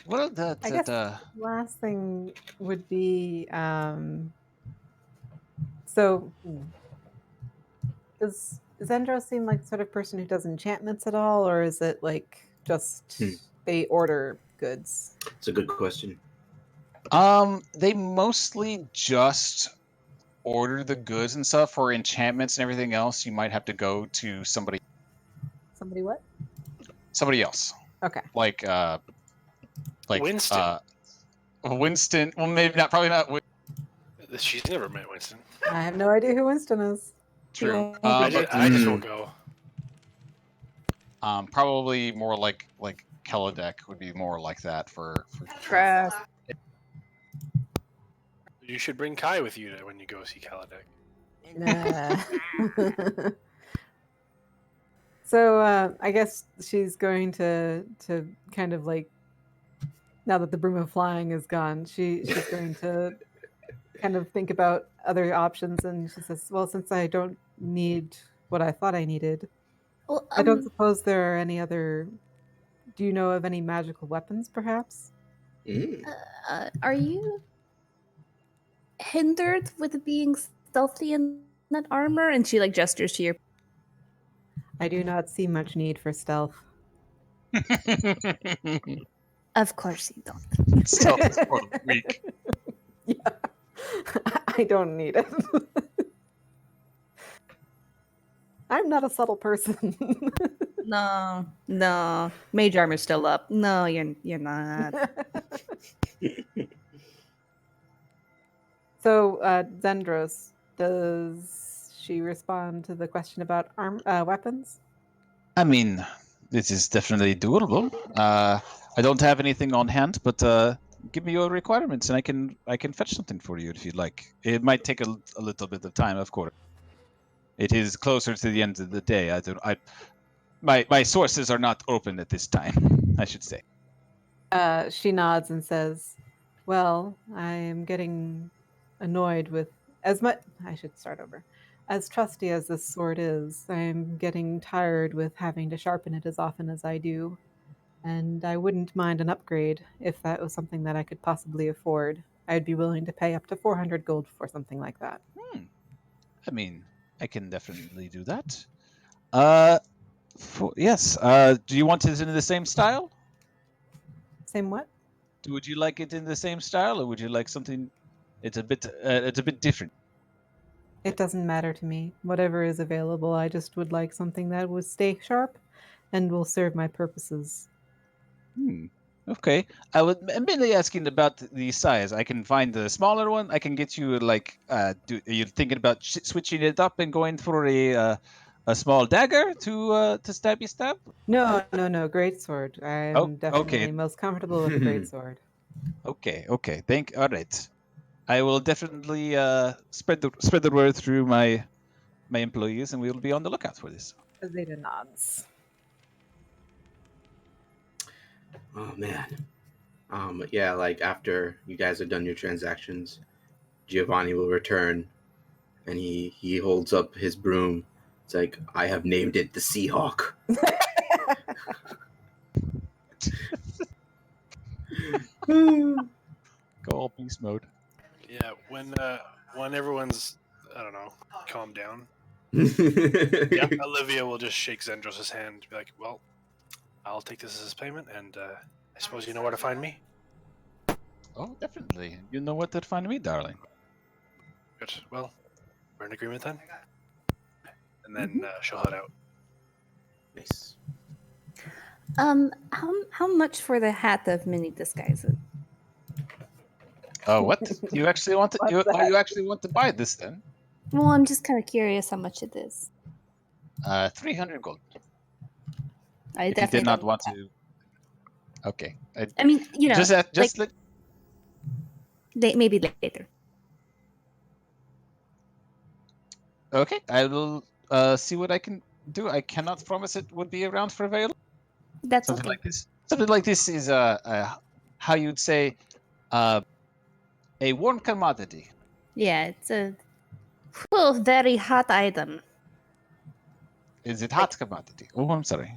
Speaker 3: What are
Speaker 1: I guess last thing would be does Zendro seem like the sort of person who does enchantments at all, or is it like just they order goods?
Speaker 6: It's a good question.
Speaker 3: They mostly just order the goods and stuff. For enchantments and everything else, you might have to go to somebody
Speaker 1: what?
Speaker 3: Somebody else.
Speaker 1: Okay.
Speaker 3: Like
Speaker 2: Winston.
Speaker 3: Winston. Well, maybe not. Probably not.
Speaker 2: She's never met Winston.
Speaker 1: I have no idea who Winston is.
Speaker 3: True.
Speaker 2: I just won't go.
Speaker 3: Probably more like Kelladek would be more like that for
Speaker 7: Trash.
Speaker 2: You should bring Kai with you when you go see Kaladek.
Speaker 1: Nah. So I guess she's going to kind of like, now that the broom of flying is gone, she's going to kind of think about other options, and she says, well, since I don't need what I thought I needed,
Speaker 7: Well,
Speaker 1: I don't suppose there are any other. Do you know of any magical weapons, perhaps?
Speaker 7: Are you hindered with being stealthy in that armor? And she like gestures to your.
Speaker 1: I do not see much need for stealth.
Speaker 7: Of course you don't.
Speaker 3: Stealth is for the weak.
Speaker 1: Yeah, I don't need it. I'm not a subtle person.
Speaker 7: No. Mage armor's still up. No, you're not.
Speaker 1: So, Zendros, does she respond to the question about weapons?
Speaker 3: I mean, this is definitely doable. I don't have anything on hand, but give me your requirements, and I can fetch something for you if you'd like. It might take a little bit of time, of course. It is closer to the end of the day. My sources are not open at this time, I should say.
Speaker 1: She nods and says, well, I am getting annoyed with I should start over. As trusty as this sword is, I am getting tired with having to sharpen it as often as I do. And I wouldn't mind an upgrade if that was something that I could possibly afford. I'd be willing to pay up to 400 gold for something like that.
Speaker 3: I mean, I can definitely do that. Yes. Do you want it in the same style?
Speaker 1: Same what?
Speaker 3: Would you like it in the same style, or would you like something? It's a bit different.
Speaker 1: It doesn't matter to me. Whatever is available, I just would like something that will stay sharp and will serve my purposes.
Speaker 3: Okay. I'm mainly asking about the size. I can find the smaller one. I can get you like. Are you thinking about switching it up and going for a small dagger to stabby stab?
Speaker 1: No, no, no. Greatsword.
Speaker 3: Oh,
Speaker 1: I'm
Speaker 3: okay.
Speaker 1: definitely most comfortable with the greatsword.
Speaker 3: Okay. Okay. All right. I will definitely spread the word through my employees, and we will be on the lookout for this.
Speaker 1: Azeta nods.
Speaker 6: Oh man. Yeah, like after you guys have done your transactions, Giovanni will return, and he holds up his broom. It's like, I have named it the Seahawk.
Speaker 3: Go all beast mode.
Speaker 2: Yeah, when everyone's, I don't know, calmed down,
Speaker 6: Yeah.
Speaker 2: Olivia will just shake Zendros' hand, be like, "Well, I'll take this as payment, and I suppose you know where to find me."
Speaker 3: Oh, definitely. You know what to find me, darling.
Speaker 2: Good. Well, we're in agreement then. And then she'll head out.
Speaker 6: Nice.
Speaker 7: How much for the hat of mini disguises?
Speaker 3: Oh, what? You actually want to? You actually want to buy this then?
Speaker 7: Well, I'm just kind of curious how much it is.
Speaker 3: 300 gold.
Speaker 7: I
Speaker 3: If you
Speaker 7: definitely
Speaker 3: did not
Speaker 7: don't
Speaker 3: want
Speaker 7: that.
Speaker 3: to. Okay.
Speaker 7: I mean, you know,
Speaker 3: just
Speaker 7: like, maybe later.
Speaker 3: Okay, I will see what I can do. I cannot promise it would be around for very long.
Speaker 7: That's
Speaker 3: Something
Speaker 7: okay.
Speaker 3: like this. Something like this is how you'd say a worn commodity.
Speaker 7: Yeah, it's a very hot item.
Speaker 3: Is it hot commodity? Oh, I'm sorry.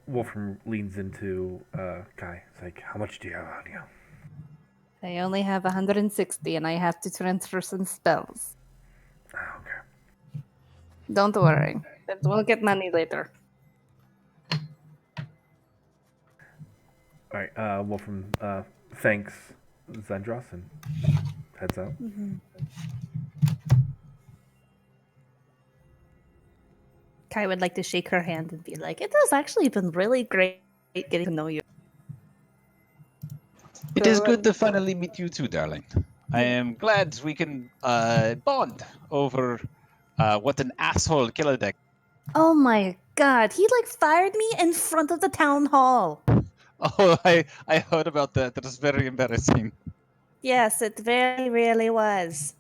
Speaker 5: Wolfram leans into Kai. It's like, how much do you have on you?
Speaker 7: I only have 160 and I have to transfer some spells.
Speaker 5: Oh, okay.
Speaker 7: Don't worry. We'll get money later.
Speaker 5: All right. Wolfram thanks Zendros and heads out.
Speaker 7: Kai would like to shake her hand and be like, it has actually been really great getting to know you.
Speaker 3: It is good to finally meet you too, darling. I am glad we can bond over what an asshole killer deck.
Speaker 7: Oh my god, he like fired me in front of the town hall.
Speaker 3: Oh, I heard about that. That is very embarrassing.
Speaker 7: Yes, it very really was.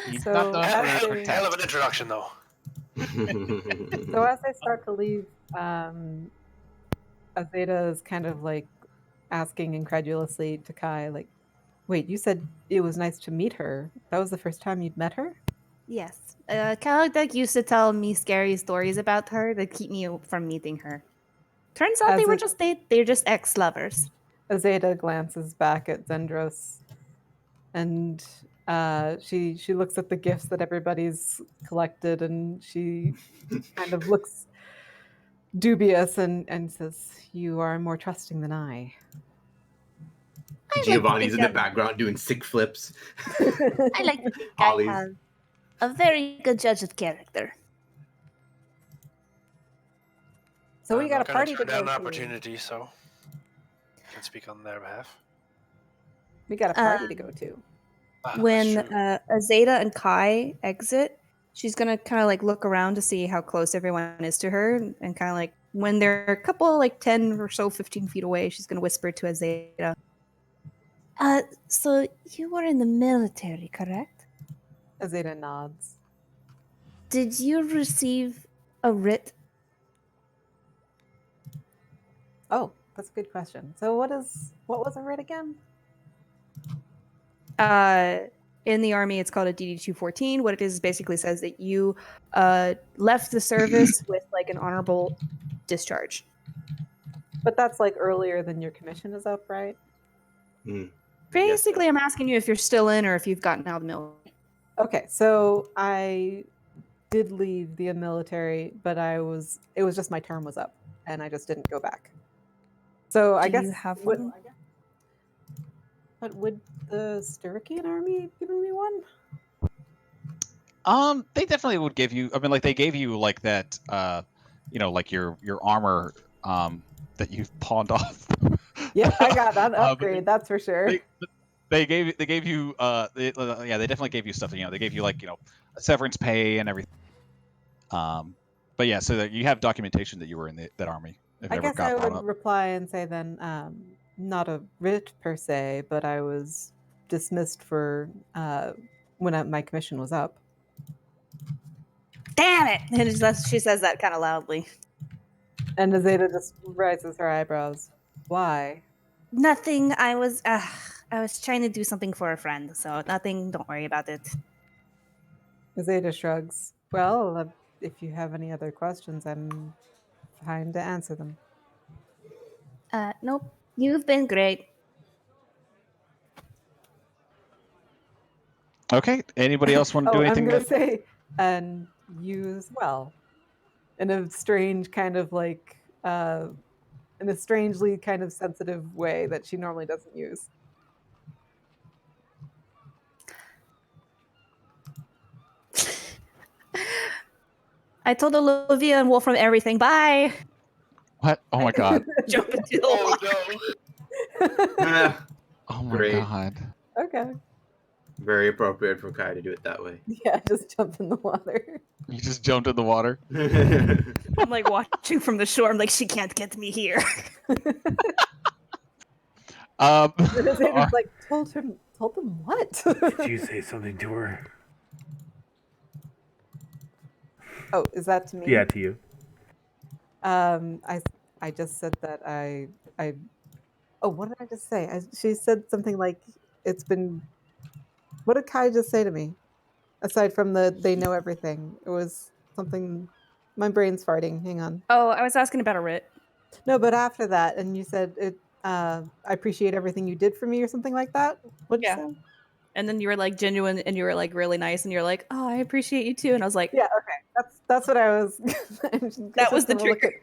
Speaker 3: He's
Speaker 1: So
Speaker 3: not known
Speaker 1: as
Speaker 3: for
Speaker 1: they-
Speaker 2: Hell of
Speaker 3: tact.
Speaker 2: an introduction, though.
Speaker 1: So as they start to leave, Azeta is kind of like asking incredulously to Kai, like, wait, you said it was nice to meet her. That was the first time you'd met her?
Speaker 7: Yes. Kalodek used to tell me scary stories about her to keep me from meeting her. Turns out they're just ex-lovers.
Speaker 1: Azeta glances back at Zendros and she looks at the gifts that everybody's collected and she kind of looks dubious and says, you are more trusting than I.
Speaker 6: Giovanni's in the background doing sick flips.
Speaker 7: I like to think I
Speaker 6: Ollies.
Speaker 7: have a very good judge of character.
Speaker 1: So we
Speaker 2: I'm
Speaker 1: got
Speaker 2: not
Speaker 1: a
Speaker 2: gonna
Speaker 1: party to
Speaker 2: turn
Speaker 1: go
Speaker 2: down an
Speaker 1: to.
Speaker 2: opportunity, so I can speak on their behalf.
Speaker 1: We got a party to go to.
Speaker 7: When
Speaker 2: That's true.
Speaker 7: Azeta and Kai exit, she's gonna kind of like look around to see how close everyone is to her, and kind of like when they're a couple like 10 or so, 15 feet away, she's gonna whisper to Azeta. So you were in the military, correct?
Speaker 1: Azeta nods.
Speaker 7: Did you receive a writ?
Speaker 1: Oh, that's a good question. So what was a writ again?
Speaker 7: In the army, it's called a DD-214. What it is basically says that you left the service with like an honorable discharge.
Speaker 1: But that's like earlier than your commission is up, right?
Speaker 7: Basically, I'm asking you if you're still in or if you've gotten out of the military.
Speaker 1: Okay, so I did leave the military, but it was just my term was up and I just didn't go back. So I guess
Speaker 7: you have one?
Speaker 1: But would the Styrikian army given me one?
Speaker 3: They definitely would give you. I mean, like they gave you like that. Like your armor. that you've pawned off.
Speaker 1: Yeah, I got an
Speaker 3: But
Speaker 1: upgrade, that's for sure.
Speaker 3: they gave you they definitely gave you stuff. They gave you a severance pay and everything. But yeah, so that you have documentation that you were in that army. If it
Speaker 1: I
Speaker 3: ever
Speaker 1: guess I
Speaker 3: got brought
Speaker 1: would
Speaker 3: up.
Speaker 1: reply and say then, not a writ per se, but I was dismissed for when my commission was up.
Speaker 7: Damn it! And she says that kind of loudly.
Speaker 1: And Azeta just raises her eyebrows. Why?
Speaker 7: Nothing. I was trying to do something for a friend, so nothing. Don't worry about it.
Speaker 1: Azeta shrugs. Well, if you have any other questions, I'm fine to answer them.
Speaker 7: Nope. You've been great.
Speaker 3: Okay. Anybody else want to do anything?
Speaker 1: I'm gonna say, and you as well, in a strange kind of in a strangely kind of sensitive way that she normally doesn't use.
Speaker 7: I told Olivia and Wolfram everything. Bye.
Speaker 3: What? Oh my god.
Speaker 7: Jump into the water.
Speaker 6: Ah,
Speaker 3: Oh my
Speaker 6: Great.
Speaker 3: god.
Speaker 1: Okay.
Speaker 6: very appropriate for Kai to do it that way.
Speaker 1: Yeah, just jump in the water.
Speaker 3: You just jumped in the water.
Speaker 7: I'm like watching from the shore. I'm like, she can't get me here.
Speaker 3: Um,
Speaker 1: And Azeta's like, told them what?
Speaker 5: Did you say something to her?
Speaker 1: Oh, is that to me?
Speaker 5: Yeah, to you.
Speaker 1: I just said that oh, what did I just say? She said something like, it's been, what did Kai just say to me? Aside from they know everything. It was something, my brain's farting, hang on.
Speaker 7: Oh, I was asking about a writ.
Speaker 1: No, but after that, and you said, I appreciate everything you did for me or something like that? What'd you say?
Speaker 7: And then you were like genuine and you were like really nice and you're like, oh, I appreciate you too. And I was like,
Speaker 1: Yeah, okay. That's what I was.
Speaker 7: That was the trigger.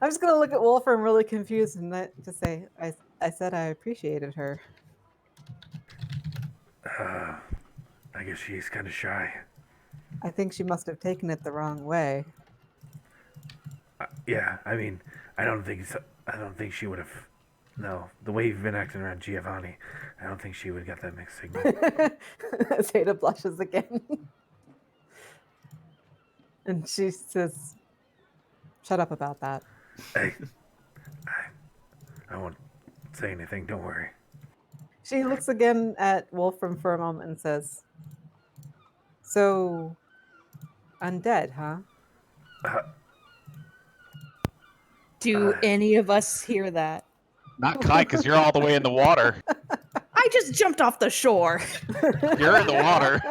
Speaker 1: I'm just gonna look at Wolfram really confused and just say, I said I appreciated her.
Speaker 5: I guess she's kind of shy.
Speaker 1: I think she must have taken it the wrong way.
Speaker 5: Yeah, I mean, I don't think she would have. No, the way you've been acting around Giovanni, I don't think she would get that mixed signal.
Speaker 1: Zeta blushes again. And she says, shut up about that.
Speaker 5: Hey, I won't say anything, don't worry.
Speaker 1: She looks again at Wolfram for a moment and says, so, undead, huh?
Speaker 7: do any of us hear that?
Speaker 3: not Kai, because you're all the way in the water.
Speaker 7: I just jumped off the shore.
Speaker 3: You're in the water.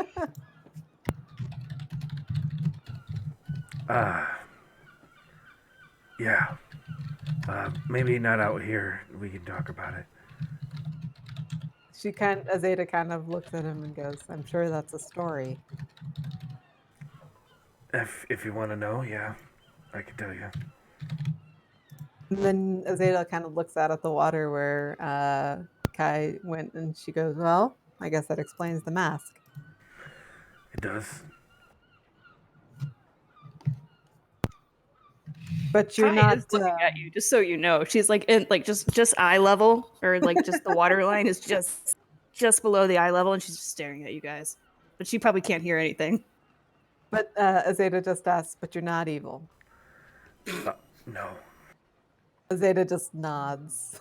Speaker 5: Yeah. Maybe not out here. We can talk about it.
Speaker 1: Azeta kind of looks at him and goes, I'm sure that's a story.
Speaker 5: If you want to know, yeah, I can tell you.
Speaker 1: And then Azeta kind of looks out at the water where Kai went and she goes, well, I guess that explains the mask.
Speaker 5: It does.
Speaker 1: But you're
Speaker 7: Kai
Speaker 1: not
Speaker 7: is looking at you, just so you know. She's like in like just eye level, or like just the water line is just below the eye level, and she's just staring at you guys. But she probably can't hear anything.
Speaker 1: But Azeta just asks, but you're not evil.
Speaker 5: No.
Speaker 1: Azeta just nods.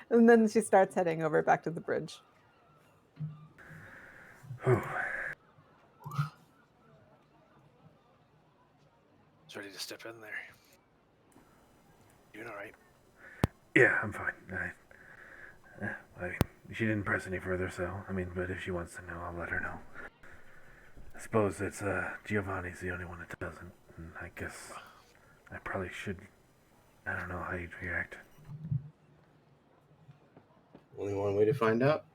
Speaker 1: And then she starts heading over back to the bridge.
Speaker 5: Whew.
Speaker 2: It's ready to step in there. You doing all right?
Speaker 5: Yeah, I'm fine. I mean, she didn't press any further, so, I mean, but if she wants to know, I'll let her know. I suppose it's, Giovanni's the only one that doesn't, and I guess I probably should, I don't know how you'd react.
Speaker 6: Only one way to find out.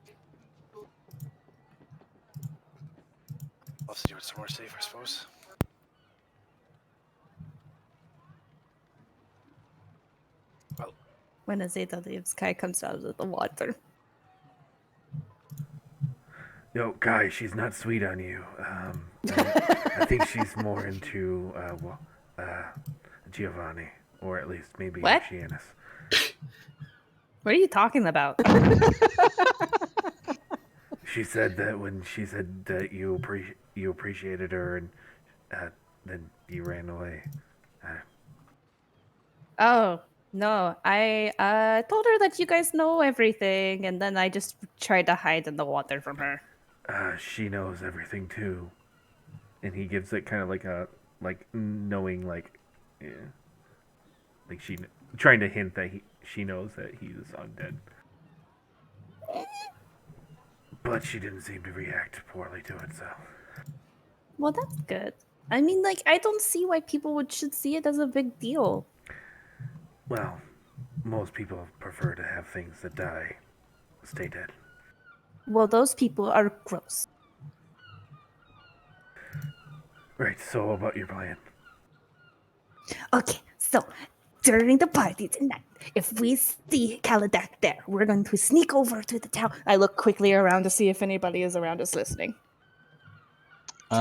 Speaker 2: I'll have to do it somewhere safe, I suppose. Well,
Speaker 7: When Azeta leaves, Kai comes out of the water.
Speaker 5: Yo, Kai, she's not sweet on you. I think she's more into, Giovanni. or at least maybe
Speaker 7: What?
Speaker 5: Oceanus.
Speaker 7: What are you talking about?
Speaker 5: She said that when she said that you appreciated her, and then you ran away.
Speaker 7: Oh, no. I told her that you guys know everything, and then I just tried to hide in the water from her.
Speaker 5: She knows everything too, and he gives it kind of like a knowing yeah, like she trying to hint that she knows that he's undead. But she didn't seem to react poorly to it, so.
Speaker 7: Well, that's good. I mean, like, I don't see why people should see it as a big deal.
Speaker 5: Well, most people prefer to have things that die stay dead.
Speaker 7: Well, those people are gross.
Speaker 5: Right, so about your plan?
Speaker 7: Okay, so during the party tonight, if we see Kaladak there, we're going to sneak over to the town. I look quickly around to see if anybody is around us listening.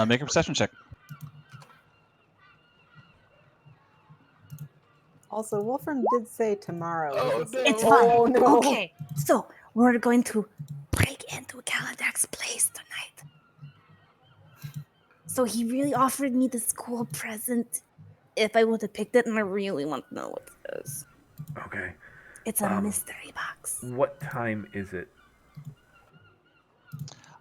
Speaker 3: Make a perception check.
Speaker 1: Also, Wolfram did say tomorrow.
Speaker 2: Oh,
Speaker 1: Is this-
Speaker 7: It's
Speaker 2: no.
Speaker 7: fine.
Speaker 1: Oh, no.
Speaker 7: Okay, so we're going to break into Kaladak's place tonight. So he really offered me this cool present if I would have picked it, and I really want to know what it is.
Speaker 5: Okay.
Speaker 7: It's a mystery box.
Speaker 5: What time is it?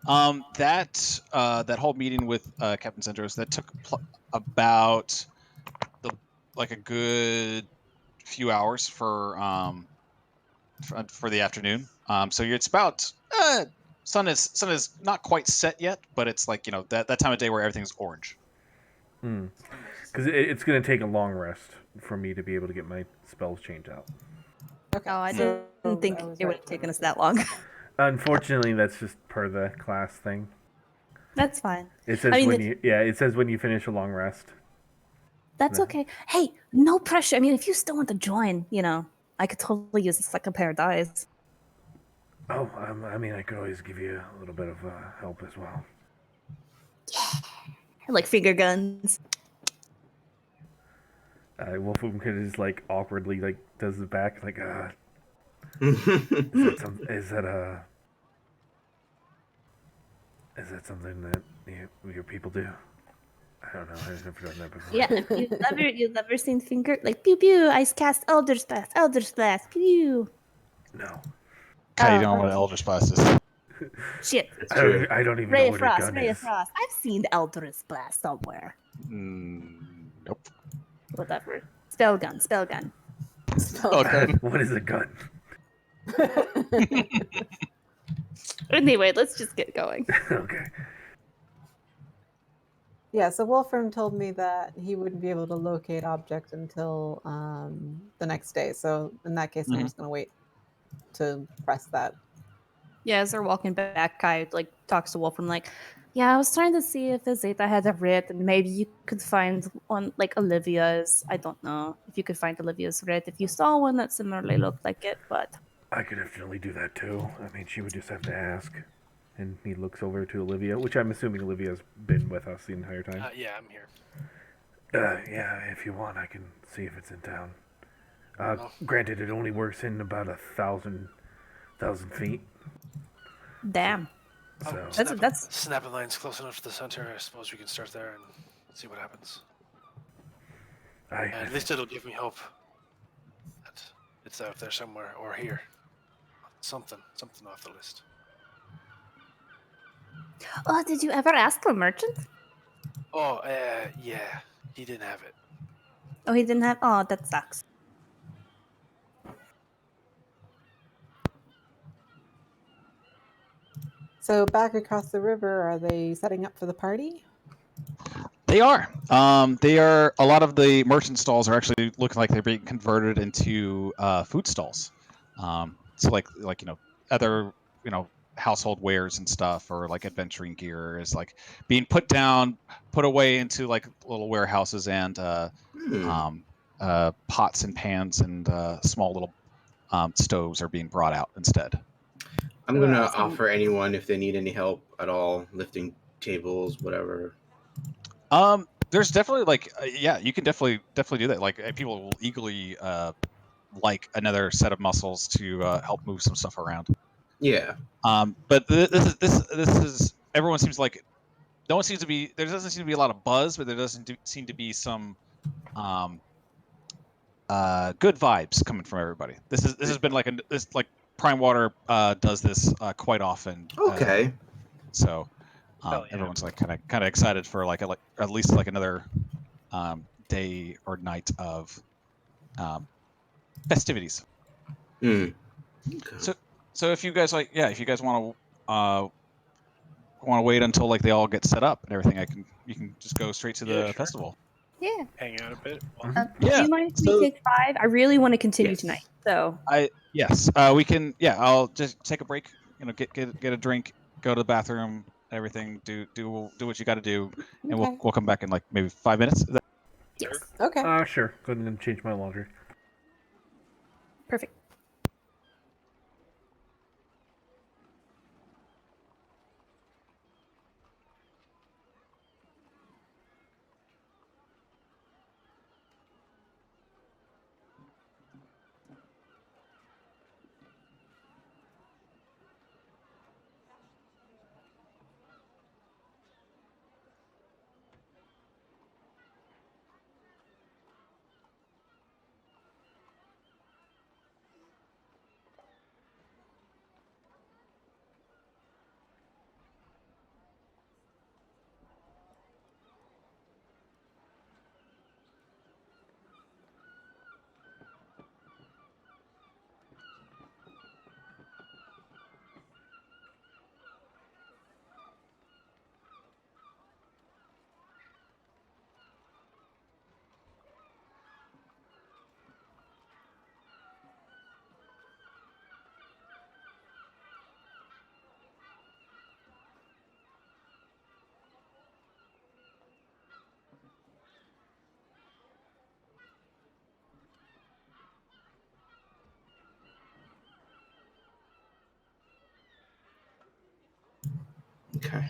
Speaker 3: That whole meeting with Captain Sendros that took about a good few hours for the afternoon. So it's about sun is not quite set yet, but it's like that time of day where everything's orange.
Speaker 5: Because it's going to take a long rest for me to be able to get my spells changed out.
Speaker 1: Okay.
Speaker 7: Oh, I
Speaker 1: so
Speaker 7: didn't think
Speaker 1: I was
Speaker 7: it would
Speaker 1: right.
Speaker 7: have taken us that long.
Speaker 5: Unfortunately, that's just per the class thing.
Speaker 7: That's fine.
Speaker 5: It says it says when you finish a long rest.
Speaker 7: That's okay. Hey, no pressure. I mean, if you still want to join, I could totally use a second pair of dice.
Speaker 5: Oh, I mean, I could always give you a little bit of help as well.
Speaker 7: Like finger guns.
Speaker 5: Wolfram could just awkwardly does the back is that something that your people do? I don't know. I've never done that before.
Speaker 7: Yeah, you've never seen finger pew pew. I cast Elder's Blast, pew.
Speaker 5: No.
Speaker 3: Kai, you don't know what Elder Blast is.
Speaker 7: Shit.
Speaker 5: I don't even know what a gun
Speaker 7: Ray of
Speaker 5: is.
Speaker 7: Frost. I've seen Elder's Blast somewhere.
Speaker 3: Nope.
Speaker 7: Whatever. Spell gun.
Speaker 5: What is a gun?
Speaker 7: Anyway, let's just get going.
Speaker 5: Okay.
Speaker 1: Yeah, so Wolfram told me that he wouldn't be able to locate object until the next day. So in that case, I'm just going to wait to press that.
Speaker 7: Yeah, as they're walking back, Kai talks to Wolfram yeah, I was trying to see if the Zeta had a writ, and maybe you could find one Olivia's. I don't know if you could find Olivia's writ if you saw one that similarly looked like it, but
Speaker 5: I could definitely do that too. I mean, she would just have to ask. And he looks over to Olivia, which I'm assuming Olivia's been with us the entire time.
Speaker 2: Yeah, I'm here.
Speaker 5: Yeah, if you want, I can see if it's in town. Granted, it only works in about 1,000 feet.
Speaker 7: damn.
Speaker 5: So
Speaker 7: That's
Speaker 2: Snapping line's close enough to the center. I suppose we can start there and see what happens. At least it'll give me hope that it's out there somewhere or here. Something off the list.
Speaker 7: Oh, did you ever ask the merchant?
Speaker 2: Oh, yeah. He didn't have it.
Speaker 7: Oh, he didn't have. Oh, that sucks.
Speaker 1: So back across the river, are they setting up for the party?
Speaker 3: They are. They are. A lot of the merchant stalls are actually looking like they're being converted into food stalls. So other household wares and stuff, or adventuring gear is being put away into little warehouses, and pots and pans and small little stoves are being brought out instead.
Speaker 6: I'm going to offer anyone if they need any help at all, lifting tables, whatever.
Speaker 3: There's definitely like yeah, you can definitely do that. Like people will eagerly like another set of muscles to help move some stuff around.
Speaker 6: Yeah.
Speaker 3: But this is everyone seems like no one seems to be there doesn't seem to be a lot of buzz, but there doesn't seem to be some good vibes coming from everybody. This has been like this like Prime Water does this quite often.
Speaker 6: Okay.
Speaker 3: So
Speaker 2: yeah.
Speaker 3: everyone's like kind of excited for like at least like another day or night of festivities.
Speaker 6: Okay.
Speaker 3: So if you guys like if you guys want to wait until like they all get set up and everything, you can just go straight to the
Speaker 2: sure.
Speaker 3: festival.
Speaker 7: Yeah.
Speaker 2: Hang out a bit.
Speaker 7: Do you mind if we take 5? I really want to continue
Speaker 6: Yes.
Speaker 7: tonight. So
Speaker 3: Yes, we can. Yeah, I'll just take a break. Get a drink, go to the bathroom, everything. Do what you got to do, and
Speaker 1: Okay.
Speaker 3: we'll come back in like maybe 5 minutes.
Speaker 7: yes.
Speaker 1: Okay.
Speaker 5: Sure. Go ahead and change my laundry.
Speaker 7: Perfect.
Speaker 6: Okay.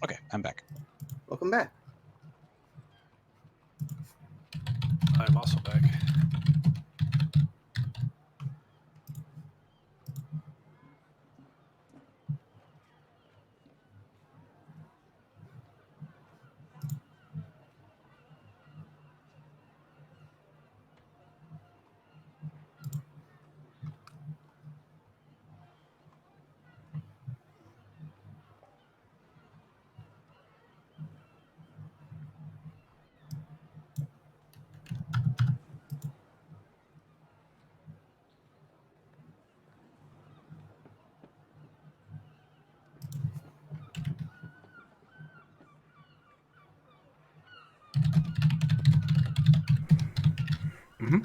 Speaker 3: Okay, I'm back.
Speaker 6: Welcome back.
Speaker 2: I'm also back.
Speaker 5: Mm-hmm.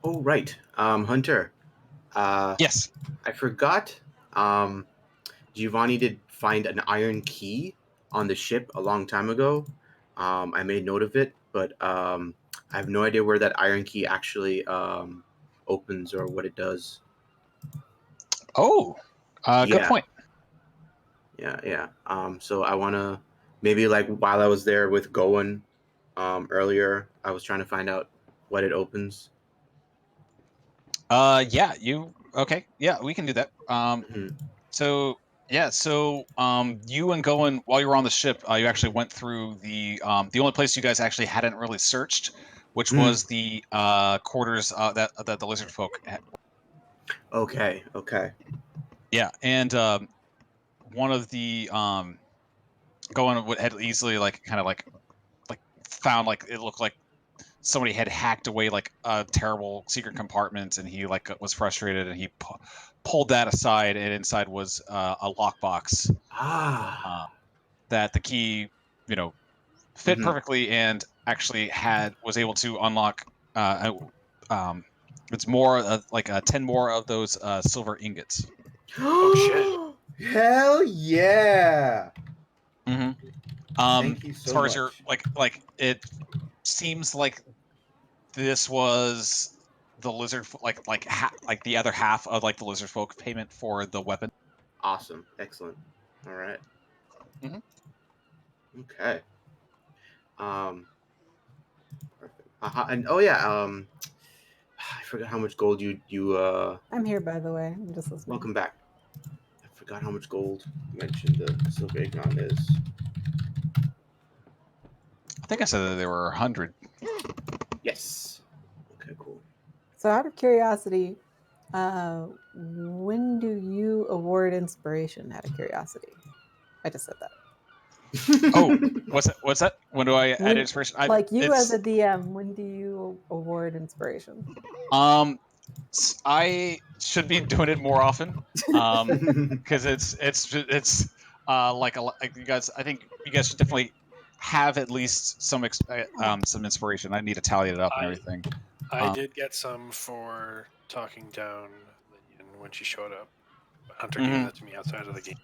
Speaker 6: Oh, right. Hunter.
Speaker 3: Yes.
Speaker 6: I forgot. Giovanni did find an iron key on the ship a long time ago. I made note of it, but I have no idea where that iron key actually opens or what it does.
Speaker 3: Oh, good point.
Speaker 6: Yeah. So I want to maybe like while I was there with Gowan earlier, I was trying to find out what it opens.
Speaker 3: Yeah. Okay? Yeah, we can do that.
Speaker 6: Mhm.
Speaker 3: So you and Gowan, while you were on the ship, you actually went through the only place you guys actually hadn't really searched, which was the quarters that the lizard folk had.
Speaker 6: Okay.
Speaker 3: Yeah, and one of the Gowan had easily kind of found it looked like somebody had hacked away a terrible secret compartment, and he was frustrated, and he pulled that aside, and inside was a lockbox that the key fit perfectly, and actually was able to unlock it's more like 10 more of those silver ingots.
Speaker 2: Oh shit!
Speaker 6: Hell yeah!
Speaker 3: Mm-hmm.
Speaker 6: Thank you so
Speaker 3: as far
Speaker 6: much.
Speaker 3: as your it seems like this was the lizard like the other half of the lizard folk payment for the weapon.
Speaker 6: Awesome, excellent. All right. Okay. Perfect. And oh yeah, I forgot how much gold you
Speaker 1: I'm here, by the way. I'm just listening.
Speaker 6: welcome back. I forgot how much gold you mentioned the silver aegon is.
Speaker 3: I think I said that there were 100.
Speaker 6: Yes. Okay, cool.
Speaker 1: So, out of curiosity, when do you award inspiration? Out of curiosity, I just said that.
Speaker 3: Oh, what's that? When do I add inspiration?
Speaker 1: Like you as a DM, when do you award inspiration?
Speaker 3: I should be doing it more often, because it's like you guys. I think you guys should definitely have at least some inspiration. I need to tally it up and everything.
Speaker 2: I did get some for talking down Linian when she showed up. But Hunter gave that to me outside of the game.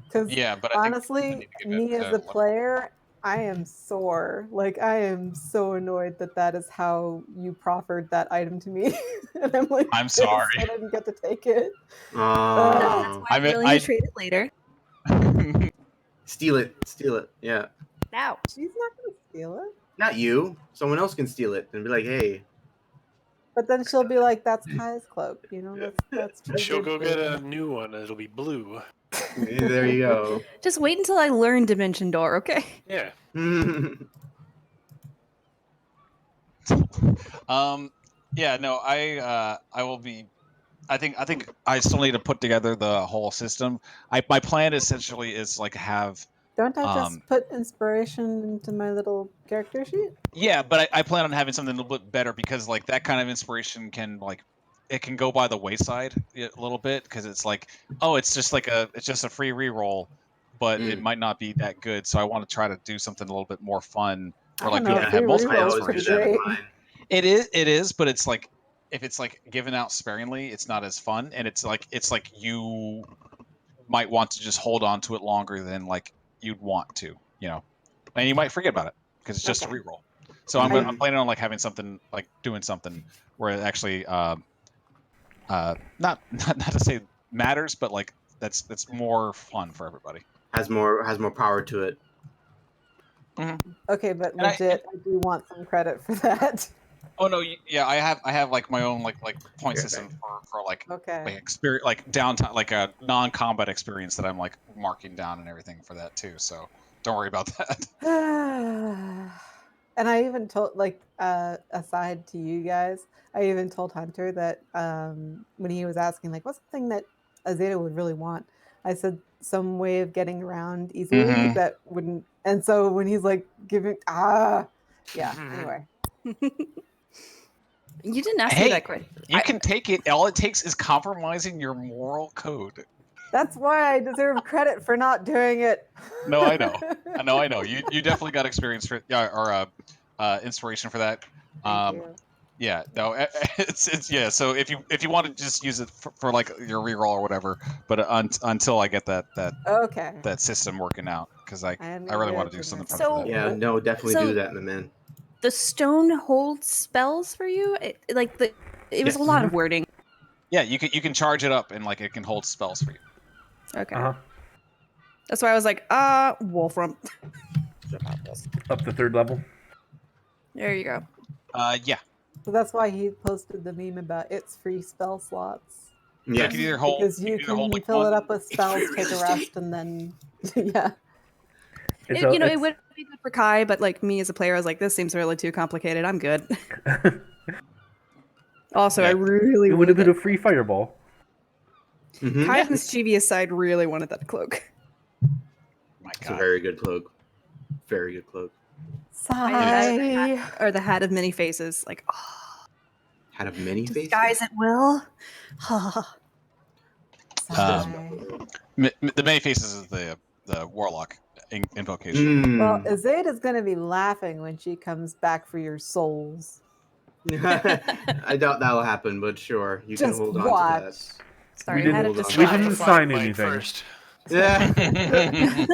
Speaker 1: Because
Speaker 3: but
Speaker 1: honestly, me as a player, I am sore. Like I am so annoyed that is how you proffered that item to me, and I'm like,
Speaker 3: I'm sorry,
Speaker 1: I didn't get to take it.
Speaker 7: That's why I'm willing to trade it later.
Speaker 6: Steal it. Yeah.
Speaker 7: Now
Speaker 1: she's not gonna steal it.
Speaker 6: Not you. Someone else can steal it and be like, hey.
Speaker 1: But then she'll be like, "That's Kai's cloak," you know. That's too
Speaker 2: She'll
Speaker 1: good
Speaker 2: go
Speaker 1: for
Speaker 2: get
Speaker 1: me.
Speaker 2: a new one. And it'll be blue.
Speaker 6: There you go.
Speaker 7: Just wait until I learn Dimension Door, okay?
Speaker 2: Yeah.
Speaker 3: Yeah. No. I will be. I think I still need to put together the whole system. My plan essentially is have.
Speaker 1: Don't I just put inspiration into my little character sheet?
Speaker 3: Yeah, but I plan on having something a little bit better, because that kind of inspiration can it can go by the wayside a little bit, because it's it's just a free reroll, but it might not be that good. So I want to try to do something a little bit more fun, or
Speaker 1: I don't know, free reroll is pretty great.
Speaker 3: It is, but it's if it's given out sparingly, it's not as fun, and it's you might want to just hold on to it longer than you'd want to, and you might forget about it because it's just a reroll. So I'm planning on having something doing something where it actually not to say matters, but that's more fun for everybody.
Speaker 6: Has more power to it.
Speaker 1: Okay, but legit, I do want some credit for that.
Speaker 3: Oh no, yeah, I have my own point system for experience, downtime, a non-combat experience that I'm marking down and everything for that too. So don't worry about that.
Speaker 1: And I even told aside to you guys, I even told Hunter that when he was asking what's the thing that Azeta would really want, I said some way of getting around easily that wouldn't. And so when he's giving anyway.
Speaker 7: You didn't ask me that question.
Speaker 3: You can take it. All it takes is compromising your moral code.
Speaker 1: That's why I deserve credit for not doing it.
Speaker 3: No, I know. I know. You definitely got experience for or inspiration for that.
Speaker 1: Thank you.
Speaker 3: Yeah, no, it's yeah. So if you want to just use it for like your reroll or whatever, but until I get
Speaker 1: Okay.
Speaker 3: that system working out, because I
Speaker 1: am
Speaker 3: really
Speaker 1: gonna
Speaker 3: want
Speaker 1: get
Speaker 3: to do
Speaker 1: it
Speaker 3: something
Speaker 1: in
Speaker 3: fun
Speaker 1: there.
Speaker 3: for that.
Speaker 6: Yeah, no, definitely
Speaker 7: So-
Speaker 6: do that, my man.
Speaker 7: The stone holds spells for you. It was a
Speaker 6: Yes.
Speaker 7: lot of wording.
Speaker 3: Yeah, you can charge it up and like it can hold spells for you.
Speaker 7: Okay,
Speaker 5: Uh huh.
Speaker 7: that's why I was like, Wolfram.
Speaker 5: Up to 3rd level.
Speaker 7: There you go.
Speaker 3: Yeah,
Speaker 1: So that's why he posted the meme about it's free spell slots.
Speaker 3: you
Speaker 6: Yes.
Speaker 3: can either hold
Speaker 1: Because you
Speaker 3: either hold
Speaker 1: can
Speaker 3: like
Speaker 1: fill
Speaker 3: one.
Speaker 1: it up with spells,
Speaker 6: very
Speaker 1: take a
Speaker 6: interesting.
Speaker 1: rest, and then yeah.
Speaker 5: It's
Speaker 7: It would be good for Kai, but like me as a player, I was like, this seems really too complicated. I'm good. Also,
Speaker 3: Yeah.
Speaker 7: I really
Speaker 5: it would have
Speaker 7: wanted
Speaker 5: been a
Speaker 7: that.
Speaker 5: free fireball.
Speaker 6: Mhm.
Speaker 7: Kai, mischievous side, really wanted that cloak.
Speaker 3: My
Speaker 6: It's a
Speaker 3: God.
Speaker 6: very good cloak. Very good cloak.
Speaker 1: Sigh.
Speaker 7: Or the hat of many faces. Like,
Speaker 6: Had of many faces.
Speaker 7: disguise at will.
Speaker 1: Sigh.
Speaker 3: The many faces is the warlock invocation.
Speaker 1: Well,
Speaker 6: Mm.
Speaker 1: Azade is going to be laughing when she comes back for your souls.
Speaker 6: I doubt that'll happen, but sure, you can
Speaker 1: Just
Speaker 6: hold on
Speaker 1: watch.
Speaker 6: to that.
Speaker 7: Sorry,
Speaker 5: We
Speaker 7: I had
Speaker 5: didn't-
Speaker 7: to
Speaker 6: hold on.
Speaker 5: we
Speaker 7: describe.
Speaker 5: didn't
Speaker 2: Find
Speaker 5: sign
Speaker 2: Mike
Speaker 5: anything.
Speaker 2: first.
Speaker 6: Yeah.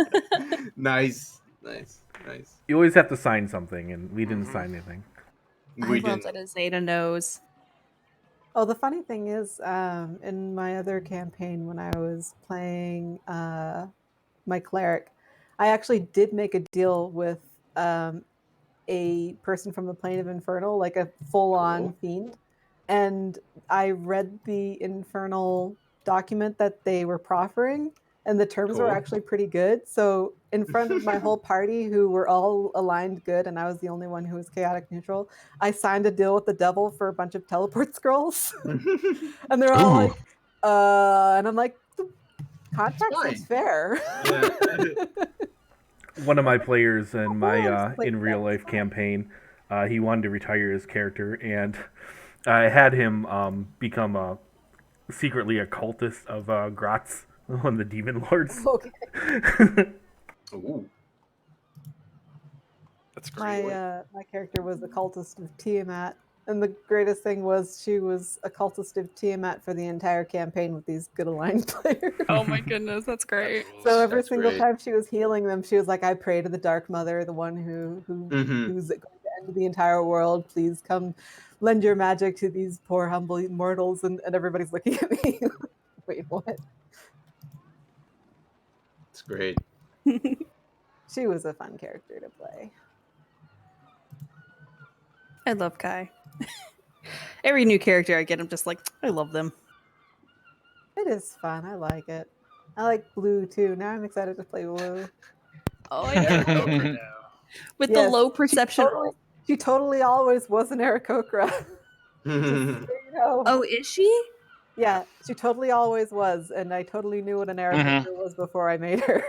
Speaker 6: Nice.
Speaker 5: You always have to sign something, and we didn't sign anything.
Speaker 6: We
Speaker 7: I love
Speaker 6: didn't.
Speaker 7: that Zeta knows.
Speaker 1: Oh, the funny thing is, in my other campaign when I was playing my cleric, I actually did make a deal with a person from the plane of infernal, like a full-on
Speaker 6: Cool.
Speaker 1: fiend, and I read the infernal document that they were proffering, and the terms were
Speaker 6: Cool.
Speaker 1: actually pretty good. So in front of my whole party, who were all aligned good, and I was the only one who was chaotic neutral, I signed a deal with the devil for a bunch of teleport scrolls, and they're all
Speaker 3: Ooh.
Speaker 1: like, and I'm like, the contract
Speaker 6: fine.
Speaker 1: seems fair.
Speaker 6: Yeah.
Speaker 5: One of my players in my
Speaker 1: course, like,
Speaker 5: in real
Speaker 1: that's
Speaker 5: life
Speaker 1: fine.
Speaker 5: campaign, he wanted to retire his character, and I had him become secretly a cultist of Gratz, one of the demon lords.
Speaker 1: Okay.
Speaker 6: Ooh.
Speaker 2: That's great.
Speaker 1: My character was a cultist of Tiamat, and the greatest thing was she was a cultist of Tiamat for the entire campaign with these good aligned players.
Speaker 7: Oh my goodness, that's great.
Speaker 2: That rules.
Speaker 1: So every
Speaker 6: That's
Speaker 1: single
Speaker 6: great.
Speaker 1: time she was healing them, she was like, "I pray to the Dark Mother, the one
Speaker 6: Mhm.
Speaker 1: who's going to end the entire world. Please come, lend your magic to these poor humble mortals." And everybody's looking at me. Wait, what?
Speaker 6: It's great.
Speaker 1: She was a fun character to play.
Speaker 7: I love Kai. Every new character I get, I'm just like, I love them.
Speaker 1: It is fun. I like it. I like Blue too. Now I'm excited to play Blue.
Speaker 7: Oh, I know.
Speaker 2: Aarakocra now.
Speaker 7: With the
Speaker 1: Yes,
Speaker 7: low perception roll.
Speaker 1: She totally always was an Aarakocra. Just so you know.
Speaker 7: Oh, is she?
Speaker 1: Yeah, she totally always was, and I totally knew what an Aarakocra was before I made her.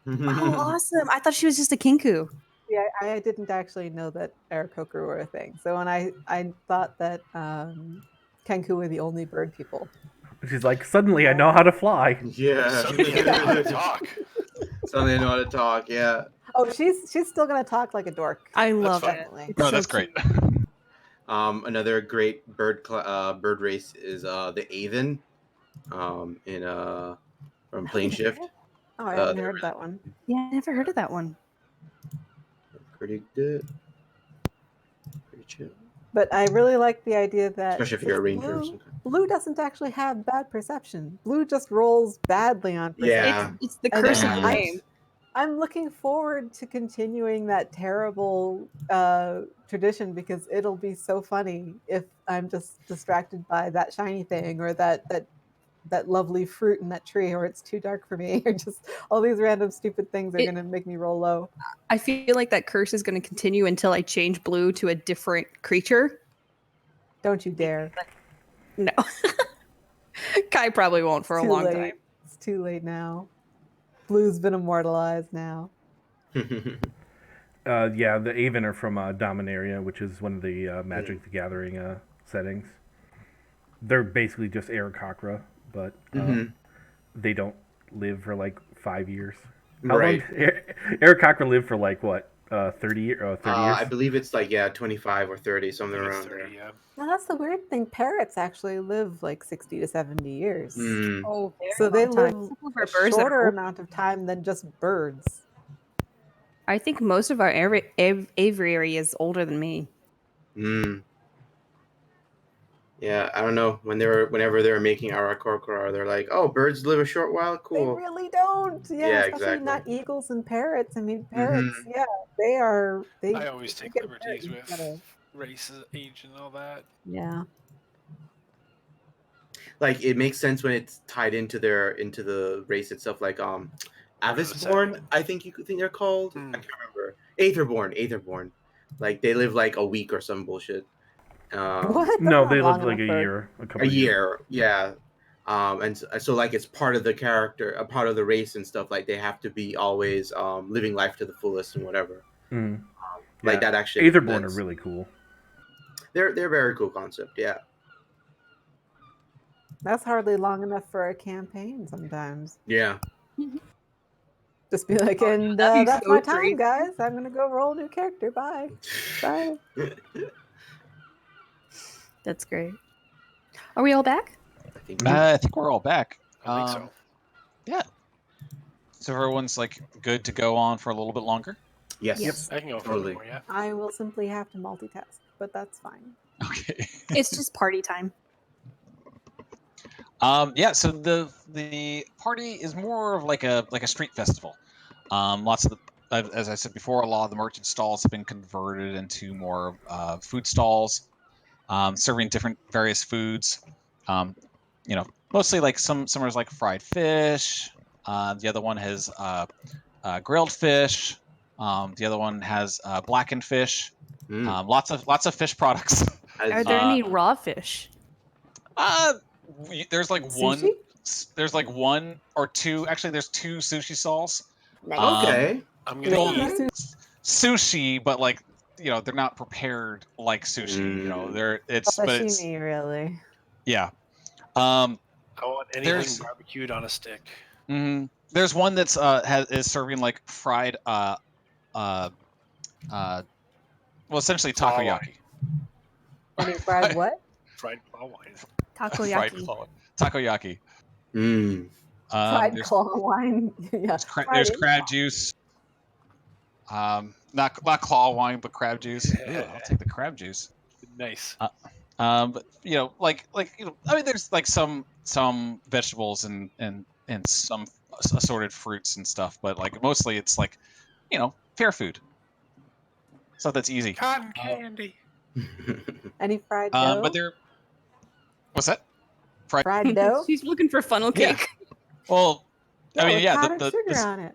Speaker 7: Oh, awesome. I thought she was just a Kinku.
Speaker 1: Yeah, I didn't actually know that Aarakocra were a thing. So when I thought that Kenku were the only bird people.
Speaker 5: She's like, suddenly I know how to fly.
Speaker 6: Yeah.
Speaker 2: Suddenly I know how to talk.
Speaker 6: Suddenly I know how to talk. Yeah.
Speaker 1: Oh, she's still gonna talk like a dork.
Speaker 7: I love
Speaker 2: fine.
Speaker 7: it.
Speaker 1: Definitely.
Speaker 7: It's
Speaker 3: No,
Speaker 7: so
Speaker 3: that's
Speaker 7: cute.
Speaker 3: great.
Speaker 6: Another great bird race is the Aven. From Plane Shift.
Speaker 1: Oh, I haven't
Speaker 6: they're
Speaker 1: heard that one.
Speaker 7: Yeah, I never heard of that one.
Speaker 6: pretty good. Pretty chill.
Speaker 1: But I really like the idea that
Speaker 6: Especially if you're a
Speaker 1: it's
Speaker 6: ranger.
Speaker 1: Blue. Blue doesn't actually have bad perception. Blue just rolls badly on perception.
Speaker 6: Yeah.
Speaker 7: It's the
Speaker 1: And
Speaker 7: curse of
Speaker 3: Mhm.
Speaker 7: the game.
Speaker 1: I'm looking forward to continuing that terrible tradition because it'll be so funny if I'm just distracted by that shiny thing or that lovely fruit in that tree, or it's too dark for me, or just all these random stupid things are going to make me roll low.
Speaker 7: I feel like that curse is going to continue until I change Blue to a different creature.
Speaker 1: Don't you dare.
Speaker 7: No. Kai probably won't for a
Speaker 1: Too
Speaker 7: long
Speaker 1: late.
Speaker 7: time.
Speaker 1: It's too late now. Blue's been immortalized now.
Speaker 5: Yeah, the Aven are from Dominaria, which is one of the Magic the Gathering settings. They're basically just Aarakocra, but they don't live for like 5 years. How
Speaker 6: Right.
Speaker 5: long? Aarakocra lived for like what? 30 years.
Speaker 6: I believe it's like 25 or 30, something
Speaker 2: Maybe
Speaker 6: around
Speaker 2: 30,
Speaker 6: there.
Speaker 2: yeah.
Speaker 1: Now that's the weird thing. Parrots actually live like 60 to 70 years.
Speaker 6: Mm.
Speaker 7: Oh, very
Speaker 1: So they
Speaker 7: long time.
Speaker 1: live
Speaker 7: Some of
Speaker 1: a
Speaker 7: our birds that
Speaker 1: shorter
Speaker 7: are
Speaker 1: amount of time than just birds.
Speaker 7: I think most of our aviary is older than me.
Speaker 6: Mm. Yeah, I don't know. Whenever they were making Arakorkora, they're like, "Oh, birds live a short while.
Speaker 1: They
Speaker 6: Cool."
Speaker 1: really don't. Yeah,
Speaker 6: Yeah,
Speaker 1: especially
Speaker 6: exactly.
Speaker 1: not eagles and parrots. I mean, parrots,
Speaker 6: Mhm.
Speaker 1: yeah, they are. They
Speaker 2: I always
Speaker 1: if you
Speaker 2: take
Speaker 1: get a parrot,
Speaker 2: liberties
Speaker 1: you
Speaker 2: with
Speaker 1: gotta,
Speaker 2: races, age, and all that.
Speaker 1: yeah.
Speaker 6: Like it makes sense when it's tied into the race itself. Like Avisborn,
Speaker 2: second.
Speaker 6: I think you could think they're called.
Speaker 2: Hmm.
Speaker 6: I can't remember. Aetherborn. Like they live like a week or some bullshit.
Speaker 1: What? That's
Speaker 5: No,
Speaker 1: not
Speaker 5: they
Speaker 1: long
Speaker 5: lived like
Speaker 1: enough
Speaker 5: a
Speaker 1: for.
Speaker 5: year, a couple
Speaker 6: A
Speaker 5: of years.
Speaker 6: year, yeah. And so like it's part of the character, a part of the race and stuff. Like they have to be always living life to the fullest and whatever.
Speaker 5: Mm.
Speaker 6: Like
Speaker 5: Yeah.
Speaker 6: that actually.
Speaker 5: Aetherborn are really cool.
Speaker 6: They're very cool concept. Yeah.
Speaker 1: That's hardly long enough for a campaign sometimes.
Speaker 6: Yeah.
Speaker 1: Just be like,
Speaker 7: Oh, yeah,
Speaker 1: and
Speaker 7: that'd be
Speaker 1: that's
Speaker 7: so
Speaker 1: my time,
Speaker 7: crazy.
Speaker 1: guys. I'm gonna go roll a new character. Bye. Bye.
Speaker 7: That's great. Are we all back?
Speaker 3: I think we're all back.
Speaker 2: I think so.
Speaker 3: Yeah. So everyone's like good to go on for a little bit longer.
Speaker 6: Yes.
Speaker 1: Yes.
Speaker 2: I can go for
Speaker 6: Totally.
Speaker 2: more, yeah.
Speaker 1: I will simply have to multitask, but that's fine.
Speaker 3: Okay.
Speaker 7: It's just party time.
Speaker 3: Yeah. So the party is more of like a street festival. Lots of as I said before, a lot of the merchant stalls have been converted into more food stalls, serving different various foods. Mostly like some are like fried fish. The other one has grilled fish. The other one has blackened fish.
Speaker 6: Mm.
Speaker 3: Lots of fish products.
Speaker 7: Are there any raw fish?
Speaker 3: There's like
Speaker 1: Sushi?
Speaker 3: there's like one or two. Actually, there's two sushi stalls.
Speaker 1: Nice.
Speaker 6: Okay.
Speaker 2: I'm
Speaker 3: Well,
Speaker 2: gonna eat.
Speaker 3: sushi, but like they're not prepared like sushi.
Speaker 1: Sashimi, really.
Speaker 3: Yeah.
Speaker 2: I want anything
Speaker 3: There's
Speaker 2: barbecued on a stick.
Speaker 3: there's one that's is serving like fried well essentially
Speaker 2: Claw
Speaker 3: takoyaki.
Speaker 1: Any fried what?
Speaker 2: Fried claw wine.
Speaker 3: Fried
Speaker 7: Takoyaki.
Speaker 3: takoyaki.
Speaker 6: Mm.
Speaker 1: Fried
Speaker 3: There's,
Speaker 1: claw wine. Yeah.
Speaker 3: there's crab juice. Not claw wine, but crab juice. Ew, I'll take the crab juice.
Speaker 2: Nice.
Speaker 3: But I mean, there's like some vegetables and some assorted fruits and stuff, but like mostly it's like, fair food. Stuff that's easy.
Speaker 2: Cotton candy.
Speaker 1: Any fried dough?
Speaker 3: But they're what's that?
Speaker 1: Fried dough?
Speaker 7: She's looking for funnel
Speaker 3: Yeah.
Speaker 7: cake.
Speaker 3: Well,
Speaker 1: Yeah,
Speaker 3: I mean,
Speaker 1: with
Speaker 3: yeah,
Speaker 1: powdered sugar on it.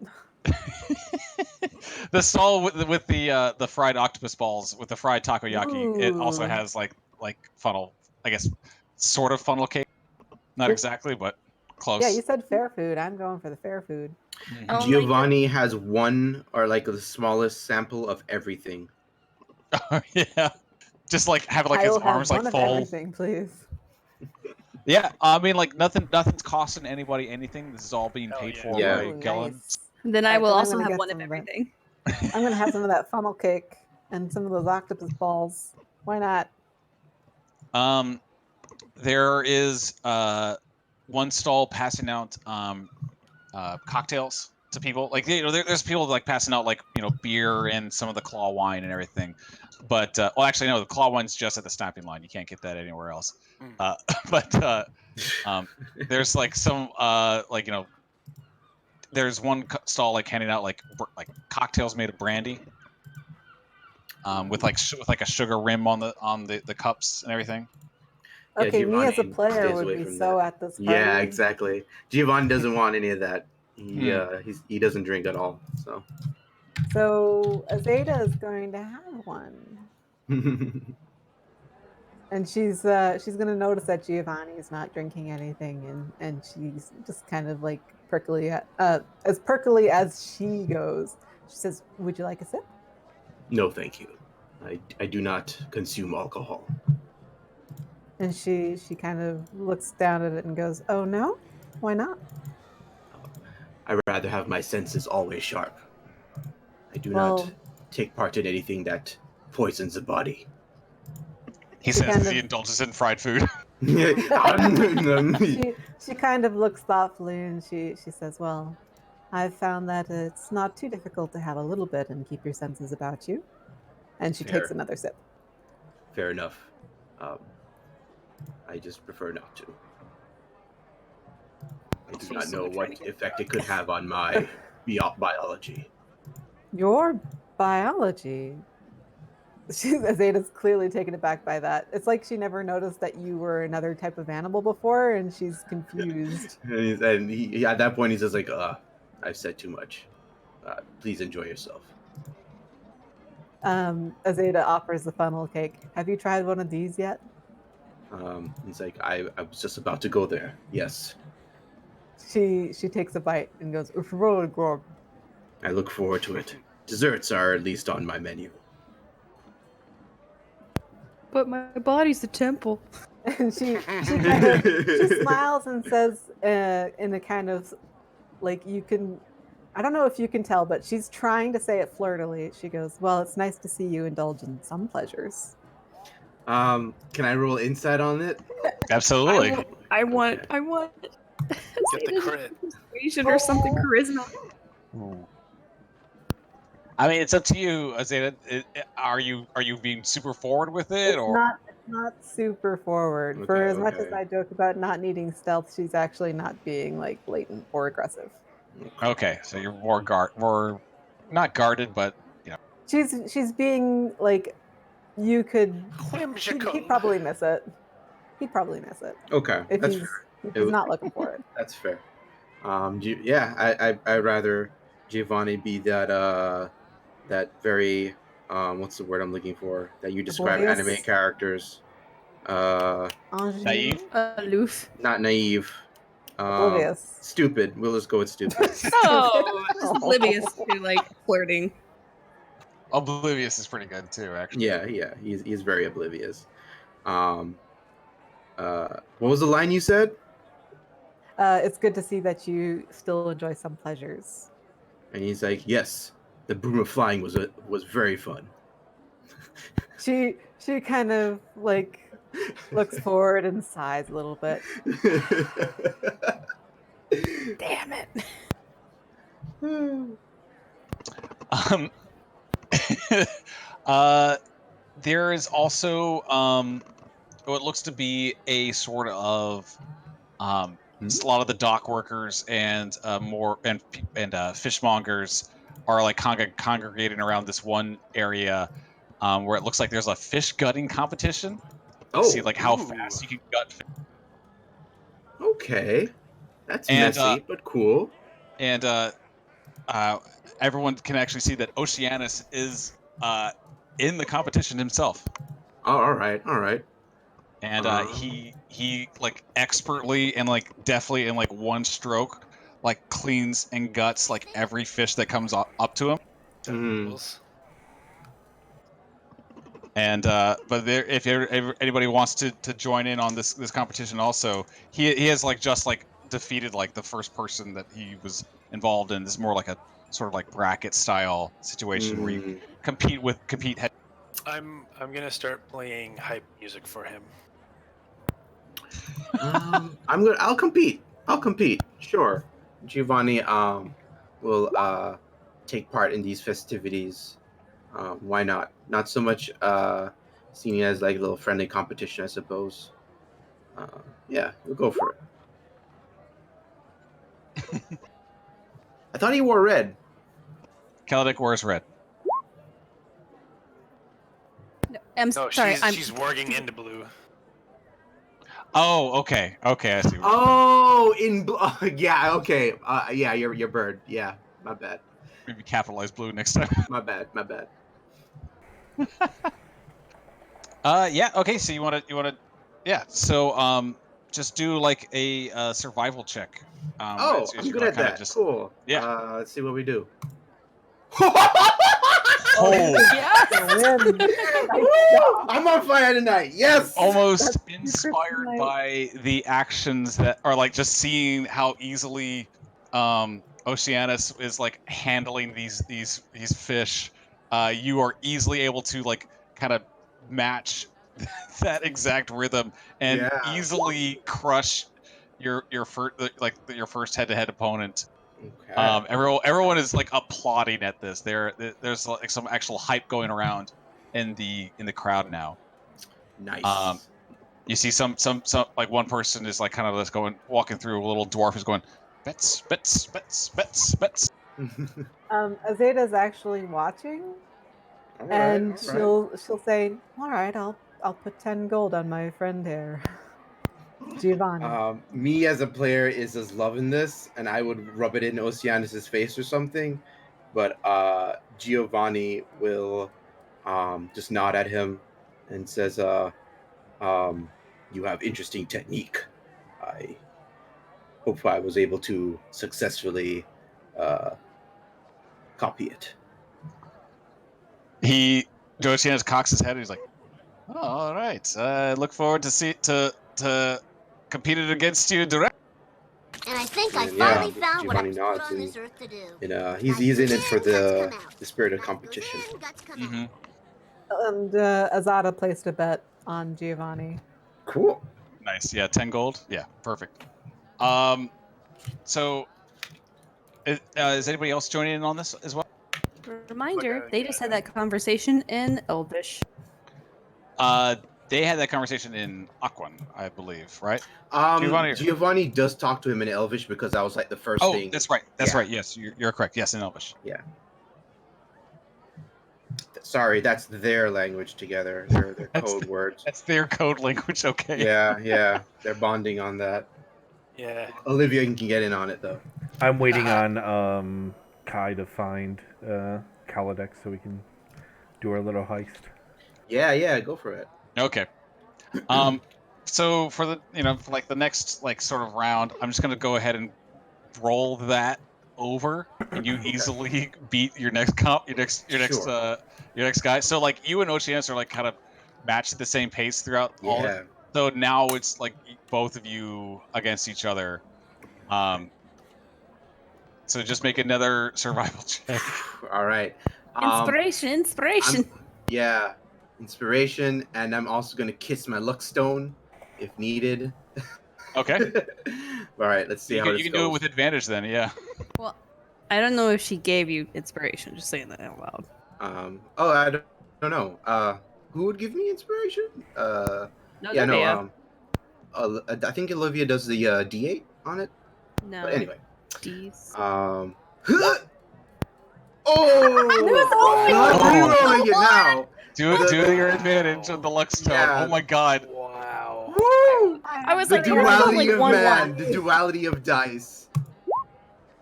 Speaker 3: the stall with the fried octopus balls with the fried takoyaki. It also
Speaker 1: Ooh.
Speaker 3: has like funnel, I guess, sort of funnel cake. Not exactly, but close.
Speaker 1: Yeah, you said fair food. I'm going for the fair food.
Speaker 7: Oh,
Speaker 6: Giovanni has one or like the smallest sample of everything.
Speaker 3: Yeah, just like have like
Speaker 1: I
Speaker 3: his
Speaker 1: will have
Speaker 3: arms
Speaker 1: one
Speaker 3: like
Speaker 1: of
Speaker 3: full.
Speaker 1: everything, please.
Speaker 3: Yeah, I mean like nothing's costing anybody anything. This is all being
Speaker 2: Hell
Speaker 3: paid
Speaker 2: yeah.
Speaker 3: for
Speaker 6: Yeah.
Speaker 3: by
Speaker 1: Ooh,
Speaker 3: Gowan.
Speaker 1: nice.
Speaker 7: Then I
Speaker 1: Alright,
Speaker 7: will
Speaker 1: then I'm
Speaker 7: also
Speaker 1: gonna
Speaker 7: have
Speaker 1: get
Speaker 7: one of
Speaker 1: some of that.
Speaker 7: everything.
Speaker 1: I'm gonna have some of that funnel cake and some of those octopus balls. Why not?
Speaker 3: There is one stall passing out cocktails to people. Like there's people like passing out like beer and some of the claw wine and everything. But well, actually no, the claw wine's just at the snapping line. You can't get that anywhere else. But there's like some there's one stall like handing out like cocktails made of brandy. With like a sugar rim on the cups and everything.
Speaker 6: Yeah,
Speaker 1: Okay, me as a
Speaker 6: Giovanni
Speaker 1: player
Speaker 6: stays
Speaker 1: would
Speaker 6: away
Speaker 1: be
Speaker 6: from
Speaker 1: so
Speaker 6: that.
Speaker 1: at this party.
Speaker 6: Yeah, exactly. Giovanni doesn't want any of that. He doesn't drink at all. So.
Speaker 1: So Azeda is going to have one, and she's gonna notice that Giovanni is not drinking anything, and she's just kind of like as perkily as she goes. She says, "Would you like a sip?"
Speaker 6: No, thank you. I do not consume alcohol.
Speaker 1: And she kind of looks down at it and goes, "Oh no, why not?"
Speaker 6: I'd rather have my senses always sharp. I do
Speaker 1: Well,
Speaker 6: not take part in anything that poisons the body.
Speaker 3: He
Speaker 1: She
Speaker 3: says
Speaker 1: kind
Speaker 3: as he
Speaker 1: of-
Speaker 3: indulges in fried food.
Speaker 1: she kind of looks thoughtfully and she says, "Well, I've found that it's not too difficult to have a little bit and keep your senses about you." And she takes
Speaker 6: Fair.
Speaker 1: another sip.
Speaker 6: Fair enough. I just prefer not to. I do not know what effect it could have on my biology.
Speaker 1: Your biology. Zeta's clearly taken aback by that. It's like she never noticed that you were another type of animal before, and she's confused.
Speaker 6: And he at that point, he's just like, I've said too much. Please enjoy yourself.
Speaker 1: Azeta offers the funnel cake. Have you tried one of these yet?
Speaker 6: He's like, I was just about to go there. Yes.
Speaker 1: She takes a bite and goes, "It's really good."
Speaker 6: I look forward to it. Desserts are at least on my menu.
Speaker 7: But my body's the temple.
Speaker 1: And she kind of she smiles and says in a kind of like you can I don't know if you can tell, but she's trying to say it flirtily. She goes, "Well, it's nice to see you indulge in some pleasures."
Speaker 6: Can I roll insight on it?
Speaker 3: Absolutely.
Speaker 7: I want
Speaker 2: Get the crit.
Speaker 7: persuasion or something, charisma.
Speaker 3: I mean, it's up to you, Azeta. Are you being super forward with it,
Speaker 1: It's
Speaker 3: or
Speaker 1: not super forward. For
Speaker 6: Okay,
Speaker 1: as much as
Speaker 6: okay.
Speaker 1: I joke about not needing stealth, she's actually not being like blatant or aggressive.
Speaker 3: okay? So you're more not guarded, but
Speaker 1: She's being like you could
Speaker 2: Whimsical.
Speaker 1: he'd probably miss it. He'd probably miss it
Speaker 6: Okay,
Speaker 1: if
Speaker 6: that's
Speaker 1: he's
Speaker 6: fair.
Speaker 1: if he's not looking for it.
Speaker 6: That's fair. I'd rather Giovanni be that very what's the word I'm looking for that you describe
Speaker 1: Oblivious?
Speaker 6: anime characters.
Speaker 1: Ingenue?
Speaker 3: naive.
Speaker 7: Aloof.
Speaker 6: Not naive.
Speaker 1: Oblivious.
Speaker 6: Stupid. We'll just go with stupid.
Speaker 7: Oh, just oblivious to like flirting.
Speaker 3: Oblivious is pretty good too, actually.
Speaker 6: yeah. He's very oblivious. What was the line you said?
Speaker 1: It's good to see that you still enjoy some pleasures.
Speaker 6: And he's like, yes, the broom of flying was very fun.
Speaker 1: She kind of like looks forward and sighs a little bit.
Speaker 7: Damn it.
Speaker 3: There is also what looks to be a sort of a lot of the dock workers and fishmongers are like congregating around this one area where it looks like there's a fish gutting competition.
Speaker 6: Oh,
Speaker 3: See like how
Speaker 2: ooh.
Speaker 3: fast you can gut fish.
Speaker 6: okay, that's
Speaker 3: And,
Speaker 6: messy but cool.
Speaker 3: And everyone can actually see that Oceanus is in the competition himself.
Speaker 6: Oh, all right.
Speaker 3: And he like expertly and like deftly in like one stroke like cleans and guts like every fish that comes up to him.
Speaker 2: Rules.
Speaker 3: And but there, if anybody wants to join in on this competition, also he has like just like defeated like the first person that he was involved in. This is more like a sort of like bracket style situation where you compete head.
Speaker 2: I'm gonna start playing hype music for him.
Speaker 6: I'll compete. Sure. Giovanni will take part in these festivities. Why not? Not so much seen as like a little friendly competition, I suppose. Yeah, we'll go for it. I thought he wore red.
Speaker 3: Kaladek wears red.
Speaker 7: No, I'm
Speaker 2: No,
Speaker 7: sorry.
Speaker 2: she's warging into blue.
Speaker 3: Oh, okay, I see.
Speaker 6: Oh, yeah, okay. Yeah, your bird. Yeah, my bad.
Speaker 3: Maybe capitalize blue next time.
Speaker 6: My bad.
Speaker 3: Yeah. Okay. So you want to, yeah. So just do like a survival check.
Speaker 6: I'm good at that. Cool.
Speaker 3: Yeah.
Speaker 6: Let's see what we do. I'm on fire tonight. Yes.
Speaker 3: Almost inspired by the actions that are like just seeing how easily Oceanus is like handling these fish you are easily able to like kind of match that exact rhythm and
Speaker 6: Yeah.
Speaker 3: easily crush your first head-to-head opponent.
Speaker 6: Okay.
Speaker 3: Everyone is like applauding at this. There's like some actual hype going around in the crowd now.
Speaker 6: Nice.
Speaker 3: You see some like one person is like kind of just walking through. A little dwarf is going bets.
Speaker 1: Azada's actually watching,
Speaker 6: All right.
Speaker 1: and
Speaker 6: All right.
Speaker 1: she'll say, "All right, I'll put 10 gold on my friend here." Giovanni.
Speaker 6: Me as a player is just loving this, and I would rub it in Oceanus's face or something. But Giovanni will just nod at him and says, "You have interesting technique. I hope I was able to successfully copy it."
Speaker 3: Oceanus cocks his head and he's like, "Oh, all right. Look forward to competing against you direct."
Speaker 8: And I think I
Speaker 6: And
Speaker 8: finally
Speaker 6: yeah,
Speaker 8: found what I
Speaker 6: Giovanni
Speaker 8: was put
Speaker 6: nods,
Speaker 8: on this earth to do.
Speaker 6: and he's in it for the spirit of competition.
Speaker 3: Mm-hmm.
Speaker 1: And Azada placed a bet on Giovanni.
Speaker 6: Cool.
Speaker 3: Nice. Yeah, 10 gold. Yeah, perfect. So is anybody else joining in on this as well?
Speaker 7: Reminder, they just had that conversation in Elvish.
Speaker 3: They had that conversation in Aquan, I believe, right?
Speaker 6: Giovanni does talk to him in Elvish because that was like the first thing.
Speaker 3: That's right. That's
Speaker 6: Yeah.
Speaker 3: right. Yes, you're correct. Yes, in Elvish.
Speaker 6: Yeah. Sorry, that's their language together. Their code words.
Speaker 3: That's their code language. Okay.
Speaker 6: Yeah. They're bonding on that.
Speaker 2: Yeah.
Speaker 6: Olivia can get in on it though.
Speaker 5: I'm waiting on Kai to find Kaladex so we can do our little heist.
Speaker 6: Yeah, go for it.
Speaker 3: Okay. So for the for like the next like sort of round, I'm just gonna go ahead and roll that over, and you easily beat your next guy. So like you and Oceanus are like kind of matched at the same pace throughout all.
Speaker 6: Yeah.
Speaker 3: So now it's like both of you against each other. So just make another survival check.
Speaker 6: All right.
Speaker 7: Inspiration.
Speaker 6: Yeah, inspiration, and I'm also gonna kiss my luck stone if needed.
Speaker 3: Okay.
Speaker 6: All right, let's see how this goes.
Speaker 3: You can do it with advantage then, yeah.
Speaker 7: Well, I don't know if she gave you inspiration. Just saying that out loud.
Speaker 6: I don't know. Who would give me inspiration?
Speaker 7: No,
Speaker 6: yeah,
Speaker 7: Olivia.
Speaker 6: no. I think Olivia does the D8 on it.
Speaker 7: No.
Speaker 6: But anyway.
Speaker 7: D's.
Speaker 6: Oh!
Speaker 7: Not
Speaker 6: rerolling it now.
Speaker 3: Do your advantage on the luck stone.
Speaker 6: Yeah.
Speaker 3: Oh my god.
Speaker 2: Wow.
Speaker 6: Woo!
Speaker 7: I was
Speaker 6: The
Speaker 7: like,
Speaker 6: duality of
Speaker 7: one,
Speaker 6: man, the duality of dice.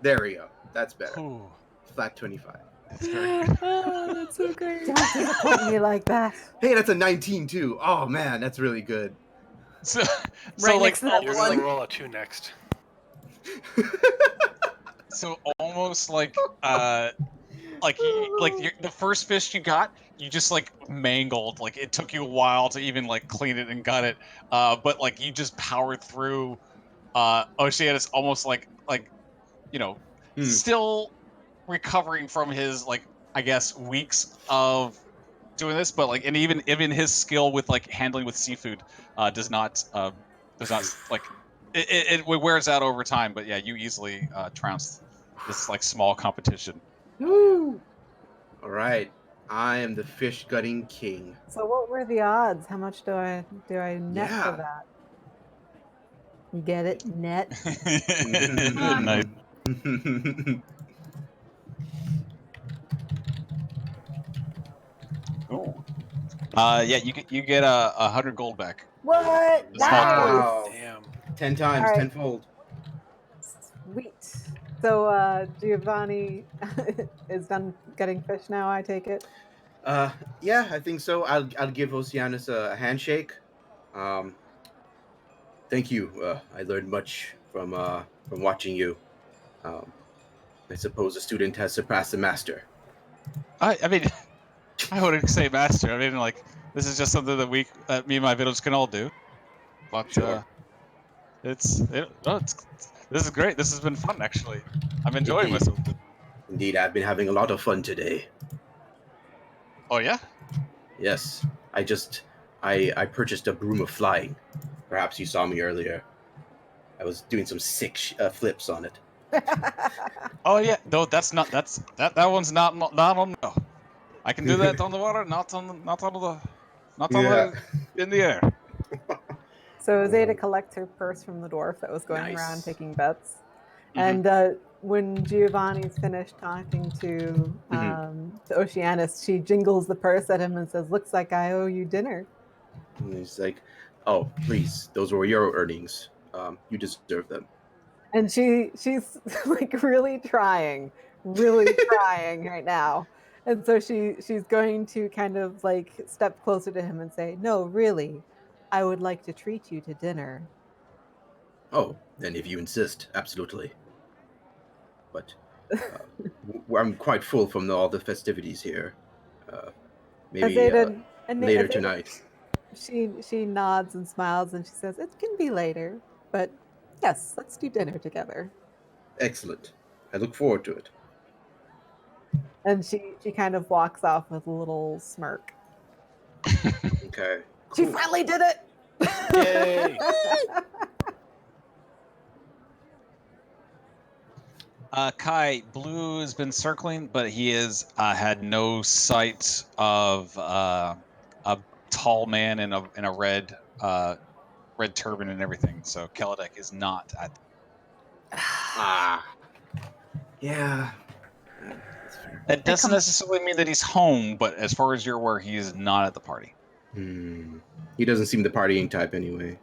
Speaker 6: There we go. That's better.
Speaker 3: Ooh.
Speaker 6: Flat 25.
Speaker 3: That's very good.
Speaker 7: Oh, that's so great.
Speaker 1: Don't disappoint me like that.
Speaker 6: Hey, that's a 19 too. Oh man, that's really good.
Speaker 3: So
Speaker 7: Right
Speaker 3: like
Speaker 7: next to that
Speaker 2: You're
Speaker 7: one.
Speaker 2: gonna roll a 2 next.
Speaker 3: so almost like the first fish you got, you just like mangled. Like it took you a while to even like clean it and gut it. But like you just powered through. Oceanus almost like still recovering from his like I guess weeks of doing this, but like and even his skill with like handling with seafood does not like it wears out over time. But yeah, you easily trounce this like small competition.
Speaker 6: Woo! All right, I am the fish gutting king.
Speaker 1: So what were the odds? How much do I net
Speaker 6: Yeah.
Speaker 1: for that? You get it? Net?
Speaker 3: Nice. Oh. Yeah, you get 100 gold back.
Speaker 1: What?
Speaker 3: Small
Speaker 6: Wow.
Speaker 2: Damn.
Speaker 6: 10 times,
Speaker 1: All right.
Speaker 6: tenfold.
Speaker 1: Sweet. So Giovanni is done getting fish now, I take it?
Speaker 6: Yeah, I think so. I'll give Oceanus a handshake. Thank you. I learned much from watching you. I suppose a student has surpassed the master.
Speaker 3: I mean, I wouldn't say master. I mean, like this is just something that me and my village can all do. But
Speaker 6: Sure.
Speaker 3: this is great. This has been fun, actually. I'm enjoying myself.
Speaker 6: Indeed, I've been having a lot of fun today.
Speaker 3: Oh yeah.
Speaker 6: Yes, I purchased a broom of flying. Perhaps you saw me earlier. I was doing some sick flips on it.
Speaker 3: Oh yeah. No, that one's not on. No, I can do that on the water, not on
Speaker 6: Yeah.
Speaker 3: in the air.
Speaker 1: So Zeta collects her purse from the dwarf that was going around
Speaker 6: Nice.
Speaker 1: taking bets.
Speaker 3: Mhm.
Speaker 1: And when Giovanni's finished talking to Oceanus, she jingles the purse at him and says, "Looks like I owe you dinner."
Speaker 6: And he's like, "Oh, please, those were your earnings. You deserve them."
Speaker 1: And she's like really trying right now. And so she's going to kind of like step closer to him and say, "No, really, I would like to treat you to dinner."
Speaker 6: Oh, then if you insist, absolutely. But I'm quite full from all the festivities here. Uh, maybe later
Speaker 1: Azeta,
Speaker 6: tonight.
Speaker 1: she nods and smiles and she says, "It can be later, but yes, let's do dinner together."
Speaker 6: Excellent. I look forward to it.
Speaker 1: And she kind of walks off with a little smirk.
Speaker 6: Okay.
Speaker 1: She
Speaker 6: Cool.
Speaker 1: finally did it.
Speaker 2: Yay!
Speaker 3: Kai, Blue has been circling, but he has had no sight of a tall man in a red turban and everything. So Kaladek is not at.
Speaker 6: Ah. Yeah. That's fair.
Speaker 3: That doesn't
Speaker 7: come-
Speaker 3: necessarily mean that he's home, but as far as you're aware, he is not at the party.
Speaker 6: He doesn't seem the partying type anyway.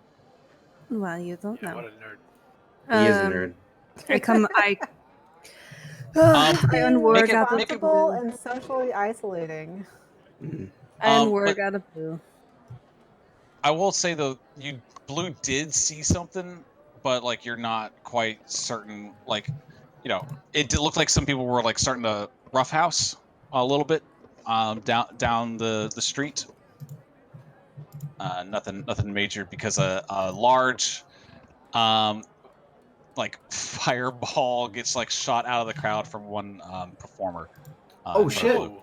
Speaker 7: Well, you don't
Speaker 2: Yeah,
Speaker 7: know.
Speaker 2: what a nerd.
Speaker 6: He is a nerd.
Speaker 7: I come. I
Speaker 3: Um,
Speaker 7: unwork
Speaker 3: it-
Speaker 7: out of
Speaker 3: make it-
Speaker 1: Responsible
Speaker 7: blue.
Speaker 1: and socially isolating.
Speaker 7: I unwork
Speaker 3: but-
Speaker 7: out of blue.
Speaker 3: I will say though, Blue did see something, but like you're not quite certain. Like, it did look like some people were like starting to roughhouse a little bit down the street. Nothing major because a large like fireball gets like shot out of the crowd from one performer.
Speaker 6: Oh,
Speaker 3: in front of
Speaker 6: shit.
Speaker 3: Blue.
Speaker 2: Oh,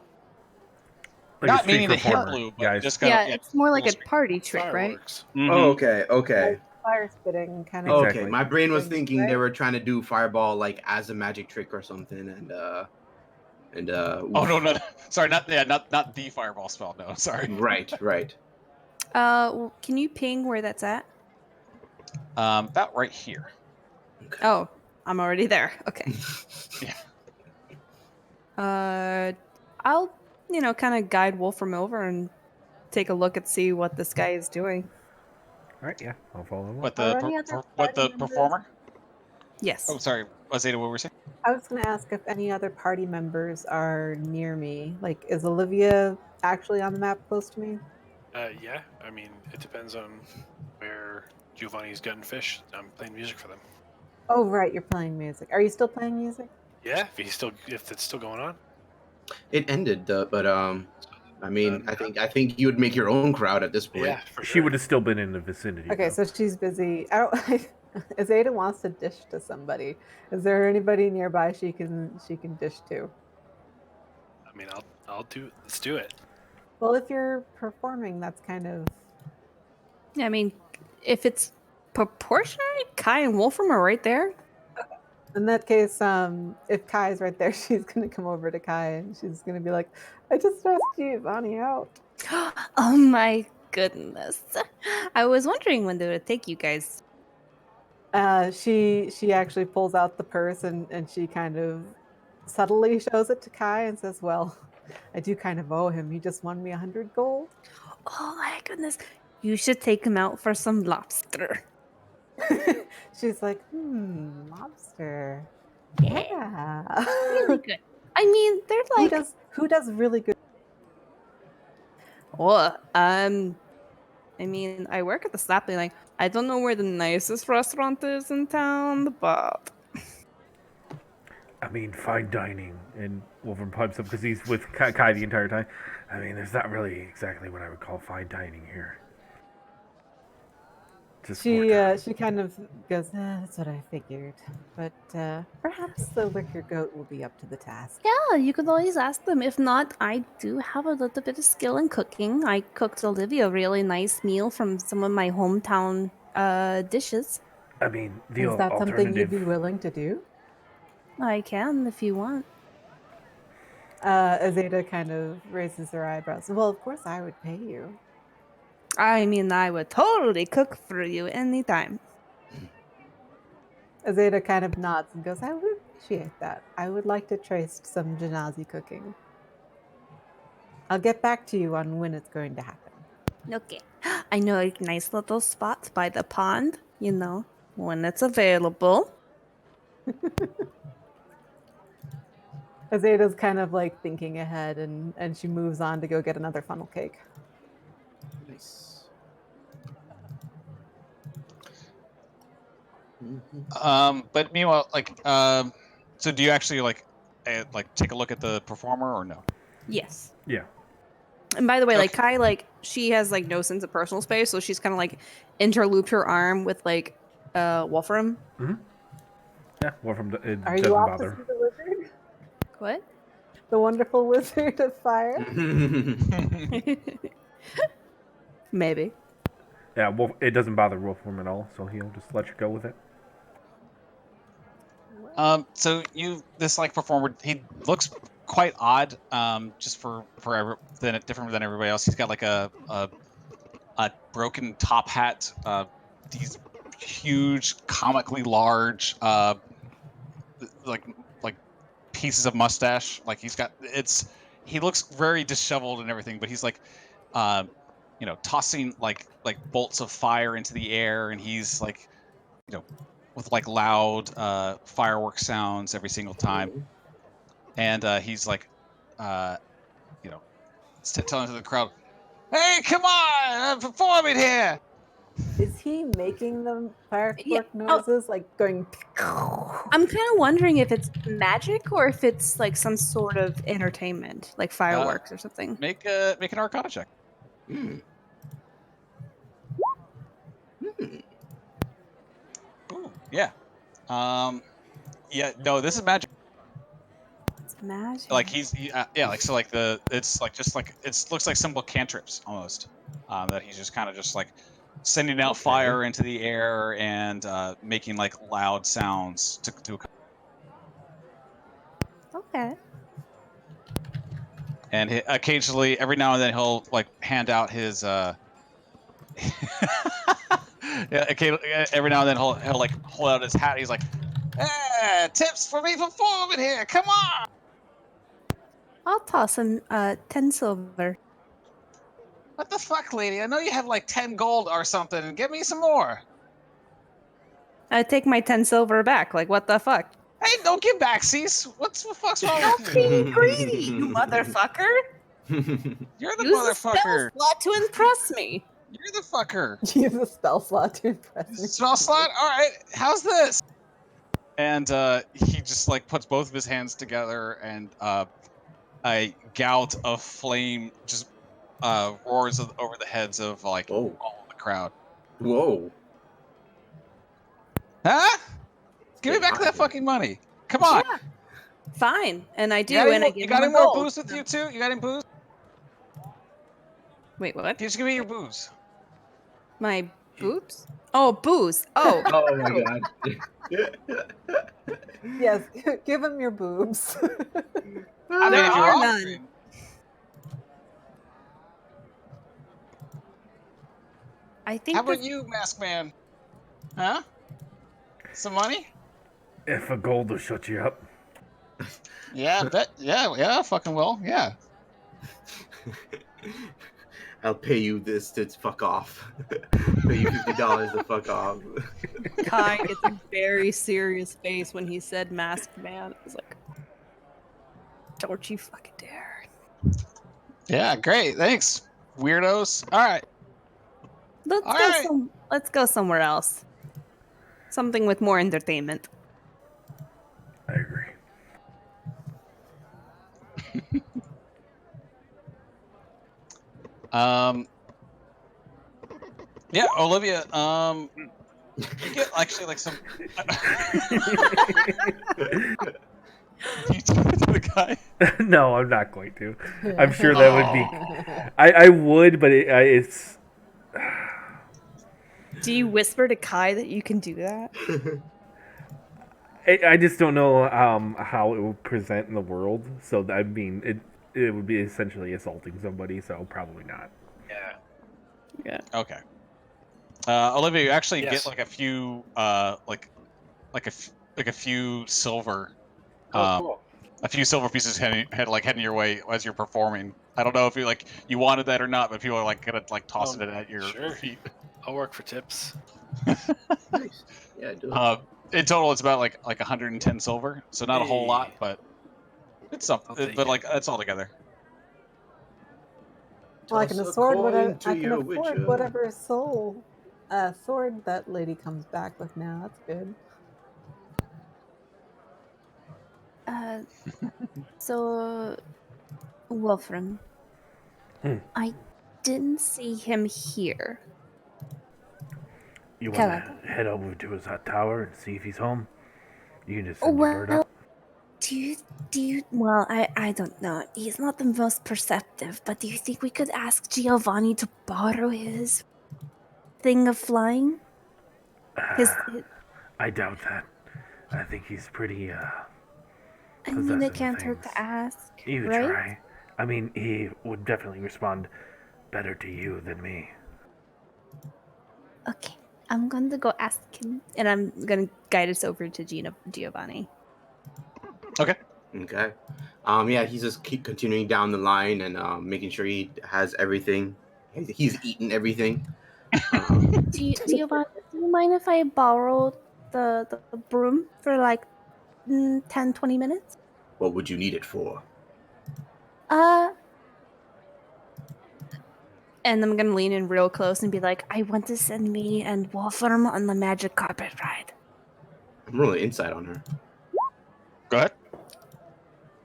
Speaker 5: Like a
Speaker 3: Not
Speaker 5: street
Speaker 3: meaning to hit
Speaker 5: performer,
Speaker 3: Blue, but
Speaker 5: guys.
Speaker 3: just kind
Speaker 7: Yeah,
Speaker 3: of
Speaker 7: it's more like a
Speaker 3: little
Speaker 7: party trick, right?
Speaker 2: fireworks.
Speaker 3: Mhm.
Speaker 6: Oh, okay.
Speaker 1: Fire spitting kind of.
Speaker 5: Exactly.
Speaker 6: Okay, my brain was
Speaker 1: thing,
Speaker 6: thinking they
Speaker 1: right?
Speaker 6: were trying to do fireball like as a magic trick or something, and
Speaker 3: Oh no, no, sorry, not the fireball spell. No, sorry.
Speaker 6: right.
Speaker 7: Can you ping where that's at?
Speaker 3: About right here.
Speaker 6: Okay.
Speaker 7: Oh, I'm already there. Okay.
Speaker 3: Yeah.
Speaker 7: I'll kind of guide Wolfram over and take a look and see what this guy is doing.
Speaker 5: All right, yeah, I'll follow along.
Speaker 3: What
Speaker 1: Are
Speaker 3: the
Speaker 1: any other
Speaker 3: what the
Speaker 1: party members-
Speaker 3: performer?
Speaker 7: Yes.
Speaker 3: Oh, sorry, Zeta, what were we saying?
Speaker 1: I was going to ask if any other party members are near me. Like, is Olivia actually on the map close to me?
Speaker 2: Yeah, I mean, it depends on where Giovanni's gotten fish. I'm playing music for them.
Speaker 1: Oh, right, you're playing music. Are you still playing music?
Speaker 2: Yeah, if it's still going on.
Speaker 6: It ended, but I mean,
Speaker 2: Um,
Speaker 6: I think you would make your own crowd at this point.
Speaker 2: Yeah, for
Speaker 5: She
Speaker 2: sure.
Speaker 5: would have still been in the vicinity.
Speaker 1: Okay,
Speaker 5: though.
Speaker 1: so she's busy. I don't. Azeta wants to dish to somebody. Is there anybody nearby she can dish to?
Speaker 2: I mean, I'll do. Let's do it.
Speaker 1: Well, if you're performing, that's kind of.
Speaker 7: Yeah, I mean, if it's proportionate, Kai and Wolfram are right there.
Speaker 1: In that case, if Kai's right there, she's gonna come over to Kai and she's gonna be like, "I just asked Giovanni out."
Speaker 7: Oh my goodness! I was wondering when they would take you guys.
Speaker 1: She actually pulls out the purse and she kind of subtly shows it to Kai and says, "Well, I do kind of owe him. He just won me 100 gold."
Speaker 7: Oh my goodness! You should take him out for some lobster.
Speaker 1: She's like, lobster.
Speaker 7: Yeah,
Speaker 1: Yeah.
Speaker 7: really good. I mean, they're like,
Speaker 1: who does really good?
Speaker 7: oh, I mean, I work at the Slapping. Like, I don't know where the nicest restaurant is in town, but
Speaker 5: I mean, fine dining. And Wolfram pipes up because he's with Kai the entire time. I mean, there's not really exactly what I would call fine dining here. Just
Speaker 1: She kind of goes, that's what I figured. But perhaps the wicker goat will be up to the task.
Speaker 7: Yeah, you could always ask them. If not, I do have a little bit of skill in cooking. I cooked Olivia a really nice meal from some of my hometown dishes.
Speaker 5: I mean, the
Speaker 1: Is that something you'd
Speaker 5: alternative.
Speaker 1: be willing to do?
Speaker 7: I can if you want.
Speaker 1: Azeda kind of raises her eyebrows. Well, of course I would pay you.
Speaker 7: I mean, I would totally cook for you anytime.
Speaker 1: Azeda kind of nods and goes, I would appreciate that. I would like to trace some Janazi cooking. I'll get back to you on when it's going to happen.
Speaker 7: Okay. I know a nice little spot by the pond, when it's available.
Speaker 1: Azeda's kind of like thinking ahead and she moves on to go get another funnel cake.
Speaker 6: Nice.
Speaker 3: But meanwhile, so do you actually like take a look at the performer or no?
Speaker 7: Yes.
Speaker 5: Yeah.
Speaker 7: And by the way, like
Speaker 3: Okay.
Speaker 7: Kai, she has no sense of personal space, so she's kind of interlooped her arm with Wolfram.
Speaker 5: Yeah. Wolfram, it
Speaker 1: Are you
Speaker 5: doesn't
Speaker 1: off to
Speaker 5: bother.
Speaker 1: see the wizard?
Speaker 7: What?
Speaker 1: The wonderful wizard of fire?
Speaker 7: Maybe.
Speaker 5: Yeah, it doesn't bother Wolfram at all, so he'll just let you go with it.
Speaker 3: So this performer, he looks quite odd. Just different than everybody else. He's got a broken top hat. These huge, comically large, like pieces of mustache. He looks very disheveled and everything, but he's tossing bolts of fire into the air, and he's with loud firework sounds every single time. And he's telling to the crowd, "Hey, come on, I'm performing here."
Speaker 1: Is he making the
Speaker 7: Yeah.
Speaker 1: firework noises like going?
Speaker 7: I'm kind of wondering if it's magic or if it's some sort of entertainment, like fireworks or something.
Speaker 3: Make an Arcana check.
Speaker 6: Mm. Mm.
Speaker 3: Ooh, yeah. Yeah. No, this is magic.
Speaker 7: It's magic.
Speaker 3: It looks like simple cantrips almost. That he's just kind of just sending out
Speaker 6: Okay.
Speaker 3: fire into the air and making loud sounds to.
Speaker 7: Okay.
Speaker 3: And occasionally, every now and then, he'll hand out his. Yeah, every now and then he'll hold out his hat. He's like, "Hey, tips for me performing here. Come on."
Speaker 7: I'll toss him 10 silver.
Speaker 3: What the fuck, lady? I know you have 10 gold or something. Give me some more.
Speaker 7: I take my 10 silver back. What the fuck?
Speaker 3: Hey, don't give backsies. What the fuck's wrong with you?
Speaker 7: Being greedy, you motherfucker.
Speaker 3: You're the
Speaker 7: Use the spell
Speaker 3: motherfucker.
Speaker 7: slot to impress me.
Speaker 3: You're the fucker.
Speaker 1: Use a spell slot to impress me.
Speaker 3: Spell slot? All right. How's this? And he just puts both of his hands together, and a gout of flame just roars over the heads of
Speaker 6: Whoa.
Speaker 3: all the crowd.
Speaker 6: Whoa.
Speaker 3: Huh? Give me
Speaker 6: getting
Speaker 3: back
Speaker 6: hot
Speaker 3: that
Speaker 6: here.
Speaker 3: fucking money. Come on.
Speaker 7: Yeah. Fine. And I do,
Speaker 3: You got
Speaker 7: and I
Speaker 3: any,
Speaker 7: give
Speaker 3: you got
Speaker 7: him
Speaker 3: any
Speaker 7: a
Speaker 3: more
Speaker 7: gold.
Speaker 3: booze with you too? You got any booze?
Speaker 7: Wait, what?
Speaker 3: Just give me your booze.
Speaker 7: My boobs? Oh, booze. Oh.
Speaker 6: Oh my god.
Speaker 1: Yes, give him your boobs.
Speaker 3: I mean,
Speaker 7: There
Speaker 3: if you're
Speaker 7: are
Speaker 3: offering.
Speaker 7: none. I think
Speaker 3: How about
Speaker 7: this-
Speaker 3: you, Mask Man? Huh? Some money?
Speaker 5: If a gold will shut you up.
Speaker 3: Yeah, I bet. Yeah, fucking well. Yeah.
Speaker 6: I'll pay you this to fuck off. Pay you $50 to fuck off.
Speaker 7: Kai gets a very serious face when he said masked man. It was like, don't you fucking dare.
Speaker 3: Yeah, great. Thanks, weirdos. All right.
Speaker 7: Let's go somewhere else. Something with more entertainment.
Speaker 5: I agree.
Speaker 3: Yeah, Olivia. You get actually like some. You do it to the guy.
Speaker 5: No, I'm not going to. I'm sure that would be. I would, but it's.
Speaker 7: Do you whisper to Kai that you can do that?
Speaker 5: I just don't know how it will present in the world. So I mean, it would be essentially assaulting somebody. So probably not.
Speaker 3: Yeah.
Speaker 7: Yeah.
Speaker 3: Okay. Olivia, you actually
Speaker 2: Yes.
Speaker 3: get like a few like a few silver
Speaker 2: Oh, cool.
Speaker 3: a few silver pieces heading your way as you're performing. I don't know if you wanted that or not, but people are like gonna like tossing it at your
Speaker 2: Sure.
Speaker 3: feet.
Speaker 2: I'll work for tips.
Speaker 6: Nice. Yeah, do it.
Speaker 3: In total, it's about like 110 silver, so not a whole lot,
Speaker 2: Hey.
Speaker 3: but it's
Speaker 2: I'll
Speaker 3: something.
Speaker 2: take
Speaker 3: But
Speaker 2: it.
Speaker 3: like that's all together.
Speaker 1: Well, I can
Speaker 6: Toss a
Speaker 1: afford whatever.
Speaker 6: coin to
Speaker 1: I can
Speaker 6: your
Speaker 1: afford
Speaker 6: witcher.
Speaker 1: whatever soul sword that lady comes back with now. That's good.
Speaker 7: Uh, so Wolfram,
Speaker 5: Hmm.
Speaker 7: I didn't see him here.
Speaker 5: You want
Speaker 7: Hello.
Speaker 5: to head over to his hot tower and see if he's home? You can just
Speaker 7: Oh,
Speaker 5: send your bird
Speaker 7: well,
Speaker 5: up.
Speaker 7: do you, well, I don't know. He's not the most perceptive, but do you think we could ask Giovanni to borrow his thing of flying? His
Speaker 5: I doubt that. I think he's pretty
Speaker 7: I mean,
Speaker 5: possessive
Speaker 7: it
Speaker 5: of
Speaker 7: can't hurt
Speaker 5: things.
Speaker 7: to ask,
Speaker 5: You could
Speaker 7: right?
Speaker 5: try. I mean, he would definitely respond better to you than me.
Speaker 7: Okay, I'm going to go ask him, and I'm going to guide us over to Giovanni.
Speaker 3: Okay.
Speaker 6: Okay. Yeah, he's just keep continuing down the line and making sure he has everything. He's eaten everything.
Speaker 7: Giovanni, do you mind if I borrow the broom for like 10, 20 minutes?
Speaker 6: What would you need it for?
Speaker 7: Uh, and I'm gonna lean in real close and be like, I want to send me and Wolfram on the magic carpet ride.
Speaker 6: I'm rolling insight on her.
Speaker 3: Go ahead.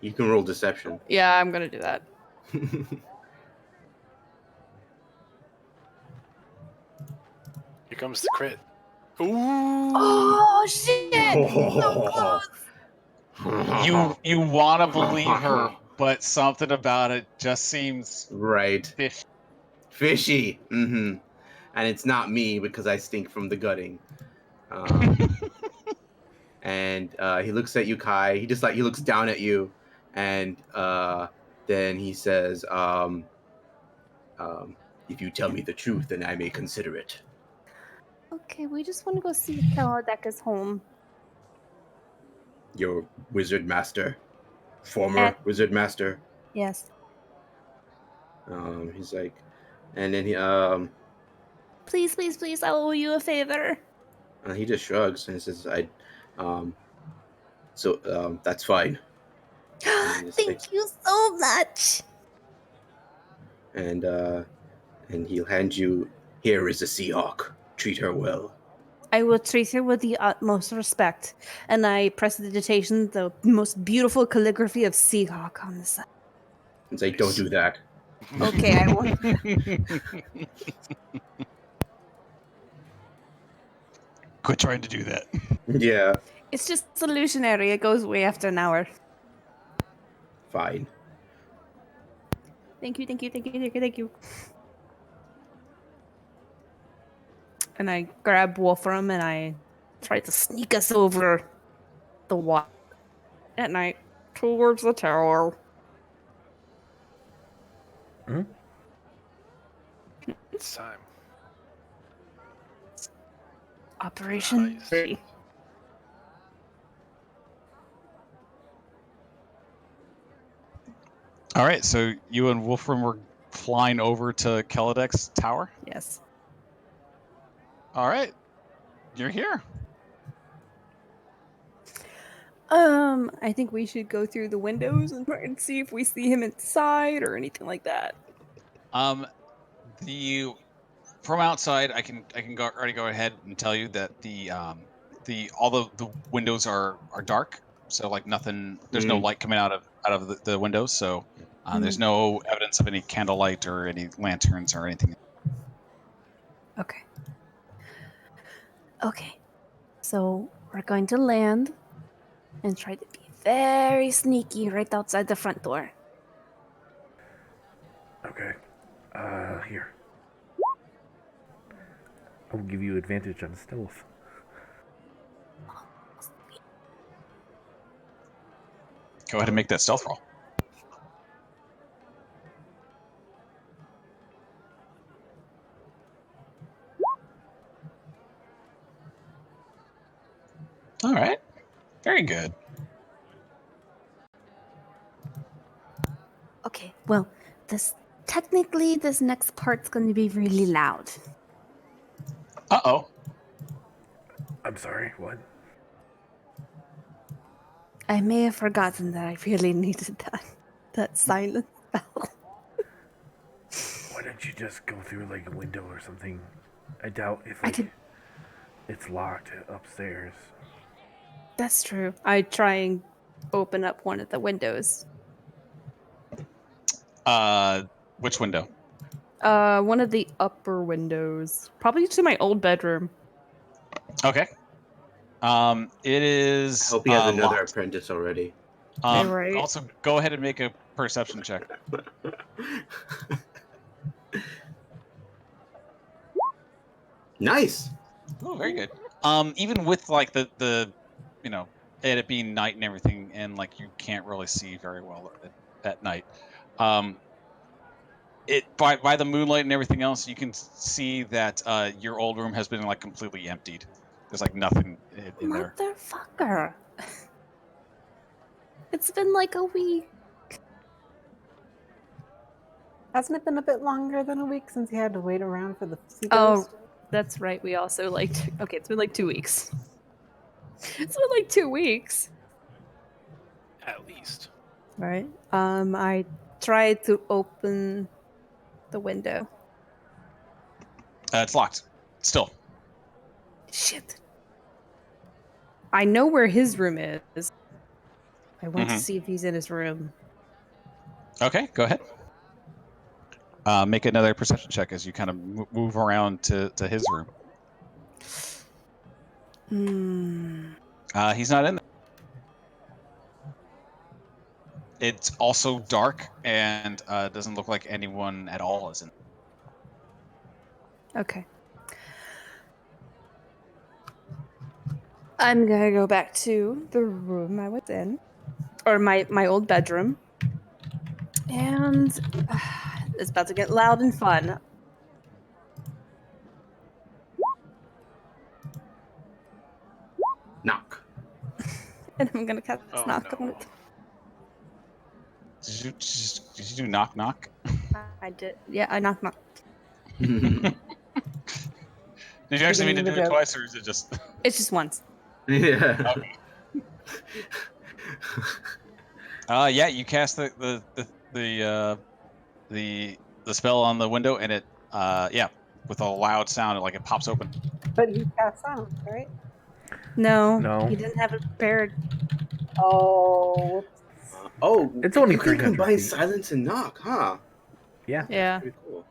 Speaker 6: You can roll deception.
Speaker 7: Yeah, I'm gonna do that.
Speaker 2: Here comes the crit. Ooh.
Speaker 7: Oh shit! So close.
Speaker 3: You want to believe her, but something about it just seems
Speaker 6: Right.
Speaker 3: fishy.
Speaker 6: And it's not me because I stink from the gutting. And he looks at you, Kai. He looks down at you, and then he says, "If you tell me the truth, then I may consider it."
Speaker 7: Okay, we just want to go see if Kaladeka's home.
Speaker 6: Your wizard master, former wizard master.
Speaker 7: Yes.
Speaker 6: He's like, and then
Speaker 7: Please, please, please, I owe you a favor.
Speaker 6: he just shrugs and says, that's fine."
Speaker 7: Thank you so much.
Speaker 6: And he'll hand you, "Here is a Seahawk. Treat her well."
Speaker 7: I will treat her with the utmost respect. And I press the dictation, the most beautiful calligraphy of Seahawk on the side.
Speaker 6: And say, "Don't do that."
Speaker 7: Okay, I won't.
Speaker 3: Quit trying to do that.
Speaker 6: Yeah,
Speaker 7: It's just illusionary. It goes away after an hour.
Speaker 6: fine.
Speaker 7: Thank you, thank you, thank you, thank you, thank you. And I grab Wolfram and I try to sneak us over the wall at night towards the tower.
Speaker 2: It's time.
Speaker 7: Operation
Speaker 2: Heist.
Speaker 7: Free.
Speaker 3: All right, so you and Wolfram were flying over to Kaladek's tower.
Speaker 7: Yes.
Speaker 3: All right, you're here.
Speaker 7: I think we should go through the windows and try and see if we see him inside or anything like that.
Speaker 3: The from outside, I can already go ahead and tell you that all the windows are dark, so like nothing. There's no light coming out of the windows, so there's no evidence of any candlelight or any lanterns or anything.
Speaker 7: Okay. Okay. So we're going to land and try to be very sneaky right outside the front door.
Speaker 5: Okay. Here. I will give you advantage on stealth.
Speaker 3: Go ahead and make that stealth roll. All right. Very good.
Speaker 7: Okay, well, this next part's going to be really loud.
Speaker 3: Uh-oh.
Speaker 5: I'm sorry, what?
Speaker 7: I may have forgotten that I really needed that silent spell.
Speaker 5: Why don't you just go through like a window or something? I doubt if
Speaker 7: I could.
Speaker 5: it's locked upstairs.
Speaker 7: That's true. I try and open up one of the windows.
Speaker 3: Which window?
Speaker 7: One of the upper windows, probably to my old bedroom.
Speaker 3: Okay. It is
Speaker 6: I hope he has another
Speaker 3: locked.
Speaker 6: apprentice already.
Speaker 7: Right.
Speaker 3: Also, go ahead and make a perception check.
Speaker 6: Nice.
Speaker 3: Oh, very good. Even with like the it being night and everything, and like you can't really see very well at night. It by the moonlight and everything else, you can see that your old room has been like completely emptied. There's like nothing in there.
Speaker 7: Motherfucker. It's been like a week.
Speaker 1: Hasn't it been a bit longer than a week since he had to wait around for the sea
Speaker 7: Oh,
Speaker 1: ghost?
Speaker 7: that's right. We also okay, it's been like 2 weeks. It's been like 2 weeks.
Speaker 2: At least.
Speaker 7: Right. I tried to open the window.
Speaker 3: It's locked. Still.
Speaker 7: Shit. I know where his room is. I want to see if he's in his room.
Speaker 3: Okay, go ahead. Make another perception check as you kind of move around to his room. He's not in there. It's also dark and doesn't look like anyone at all is in.
Speaker 7: Okay. I'm gonna go back to the room I was in, or my old bedroom, and it's about to get loud and fun.
Speaker 6: Knock.
Speaker 7: And I'm gonna cast
Speaker 2: Oh,
Speaker 7: knock on
Speaker 2: no.
Speaker 7: it.
Speaker 3: Did you do knock knock?
Speaker 7: I did. Yeah, I knock.
Speaker 3: Did you actually mean to
Speaker 1: Beginning
Speaker 3: do
Speaker 1: of
Speaker 3: it
Speaker 1: the joke.
Speaker 3: twice, or is it just?
Speaker 7: It's just once.
Speaker 6: Yeah.
Speaker 3: Yeah, you cast the spell on the window, and it with a loud sound, it pops open.
Speaker 1: But he cast silence, right?
Speaker 5: No.
Speaker 7: He didn't have it prepared.
Speaker 1: Oh,
Speaker 5: It's only
Speaker 6: you can
Speaker 5: 300
Speaker 6: combine
Speaker 5: feet.
Speaker 6: silence and knock, huh?
Speaker 5: Yeah.
Speaker 7: Yeah.
Speaker 6: Pretty cool.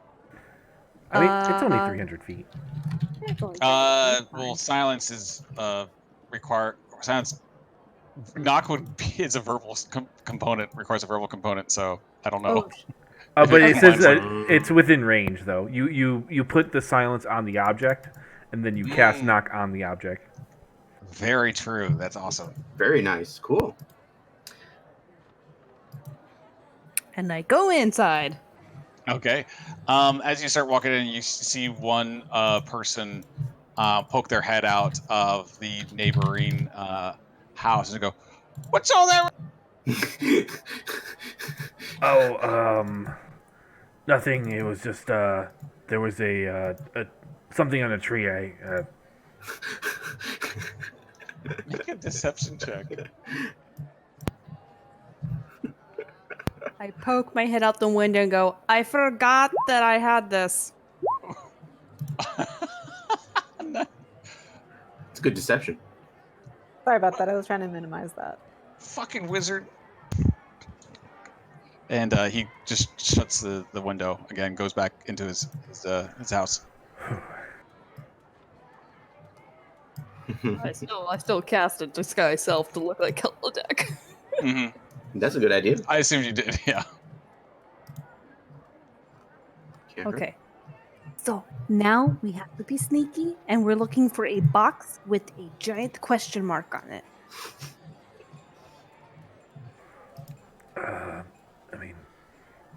Speaker 5: I mean, it's only 300 feet.
Speaker 3: Well, silence is silence. Knock is a verbal component, requires a verbal component, so I don't know.
Speaker 1: Oh,
Speaker 5: But it says that
Speaker 6: combines-
Speaker 5: it's within range, though. You put the silence on the object, and then you cast knock on the object.
Speaker 3: Very true. That's awesome.
Speaker 6: Very nice. Cool.
Speaker 7: And I go inside.
Speaker 3: Okay. As you start walking in, you see one person poke their head out of the neighboring house and go, "What's all that?"
Speaker 5: Nothing. It was just there was a something on a tree.
Speaker 3: Make a deception check.
Speaker 7: I poke my head out the window and go, I forgot that I had this.
Speaker 6: It's good deception.
Speaker 1: sorry about that. I was trying to minimize that.
Speaker 3: Fucking wizard. And he just shuts the window again, goes back into his house.
Speaker 9: I still cast a disguise self to look like Kelodek.
Speaker 6: That's a good idea.
Speaker 3: I assumed you did, yeah.
Speaker 6: Can't hurt.
Speaker 7: Okay. So now we have to be sneaky, and we're looking for a box with a giant question mark on it.
Speaker 5: I mean,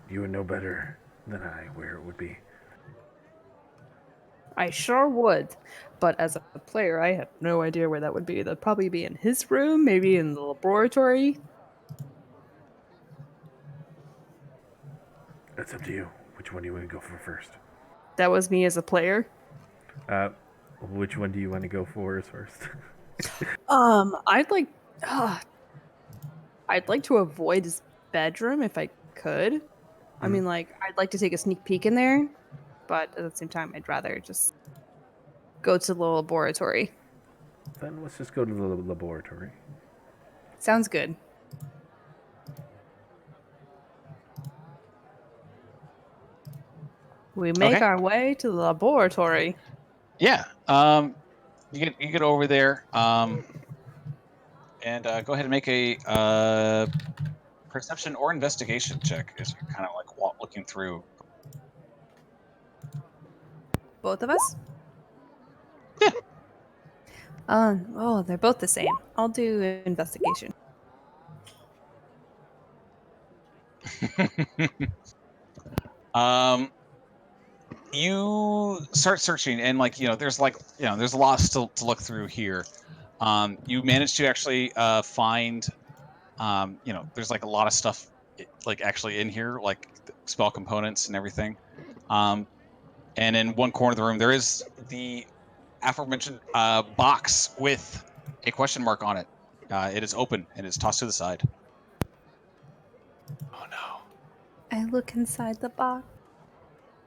Speaker 5: you would know better than I where it would be.
Speaker 9: I sure would, but as a player, I have no idea where that would be. That'd probably be in his room, maybe in the laboratory.
Speaker 5: That's up to you. Which one do you want to go for first?
Speaker 9: That was me as a player.
Speaker 5: Which one do you want to go for first?
Speaker 9: I'd like, I'd like to avoid his bedroom if I could. I mean, like, I'd like to take a sneak peek in there, but at the same time, I'd rather just go to the laboratory.
Speaker 5: Then let's just go to the laboratory.
Speaker 7: Sounds good.
Speaker 9: We make
Speaker 3: Okay.
Speaker 9: our way to the laboratory.
Speaker 3: Yeah. You get over there. And go ahead and make a perception or investigation check as you're kind of like looking through.
Speaker 7: Both of us?
Speaker 3: Yeah.
Speaker 7: Oh, they're both the same. I'll do investigation.
Speaker 3: You start searching, and there's there's a lot still to look through here. You manage to actually find, there's like a lot of stuff like actually in here, like spell components and everything. And in one corner of the room, there is the aforementioned box with a question mark on it. It is open and is tossed to the side.
Speaker 2: Oh no.
Speaker 7: I look inside the box.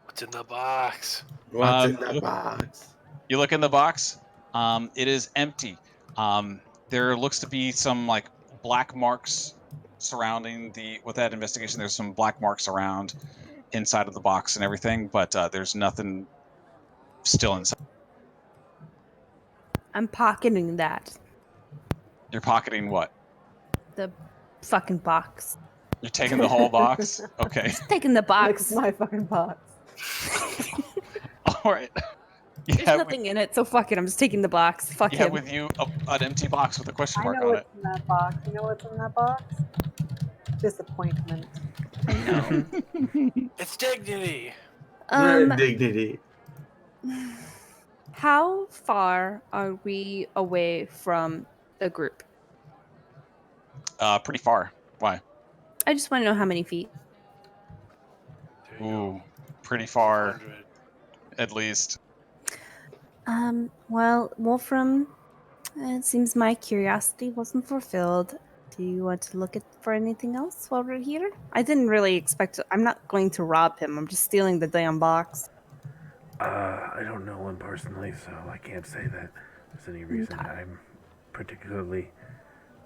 Speaker 2: What's in the box?
Speaker 6: What's in the box?
Speaker 3: You look in the box. It is empty. There looks to be some like black marks surrounding with that investigation. There's some black marks around inside of the box and everything, but there's nothing still inside.
Speaker 7: I'm pocketing that.
Speaker 3: You're pocketing what?
Speaker 7: The fucking box.
Speaker 3: You're taking the whole box? Okay.
Speaker 7: Just taking the
Speaker 1: Like,
Speaker 7: box.
Speaker 1: it's my fucking box.
Speaker 3: All right.
Speaker 7: There's nothing in it, so fuck it. I'm just taking the box. Fuck
Speaker 3: You have
Speaker 7: him.
Speaker 3: with you an empty box with a question
Speaker 1: I
Speaker 3: mark
Speaker 1: know
Speaker 3: on
Speaker 1: what's in that box. You know what's in that box? Disappointment.
Speaker 7: I know.
Speaker 2: It's dignity.
Speaker 6: Dignity.
Speaker 7: How far are we away from the group?
Speaker 3: Pretty far. Why?
Speaker 7: I just want to know how many feet.
Speaker 2: There you
Speaker 3: Ooh,
Speaker 2: go.
Speaker 3: pretty far,
Speaker 2: 100.
Speaker 3: at least.
Speaker 7: Well, Wolfram, it seems my curiosity wasn't fulfilled. Do you want to look for anything else while we're here? I didn't really expect to. I'm not going to rob him. I'm just stealing the damn box.
Speaker 5: I don't know him personally, so I can't say that there's any reason
Speaker 7: Okay.
Speaker 5: I'm particularly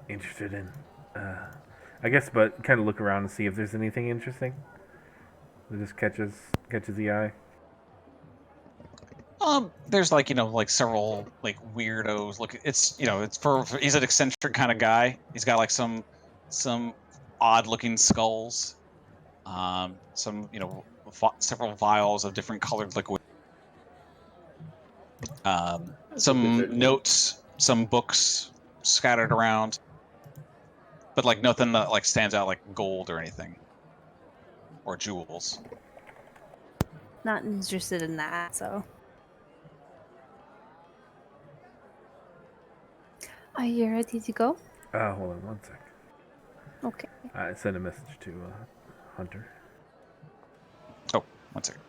Speaker 5: interested in. I guess, but kind of look around and see if there's anything interesting that just catches the eye.
Speaker 3: There's like several like weirdos. Look, it's he's an eccentric kind of guy. He's got like some odd looking skulls. Some several vials of different colored liquid. Some notes, some books scattered around, but like nothing that like stands out like gold or anything, or jewels.
Speaker 7: Not interested in that, so. Are you ready to go?
Speaker 5: Hold on one sec.
Speaker 7: Okay.
Speaker 5: I sent a message to Hunter.
Speaker 3: Oh, one second.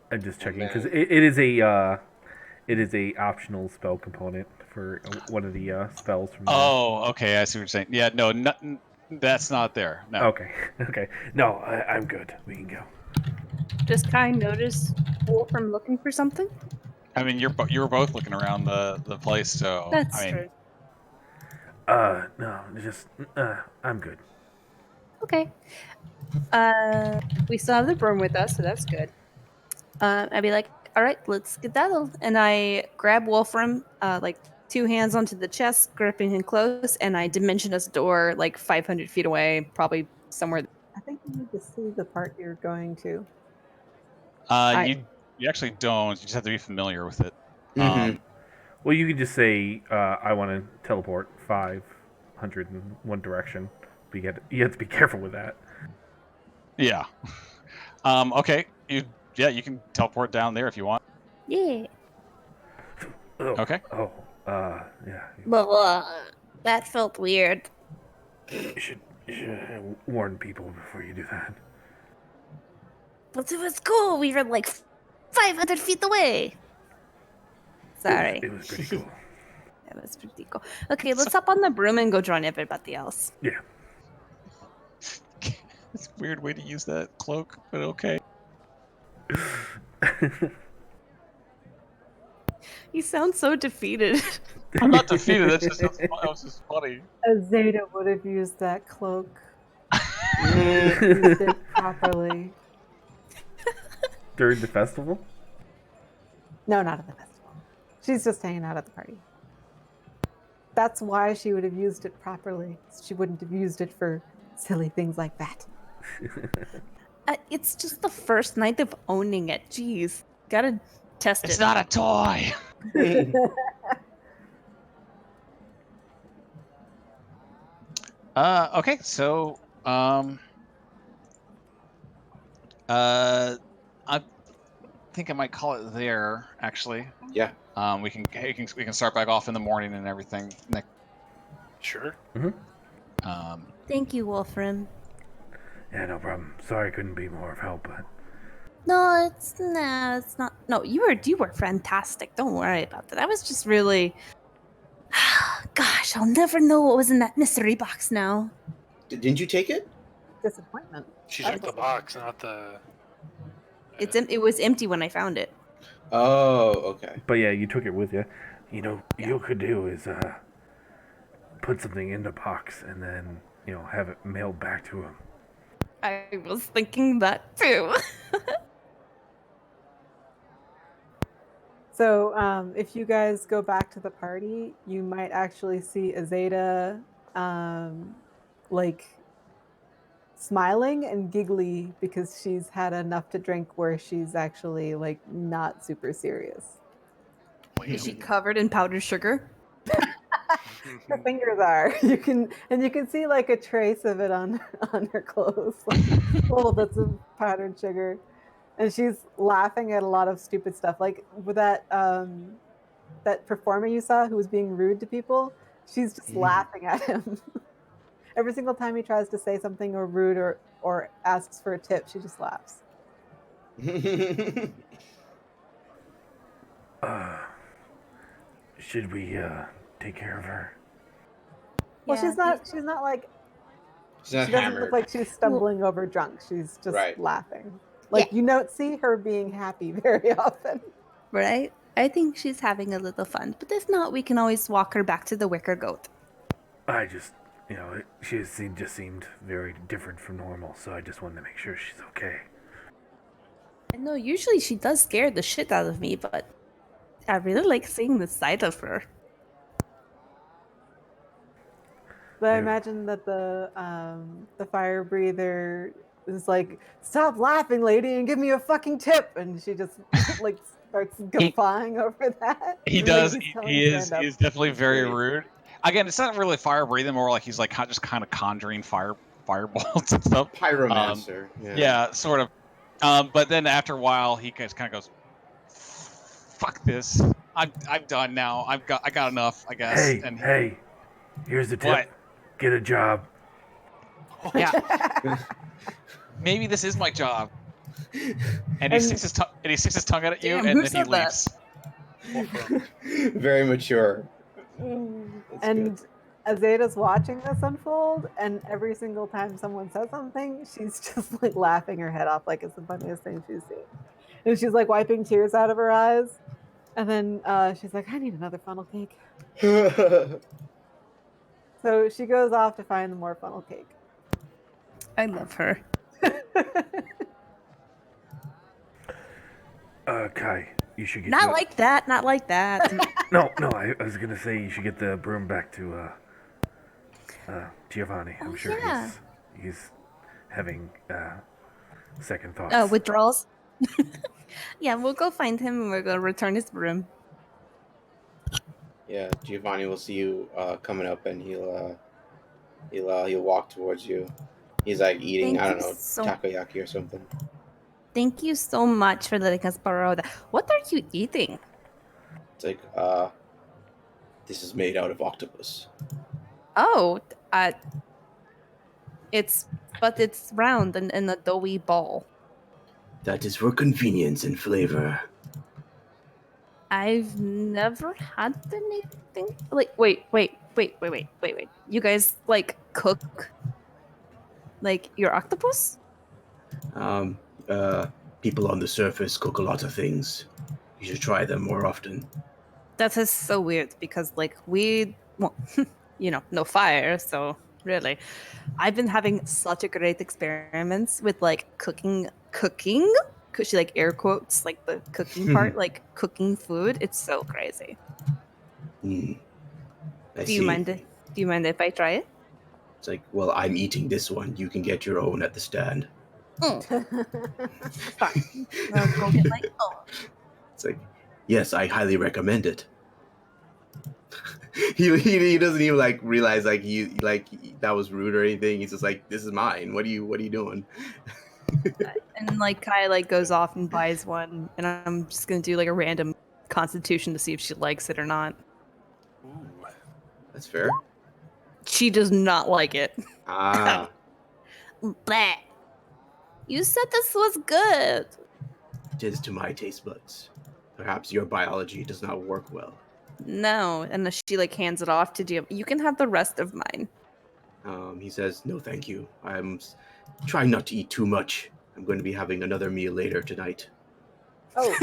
Speaker 5: I'm just checking because it is a optional spell component for one of the spells from.
Speaker 3: Oh, okay. I see what you're saying. Yeah, no, that's not there. No.
Speaker 5: Okay. No, I'm good. We can go.
Speaker 9: Does Kai notice Wolfram looking for something?
Speaker 3: I mean, you were both looking around the place, so
Speaker 9: That's
Speaker 3: I mean,
Speaker 9: true.
Speaker 5: No, just, I'm good.
Speaker 9: Okay. We still have the broom with us, so that's good. I'd be like, all right, let's skedaddle. And I grab Wolfram, like 2 hands onto the chest, gripping him close, and I dimension us door like 500 feet away, probably somewhere.
Speaker 1: I think you need to see the part you're going to.
Speaker 3: you actually don't. You just have to be familiar with it.
Speaker 6: Mhm.
Speaker 5: Well, you could just say, I want to teleport 500 in one direction. But you have to be careful with that.
Speaker 3: Yeah. Okay. You can teleport down there if you want.
Speaker 9: Yeah.
Speaker 5: Oh,
Speaker 3: Okay.
Speaker 5: Oh, yeah.
Speaker 9: That felt weird.
Speaker 5: You should warn people before you do that.
Speaker 9: But it was cool. We were like 500 feet away. Sorry.
Speaker 5: It was pretty cool.
Speaker 9: That was pretty cool. Okay, let's hop on the broom and go join everybody else.
Speaker 5: Yeah.
Speaker 3: It's a weird way to use that cloak, but okay.
Speaker 9: You sound so defeated.
Speaker 3: I'm not defeated. That was just funny.
Speaker 1: Zeta would have used that cloak. Used it properly.
Speaker 5: During the festival?
Speaker 1: No, not at the festival. She's just hanging out at the party. That's why she would have used it properly. She wouldn't have used it for silly things like that.
Speaker 9: It's just the first night of owning it. Jeez. Gotta test it.
Speaker 3: It's not a toy. Okay, so I think I might call it there. Actually,
Speaker 6: Yeah.
Speaker 3: we can start back off in the morning and everything.
Speaker 2: Sure.
Speaker 9: Thank you, Wolfram.
Speaker 5: Yeah, no problem. Sorry I couldn't be more of help, but
Speaker 9: No, it's not. No, you were fantastic. Don't worry about that. I was just really. Gosh, I'll never know what was in that mystery box now.
Speaker 6: Didn't you take it?
Speaker 1: Disappointment.
Speaker 2: She took the box, not the.
Speaker 9: It was empty when I found it.
Speaker 6: Oh, okay.
Speaker 5: But yeah, you took it with you. You know, you could do is put something in the box and then, have it mailed back to him.
Speaker 9: I was thinking that too.
Speaker 1: So if you guys go back to the party, you might actually see Azeta like smiling and giggly because she's had enough to drink where she's actually like not super serious.
Speaker 9: Is she covered in powdered sugar?
Speaker 1: Her fingers are. You can see like a trace of it on her clothes, like little bits of powdered sugar. And she's laughing at a lot of stupid stuff. Like with that performer you saw who was being rude to people, she's just laughing at him. Every single time he tries to say something or rude or asks for a tip, she just laughs.
Speaker 5: Should we take care of her?
Speaker 1: Well, she's not like
Speaker 6: She's not
Speaker 1: she doesn't
Speaker 6: hammered.
Speaker 1: look like she's stumbling over drunk. She's just
Speaker 6: Right.
Speaker 1: laughing. Like you don't see her being happy very often.
Speaker 9: Right? I think she's having a little fun. But if not, we can always walk her back to the wicker goat.
Speaker 5: I just, she just seemed very different from normal, so I just wanted to make sure she's okay.
Speaker 9: I know usually she does scare the shit out of me, but I really like seeing the side of her.
Speaker 1: But I imagine that the fire breather is like, "Stop laughing, lady, and give me a fucking tip," and she just like starts guffawing over that.
Speaker 3: He
Speaker 1: And,
Speaker 3: does.
Speaker 1: like, he's telling
Speaker 3: He is
Speaker 1: stand-up.
Speaker 3: definitely very
Speaker 6: Great.
Speaker 3: rude. Again, it's not really fire breathing, more like he's like just kind of conjuring fireballs and stuff.
Speaker 6: Pyromancer.
Speaker 3: Yeah, sort of. But then after a while, he kind of goes, "Fuck this! I'm done now. I got enough, I guess."
Speaker 5: Hey, here's the tip.
Speaker 3: What?
Speaker 5: Get a job.
Speaker 3: Yeah. Maybe this is my job. And he sticks his tongue out at you,
Speaker 9: Damn,
Speaker 3: and
Speaker 9: who
Speaker 3: then he
Speaker 9: said that?
Speaker 3: leaves.
Speaker 6: Very mature.
Speaker 1: And Azada's watching this unfold, and every single time someone says something, she's just like laughing her head off like it's the funniest thing she's seen. And she's like wiping tears out of her eyes. And then she's like, I need another funnel cake. So she goes off to find more funnel cake.
Speaker 9: I love her.
Speaker 5: Kai, you should get
Speaker 9: Not like that. Not like that.
Speaker 5: No, I was gonna say you should get the broom back to Giovanni. I'm sure
Speaker 9: yeah.
Speaker 5: he's having second thoughts.
Speaker 9: Oh, withdrawals. Yeah, we'll go find him and we're gonna return his broom.
Speaker 6: Yeah, Giovanni will see you coming up, and he'll walk towards you. He's like eating, I don't know, takoyaki or something.
Speaker 9: Thank you so much for letting us borrow that. What are you eating?
Speaker 6: It's like, this is made out of octopus.
Speaker 9: Oh, it's round and in a doughy ball.
Speaker 6: That is for convenience and flavor.
Speaker 9: I've never had anything like. Wait. You guys like cook like your octopus?
Speaker 6: People on the surface cook a lot of things. You should try them more often.
Speaker 9: That is so weird because like no fire, so really I've been having such a great experiments with like cooking because she like air quotes like the cooking part, like cooking food. It's so crazy.
Speaker 6: Do
Speaker 9: you mind if I try it?
Speaker 6: It's like, well, I'm eating this one. You can get your own at the stand.
Speaker 9: Fine. I'll go get my own.
Speaker 6: It's like, yes, I highly recommend it. he doesn't even like realize like you like that was rude or anything. He's just like, this is mine. What are you doing?
Speaker 9: And like Kai like goes off and buys one, and I'm just gonna do like a random constitution to see if she likes it or not.
Speaker 2: Ooh.
Speaker 6: That's fair.
Speaker 9: She does not like it.
Speaker 6: Ah.
Speaker 9: Bleh. You said this was good.
Speaker 6: It is to my taste buds. Perhaps your biology does not work well.
Speaker 9: No, and she like hands it off to Giovanni. You can have the rest of mine.
Speaker 6: He says, no, thank you. I'm trying not to eat too much. I'm going to be having another meal later tonight.
Speaker 1: Oh,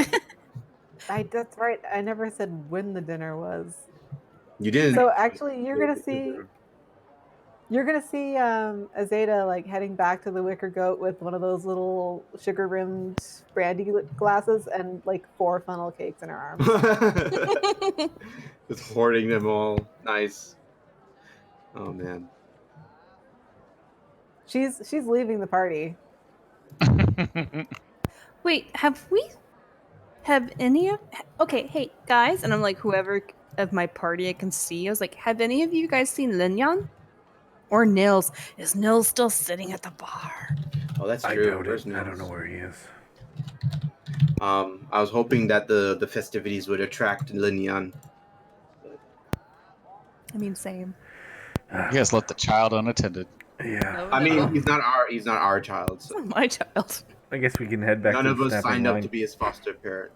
Speaker 1: that's right. I never said when the dinner was.
Speaker 6: You didn't.
Speaker 1: So actually, you're gonna see Azada like heading back to the Wicker Goat with one of those little sugar rimmed brandy glasses and like 4 funnel cakes in her arms.
Speaker 6: Just hoarding them all. Nice. Oh man.
Speaker 1: She's leaving the party.
Speaker 9: Wait, have any of okay, hey guys, and I'm like whoever of my party I can see. I was like, have any of you guys seen Linyan? Or Nils? Is Nils still sitting at the bar?
Speaker 6: Oh, that's
Speaker 5: I
Speaker 6: true.
Speaker 5: doubt
Speaker 6: Where's
Speaker 5: it.
Speaker 6: Nils?
Speaker 5: I don't know where he is.
Speaker 6: I was hoping that the festivities would attract Linyan.
Speaker 9: I mean, same.
Speaker 3: You guys left the child unattended.
Speaker 5: Yeah.
Speaker 6: I mean, he's not our child. So.
Speaker 9: It's not my child.
Speaker 5: I guess we can head back
Speaker 6: None
Speaker 5: to
Speaker 6: of
Speaker 5: the
Speaker 6: us
Speaker 5: snapping
Speaker 6: signed
Speaker 5: line.
Speaker 6: up to be his foster parent.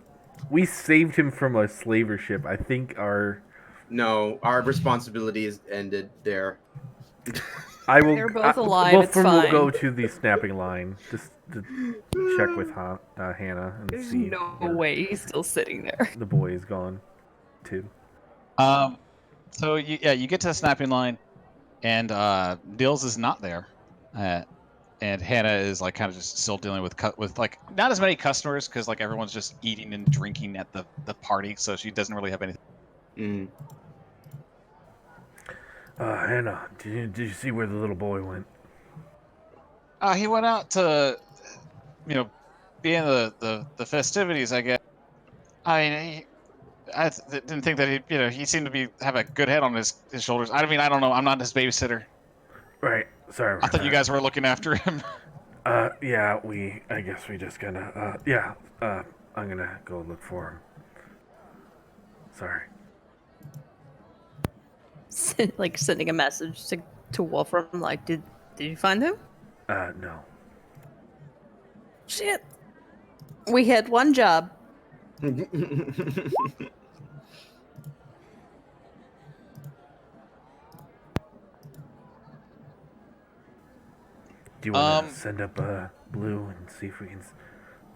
Speaker 5: We saved him from a slaver ship. I think our
Speaker 6: responsibility is ended there.
Speaker 5: I will.
Speaker 9: They're both alive.
Speaker 5: Wolfram
Speaker 9: It's
Speaker 5: will
Speaker 9: fine.
Speaker 5: go to the snapping line just to check with Hannah and
Speaker 9: There's
Speaker 5: see.
Speaker 9: no way he's still sitting there.
Speaker 5: The boy is gone, too.
Speaker 3: So you get to the snapping line, and Nils is not there, and Hannah is like kind of just still dealing with like not as many customers because like everyone's just eating and drinking at the party, so she doesn't really have anything.
Speaker 6: Mm.
Speaker 5: Hannah, did you see where the little boy went?
Speaker 3: He went out to, be in the festivities, I guess. I mean, I didn't think that he seemed to have a good head on his shoulders. I mean, I don't know. I'm not his babysitter.
Speaker 5: Right. Sorry.
Speaker 3: I thought you guys were looking after him.
Speaker 5: Yeah. I guess we just gonna. Yeah. I'm gonna go look for him. Sorry.
Speaker 9: Like sending a message to Wolfram, like, did you find him?
Speaker 5: No.
Speaker 9: Shit. We had one job.
Speaker 5: Do you want to send up Blue and see if we can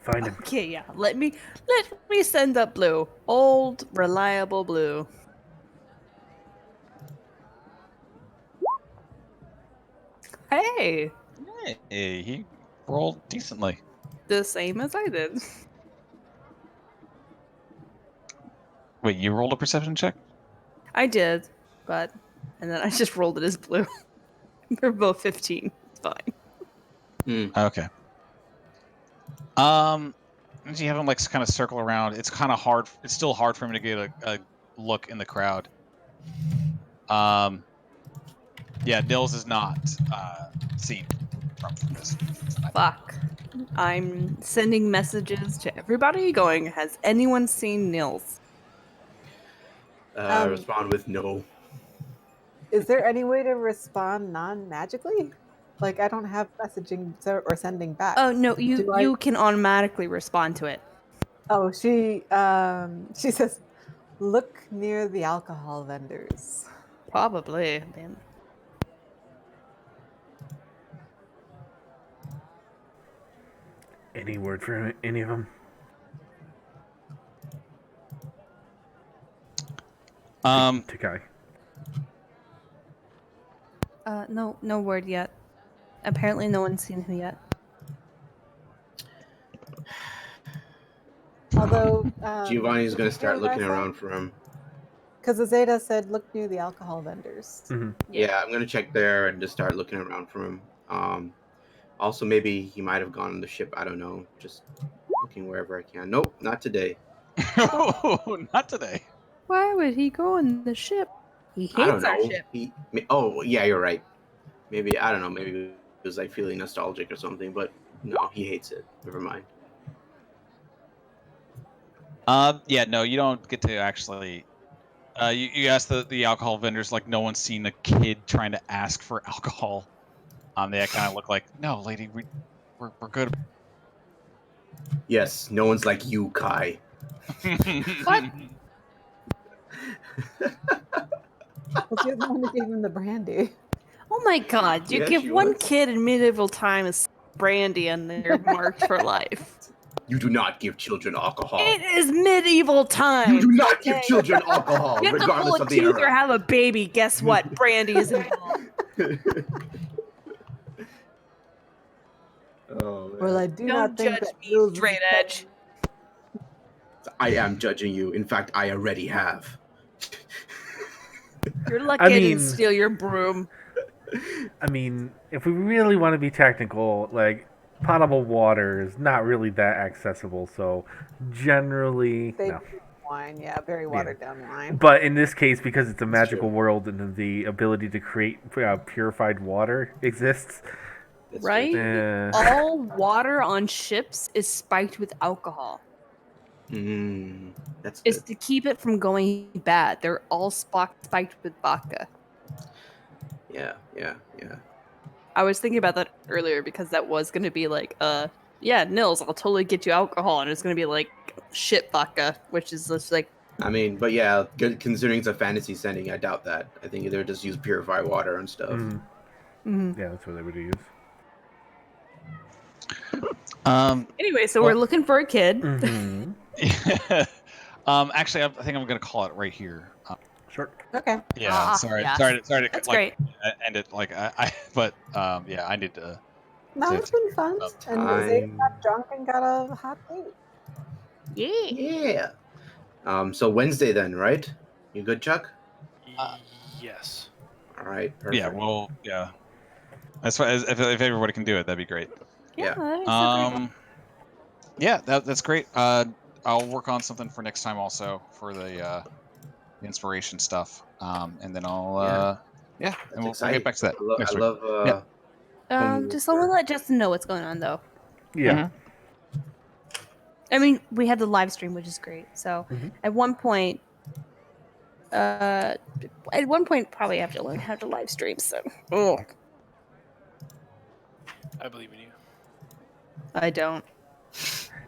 Speaker 5: find him?
Speaker 9: Okay, yeah. Let me send up Blue. Old, reliable Blue. Hey,
Speaker 3: Hey, he rolled decently.
Speaker 9: the same as I did.
Speaker 3: Wait, you rolled a perception check?
Speaker 9: I did, and then I just rolled it as Blue. We're both 15. It's fine.
Speaker 3: Okay. As you have him like kind of circle around, it's kind of hard. It's still hard for him to get a look in the crowd. Yeah, Nils is not seen from this.
Speaker 9: Fuck. I'm sending messages to everybody going, has anyone seen Nils?
Speaker 6: Respond with no.
Speaker 1: Is there any way to respond non-magically? Like, I don't have messaging or sending back.
Speaker 9: Oh, no,
Speaker 1: Do I-
Speaker 9: you can automatically respond to it.
Speaker 1: Oh, she says, look near the alcohol vendors.
Speaker 9: Probably. Man.
Speaker 5: Any word for any of them? Takai.
Speaker 9: No word yet. Apparently no one's seen him yet.
Speaker 1: Although
Speaker 6: Giovanni's going to start looking around for him.
Speaker 1: Because Azeda said, look near the alcohol vendors.
Speaker 5: Mm-hmm.
Speaker 6: Yeah, I'm going to check there and just start looking around for him. Also, maybe he might have gone on the ship. I don't know. Just looking wherever I can. Nope, not today.
Speaker 3: Not today.
Speaker 9: Why would he go on the ship? He
Speaker 6: I don't
Speaker 9: hates our
Speaker 6: know.
Speaker 9: ship.
Speaker 6: Oh, yeah, you're right. Maybe, I don't know. Maybe it was like feeling nostalgic or something. But no, he hates it. Never mind.
Speaker 3: Yeah, no, you don't get to actually. You ask the alcohol vendors, like no one's seen a kid trying to ask for alcohol. They kind of look like, no, lady, we're good.
Speaker 6: Yes, no one's like you, Kai.
Speaker 9: What?
Speaker 1: Well, you're the one who gave him the brandy.
Speaker 9: Oh my god, you
Speaker 6: Yeah,
Speaker 9: give
Speaker 6: she
Speaker 9: one
Speaker 6: was.
Speaker 9: kid in medieval times brandy and they're marked for life.
Speaker 6: You do not give children alcohol.
Speaker 9: It is medieval times.
Speaker 6: You do not give
Speaker 9: okay?
Speaker 6: children alcohol,
Speaker 9: You have to
Speaker 6: regardless
Speaker 9: pull a
Speaker 6: of the
Speaker 9: tooth or
Speaker 6: era.
Speaker 9: have a baby. Guess what? Brandy is involved.
Speaker 6: Oh, man.
Speaker 1: Well, I do
Speaker 9: Don't
Speaker 1: not think
Speaker 9: judge
Speaker 1: that
Speaker 9: me,
Speaker 1: Jules
Speaker 9: straight
Speaker 1: is-
Speaker 9: edge.
Speaker 6: I am judging you. In fact, I already have.
Speaker 9: You're lucky
Speaker 5: I
Speaker 9: I didn't
Speaker 5: mean-
Speaker 9: steal your broom.
Speaker 5: I mean, if we really want to be technical, like, potable water is not really that accessible, so generally,
Speaker 1: They
Speaker 5: no.
Speaker 1: drink wine, yeah, very watered down wine.
Speaker 5: But in this case, because it's a
Speaker 6: That's
Speaker 5: magical
Speaker 6: true.
Speaker 5: world and the ability to create purified water exists,
Speaker 6: That's
Speaker 9: Right?
Speaker 6: true.
Speaker 9: All water on ships is spiked with alcohol.
Speaker 6: That's
Speaker 9: It's
Speaker 6: good.
Speaker 9: to keep it from going bad. They're all spiked with vodka.
Speaker 6: Yeah.
Speaker 9: I was thinking about that earlier because that was going to be like, yeah, Nils, I'll totally get you alcohol. And it's going to be like shit vodka, which is just like,
Speaker 6: I mean, but yeah, good considering it's a fantasy setting, I doubt that. I think they'll just use purified water and stuff.
Speaker 5: yeah, that's what they would use.
Speaker 9: anyway, so we're looking for a kid.
Speaker 5: Mm-hmm.
Speaker 3: Actually, I think I'm gonna call it right here.
Speaker 5: Sure.
Speaker 1: Okay.
Speaker 3: Yeah, sorry
Speaker 9: yes.
Speaker 3: to
Speaker 9: That's
Speaker 3: like
Speaker 9: great.
Speaker 3: end it like but yeah, I need to.
Speaker 1: No,
Speaker 3: So
Speaker 1: it's been fun.
Speaker 3: about
Speaker 1: And Azeda got drunk and got a hot date.
Speaker 9: Yeah.
Speaker 6: Yeah. So Wednesday then, right? You good, Chuck?
Speaker 2: Yes.
Speaker 6: All right. Perfect.
Speaker 3: Yeah, well, yeah. As far as if everybody can do it, that'd be great.
Speaker 6: Yeah.
Speaker 9: That is so great.
Speaker 3: Yeah, that's great. I'll work on something for next time also for the inspiration stuff. And then I'll and we'll get back to that next
Speaker 6: I
Speaker 3: week.
Speaker 6: love
Speaker 9: Just someone let Justin know what's going on, though.
Speaker 5: Yeah.
Speaker 9: I mean, we had the live stream, which is great. So at one point, probably have to learn how to live stream. So,
Speaker 2: I believe in you.
Speaker 9: I don't.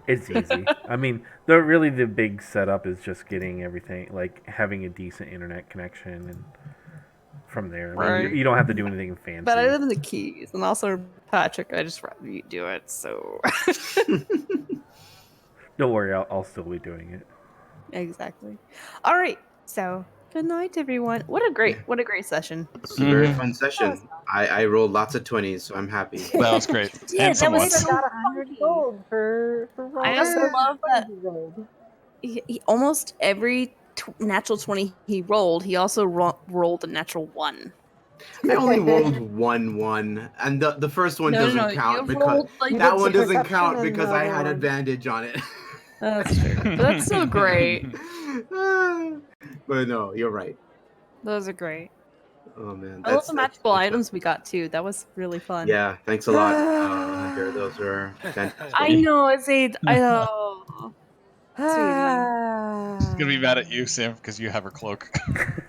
Speaker 5: It's easy. I mean, the big setup is just getting everything, like having a decent internet connection and from there. I mean,
Speaker 9: Right.
Speaker 5: you don't have to do anything fancy.
Speaker 9: But I live in the Keys, and also Patrick. I just rather you do it. So
Speaker 5: Don't worry, I'll still be doing it.
Speaker 9: exactly. All right. So good night, everyone. What a great session.
Speaker 6: It's a very fun session. I rolled lots of 20s, so I'm happy.
Speaker 3: That was great.
Speaker 9: Yeah,
Speaker 3: And
Speaker 9: that was
Speaker 3: somewhat.
Speaker 9: so
Speaker 1: got 100
Speaker 9: funny.
Speaker 1: gold for rolling.
Speaker 9: I also love that
Speaker 1: he rolled.
Speaker 9: he almost every natural 20 he rolled, he also rolled a natural 1.
Speaker 6: I only rolled 1, and the first one doesn't count
Speaker 9: you
Speaker 6: because
Speaker 9: rolled, like,
Speaker 6: that
Speaker 1: did
Speaker 6: one
Speaker 1: the
Speaker 6: doesn't
Speaker 1: perception
Speaker 6: count
Speaker 1: and
Speaker 6: because
Speaker 1: the
Speaker 6: I
Speaker 1: other
Speaker 6: had
Speaker 1: one.
Speaker 6: advantage on it.
Speaker 9: That's true. But that's so great.
Speaker 6: But no, you're right.
Speaker 9: Those are great.
Speaker 6: Oh man,
Speaker 9: I love the magical
Speaker 6: that's
Speaker 9: items we got too. That was really fun.
Speaker 6: Yeah, thanks a lot, Hunter. Those are fantastic.
Speaker 9: I know, I know. Sweetie.
Speaker 3: She's gonna be mad at you, Sam, because you have her cloak.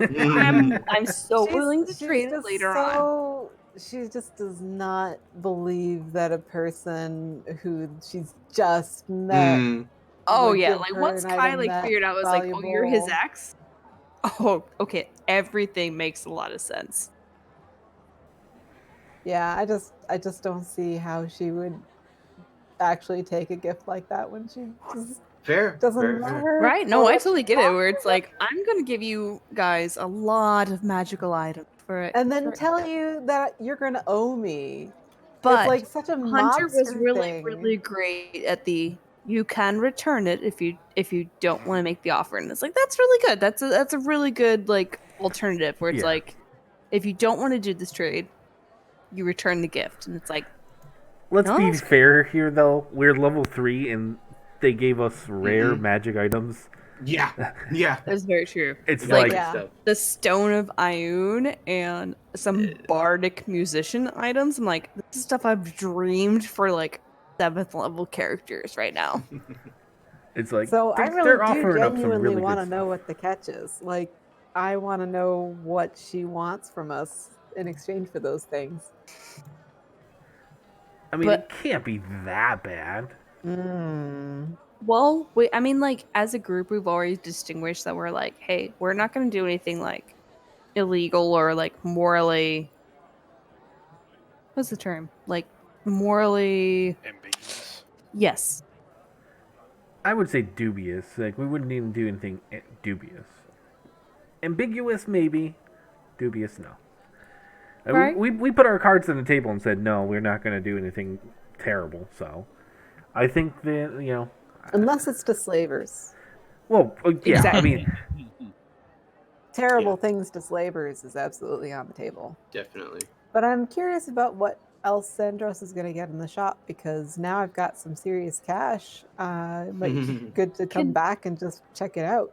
Speaker 9: I'm so willing to trade it
Speaker 1: just
Speaker 9: later on.
Speaker 1: She just does not believe that a person who she's just met.
Speaker 6: Mm.
Speaker 9: Oh
Speaker 1: would
Speaker 9: yeah,
Speaker 1: give
Speaker 9: like
Speaker 1: her
Speaker 9: once
Speaker 1: an
Speaker 9: Kai
Speaker 1: item
Speaker 9: like
Speaker 1: that
Speaker 9: figured out, I was like, oh, you're his
Speaker 1: valuable.
Speaker 9: ex. Oh, okay. Everything makes a lot of sense.
Speaker 1: Yeah, I just don't see how she would actually take a gift like that when she just
Speaker 6: Fair.
Speaker 1: doesn't know her.
Speaker 9: Right? No,
Speaker 1: or
Speaker 9: I
Speaker 1: what
Speaker 9: totally
Speaker 1: she
Speaker 9: get it.
Speaker 1: wants
Speaker 9: Where it's
Speaker 1: from
Speaker 9: like, I'm gonna give you guys a lot of magical items for it,
Speaker 1: and then tell you that you're gonna owe me.
Speaker 9: but
Speaker 1: it's like such a
Speaker 9: Hunter was
Speaker 1: mobster
Speaker 9: really,
Speaker 1: thing.
Speaker 9: really great at the. You can return it if you don't want to make the offer, and it's like that's really good. That's a really good like alternative where it's
Speaker 5: Yeah.
Speaker 9: like, if you don't want to do this trade, you return the gift, and it's like,
Speaker 5: Let's
Speaker 9: no,
Speaker 5: be
Speaker 9: that's
Speaker 5: fair here, though. We're level 3, and they gave us rare magic items.
Speaker 6: Yeah.
Speaker 9: That's very true.
Speaker 5: It's
Speaker 9: like
Speaker 5: like
Speaker 9: the Stone of Ioun and some bardic musician items. I'm like, this is stuff I've dreamed for like 7th level characters right now.
Speaker 5: it's like
Speaker 1: So I
Speaker 5: they're
Speaker 1: really do
Speaker 5: offering up some
Speaker 1: genuinely
Speaker 5: really
Speaker 1: want
Speaker 5: good
Speaker 1: to know what the catch is. Like, I want to know what she wants from us in exchange for those things.
Speaker 5: I mean, it can't be that bad.
Speaker 9: Well, I mean, like, as a group, we've always distinguished that we're like, hey, we're not going to do anything like illegal or like morally. What's the term? Like, morally
Speaker 2: ambiguous.
Speaker 9: Yes.
Speaker 5: I would say dubious. Like, we wouldn't even do anything dubious. Ambiguous, maybe. Dubious, no.
Speaker 9: Right.
Speaker 5: We put our cards on the table and said, no, we're not going to do anything terrible. So, I think that,
Speaker 1: Unless it's to slavers.
Speaker 5: Well, yeah,
Speaker 9: Exactly.
Speaker 5: I mean...
Speaker 1: Terrible things to slavers is absolutely on the table.
Speaker 6: Definitely.
Speaker 1: But I'm curious about what else Sandros is going to get in the shop, because now I've got some serious cash. It might be good to come back and just check it out.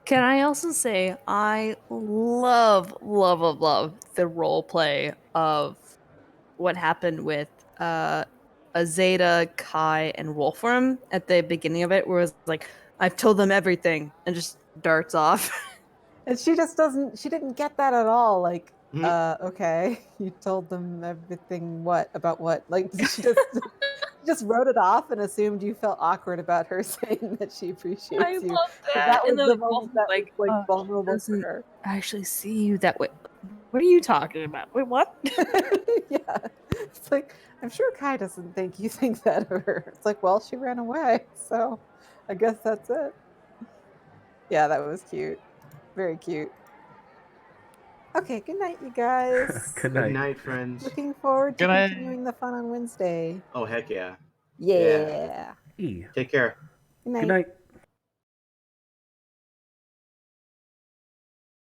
Speaker 9: Can I also say I love the role play of what happened with Azeta, Kai, and Wolfram at the beginning of it, where it was like, I've told them everything, and just darts off.
Speaker 1: And she just she didn't get that at all. Like, okay, you told them everything, about what? Like, she just wrote it off and assumed you felt awkward about her saying that she appreciates you.
Speaker 9: love
Speaker 1: That was
Speaker 9: And then,
Speaker 1: the
Speaker 9: like,
Speaker 1: moment that
Speaker 9: like,
Speaker 1: was like vulnerable for her.
Speaker 9: I actually see you that way. What are you talking about? Wait, what?
Speaker 1: Yeah. It's like, I'm sure Kai doesn't think you think that of her. It's like, well, she ran away, so I guess that's it. Yeah, that was cute. Very cute. Okay, good night, you guys.
Speaker 5: Good night.
Speaker 6: Good night, friends.
Speaker 1: Looking forward to
Speaker 3: Good night.
Speaker 1: continuing the fun on Wednesday.
Speaker 6: Oh, heck yeah.
Speaker 1: Yeah.
Speaker 5: Hey.
Speaker 6: Take care.
Speaker 1: Good night.
Speaker 5: Good night.